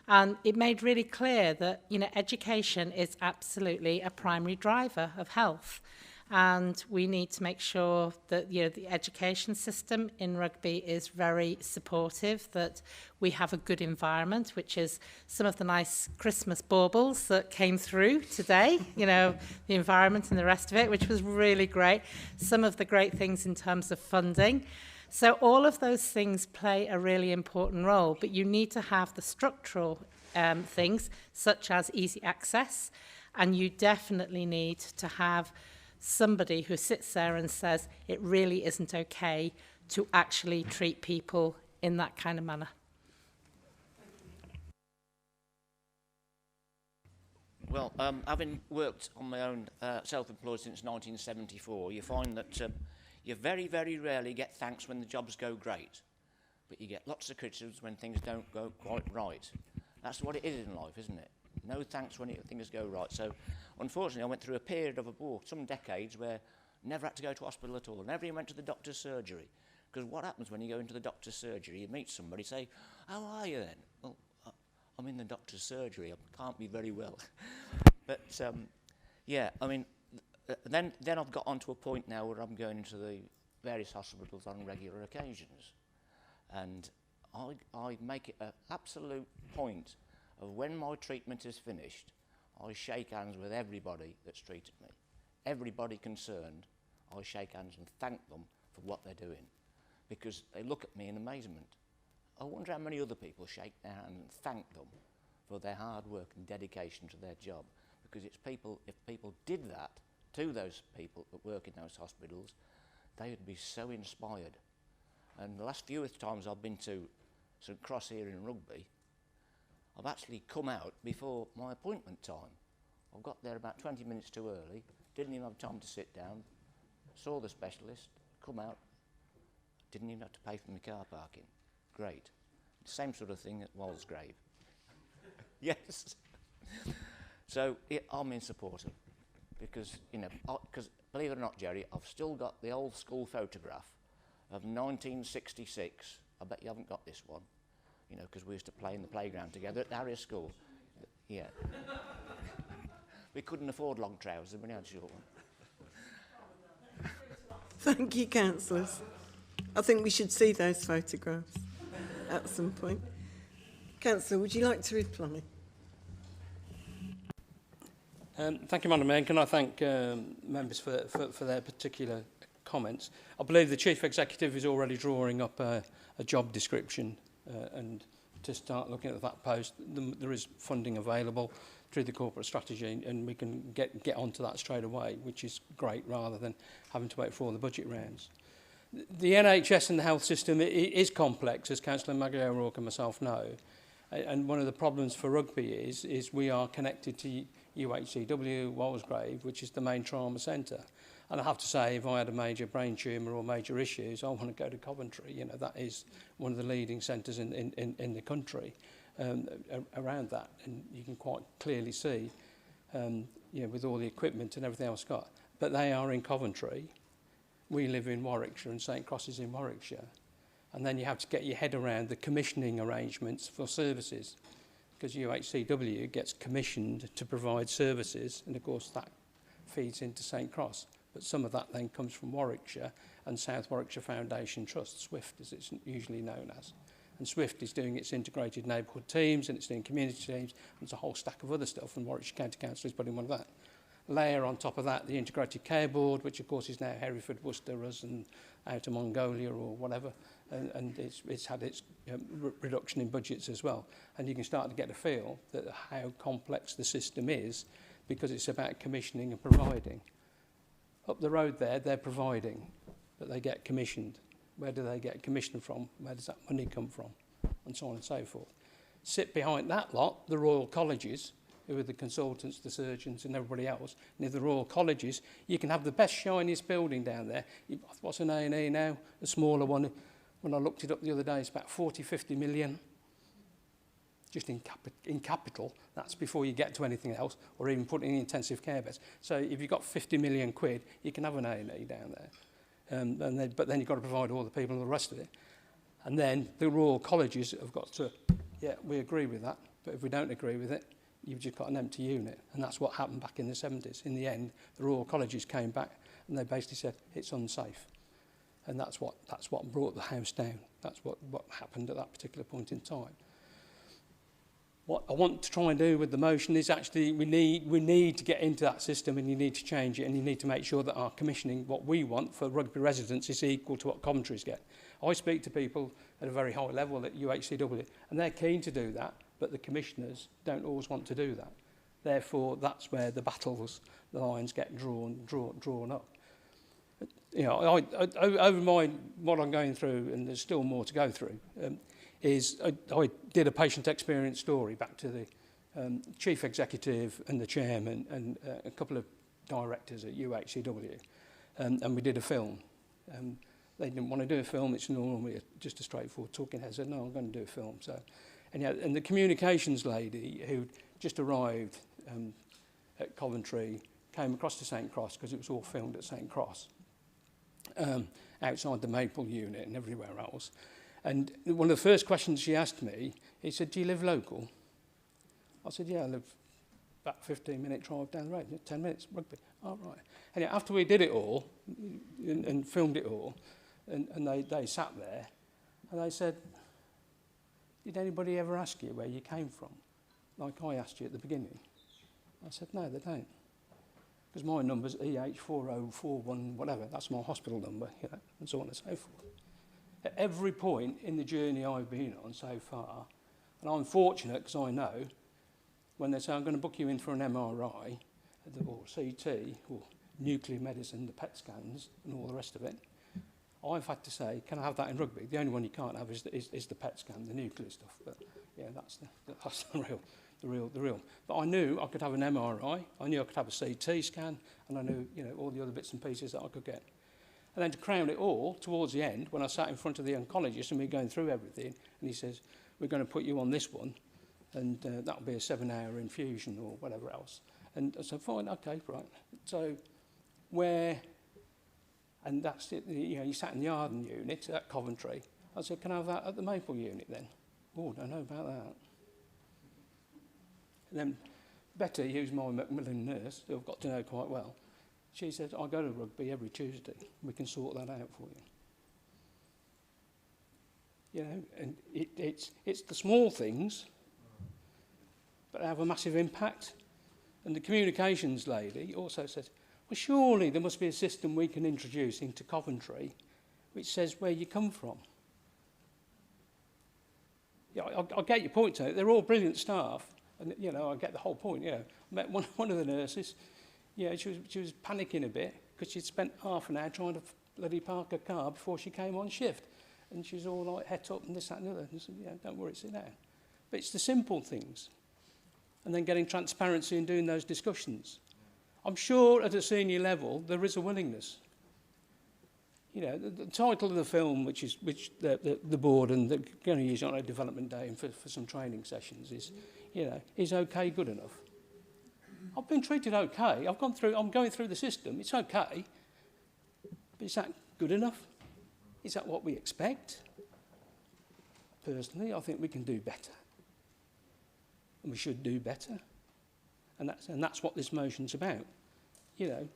And it made really clear that, education is absolutely a primary driver of health. And we need to make sure that, the education system in Rugby is very supportive, that we have a good environment, which is some of the nice Christmas baubles that came through today, the environment and the rest of it, which was really great. Some of the great things in terms of funding. So all of those things play a really important role, but you need to have the structural things, such as easy access, and you definitely need to have somebody who sits there and says it really isn't okay to actually treat people in that kind of manner. Well, having worked on my own self-employed since 1974, you find that you very, very rarely get thanks when the jobs go great, but you get lots of criticisms when things don't go quite right. That's what it is in life, isn't it? No thanks when things go right. So, unfortunately, I went through a period of some decades where I never had to go to hospital at all. I never even went to the doctor's surgery. Because what happens when you go into the doctor's surgery, you meet somebody, say, how are you then? Well, I'm in the doctor's surgery. I can't be very well. But, yeah, I mean, then I've got onto a point now where I'm going into the various hospitals on regular occasions. And I make it an absolute point of when my treatment is finished, I shake hands with everybody that's treated me. Everybody concerned, I shake hands and thank them for what they're doing. Because they look at me in amazement. I wonder how many other people shake their hand and thank them for their hard work and dedication to their job. Because it's people, if people did that to those people that work in those hospitals, they would be so inspired. And the last few times I've been to St Cross here in Rugby, I've actually come out before my appointment time. I got there about 20 minutes too early, didn't even have time to sit down, saw the specialist, come out, didn't even have to pay for my car parking. Great. Same sort of thing at Walsgrave. Yes. So I'm in support of, because, because believe it or not, Jerry, I've still got the old school photograph of 1966. I bet you haven't got this one. Because we used to play in the playground together at the Harrier School. Yeah. We couldn't afford long trousers, but we had short one. Thank you, councillors. I think we should see those photographs at some point. Councillor, would you like to reply? Thank you, Madam Mayor. Can I thank members for their particular comments. I believe the Chief Executive is already drawing up a job description and to start looking at that post. There is funding available through the corporate strategy and we can get onto that straight away, which is great rather than having to wait for all the budget rounds. The NHS and the health system it is complex, as Councillor Maggie O'Rourke and myself know. And one of the problems for rugby is we are connected to UHCW, Walsgrave, which is the main trauma centre. And I have to say, if I had a major brain tumour or major issues, I want to go to Coventry. You know, that is one of the leading centres in the country around that. And you can quite clearly see, you know, with all the equipment and everything else got. But they are in Coventry. We live in Warwickshire and St Cross is in Warwickshire. And then you have to get your head around the commissioning arrangements for services. Because UHCW gets commissioned to provide services, and of course that feeds into St Cross. But some of that then comes from Warwickshire and South Warwickshire Foundation Trust, SWIFT as it's usually known as. And SWIFT is doing its integrated neighbourhood teams and it's doing community teams and there's a whole stack of other stuff, and Warwickshire County Council is putting one of that. Layer on top of that the Integrated Care Board, which of course is now Hereford, Worcester, and out of Mongolia or whatever, and it's had its reduction in budgets as well. And you can start to get a feel that how complex the system is because it's about commissioning and providing. Up the road there, they're providing, but they get commissioned. Where do they get commissioned from? Where does that money come from? And so on and so forth. Sit behind that lot, the Royal Colleges, who are the consultants, the surgeons and everybody else. And if the Royal Colleges, you can have the best, shiniest building down there. What's an A&E now? A smaller one. When I looked it up the other day, it's about 40, 50 million. Just in capital. That's before you get to anything else, or even putting in intensive care beds. So if you've got 50 million quid, you can have an A&E down there. But then you've got to provide all the people and the rest of it. And then the Royal Colleges have got to, yeah, we agree with that. But if we don't agree with it, you've just got an empty unit. And that's what happened back in the 70s. In the end, the Royal Colleges came back and they basically said, it's unsafe. And that's what brought the house down. That's what happened at that particular point in time. What I want to try and do with the motion is actually we need to get into that system and you need to change it and you need to make sure that our commissioning, what we want for rugby residents, is equal to what Coventry's get. I speak to people at a very high level at UHCW and they're keen to do that, but the commissioners don't always want to do that. Therefore, that's where the battles, the lines get drawn up. You know, over what I'm going through, and there's still more to go through, is I did a patient experience story back to the chief executive and the chairman and a couple of directors at UHCW, and we did a film. They didn't want to do a film. It's normally just a straightforward talking head. I said, no, I'm going to do a film. So, and the communications lady who just arrived at Coventry came across to St Cross because it was all filmed at St Cross, outside the Maple unit and everywhere else. And one of the first questions she asked me, he said, do you live local? I said, yeah, I live about a 15-minute drive down the road, 10 minutes, rugby. Oh, right. And after we did it all and filmed it all, and they sat there, and they said, did anybody ever ask you where you came from? Like I asked you at the beginning. I said, no, they don't. Because my number's EH4041, whatever, that's my hospital number, you know, and so on and so forth. At every point in the journey I've been on so far, and I'm fortunate because I know when they say I'm going to book you in for an MRI or CT or nuclear medicine, the PET scans and all the rest of it, I've had to say, can I have that in rugby? The only one you can't have is the PET scan, the nuclear stuff. But yeah, that's the real. But I knew I could have an MRI, I knew I could have a CT scan, and I knew, you know, all the other bits and pieces that I could get. And then to crown it all, towards the end, when I sat in front of the oncologist and we were going through everything, and he says, we're going to put you on this one, and that'll be a 7-hour infusion or whatever else. And I said, fine, okay, right. So where, and that's it, you know, you sat in the Arden unit at Coventry. I said, can I have that at the Maple unit then? Oh, don't know about that. And then Betty, who's my Macmillan nurse, who I've got to know quite well, she said, I go to rugby every Tuesday. We can sort that out for you. You know, and it's the small things, but they have a massive impact. And the communications lady also said, Well, surely there must be a system we can introduce into Coventry which says where you come from. Yeah, I get your point, Tony. They're all brilliant staff, and you know, I get the whole point. Yeah, I met one of the nurses. Yeah, she was panicking a bit because she'd spent half an hour trying to bloody park her car before she came on shift, and she was all like het up and this, that, and the other. And I said, yeah, don't worry, sit down. But it's the simple things, and then getting transparency and doing those discussions. I'm sure at a senior level there is a willingness. You know, the title of the film, which the board and they're going to use on a development day and for some training sessions, is, you know, is okay good enough? I've been treated okay. I'm going through the system. It's okay. But is that good enough? Is that what we expect? Personally, I think we can do better. And we should do better. And that's what this motion's about. You know,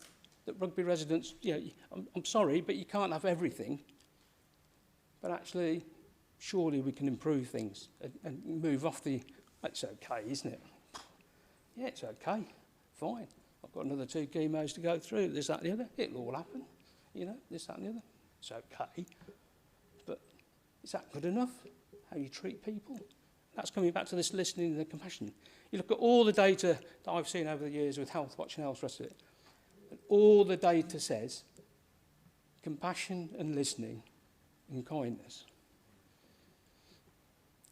that Rugby residents, you know, I'm sorry, but you can't have everything. But actually, surely we can improve things and move off the, it's okay, isn't it? Yeah, it's okay, fine. I've got another 2 chemos to go through, this, that, and the other. It'll all happen, you know, this, that, and the other. It's okay. But is that good enough? How you treat people? That's coming back to this listening and the compassion. You look at all the data that I've seen over the years with Health Watch and all the rest of it. And all the data says compassion and listening and kindness.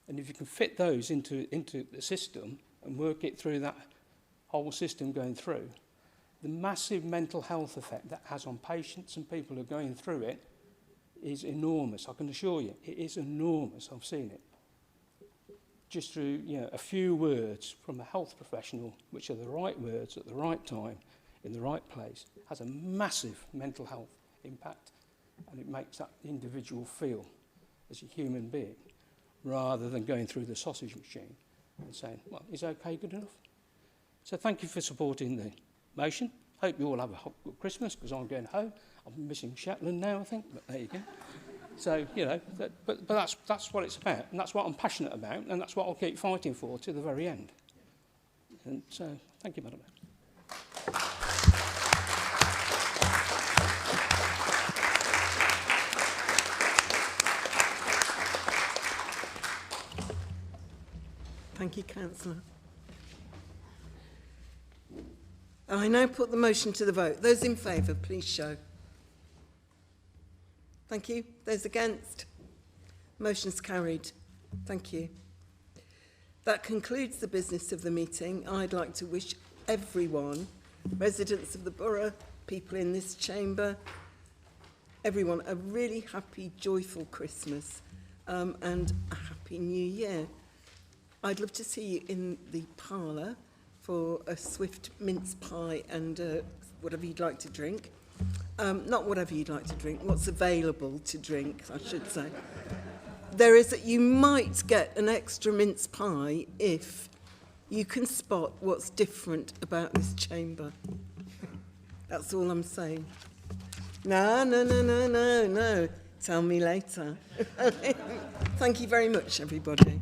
And if you can fit those into the system and work it through that whole system going through, the massive mental health effect that has on patients and people who are going through it is enormous. I can assure you, it is enormous. I've seen it. Just through, you know, a few words from a health professional, which are the right words at the right time, in the right place, has a massive mental health impact, and it makes that individual feel as a human being, rather than going through the sausage machine and saying, well, is okay good enough? So thank you for supporting the motion. Hope you all have a good Christmas, because I'm going home. I'm missing Shetland now, I think, but there you go. So, you know, but that's what it's about, and that's what I'm passionate about, and that's what I'll keep fighting for to the very end. And so, thank you, Madam Mayor. Thank you, Councillor. I now put the motion to the vote. Those in favour, please show. Thank you. Those against? Motion's carried. Thank you. That concludes the business of the meeting. I'd like to wish everyone, residents of the borough, people in this chamber, everyone, a really happy, joyful Christmas and a happy New Year. I'd love to see you in the parlour for a swift mince pie and whatever you'd like to drink. Not whatever you'd like to drink, what's available to drink, I should say. You might get an extra mince pie if you can spot what's different about this chamber. That's all I'm saying. No. Tell me later. Thank you very much, everybody.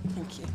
Thank you.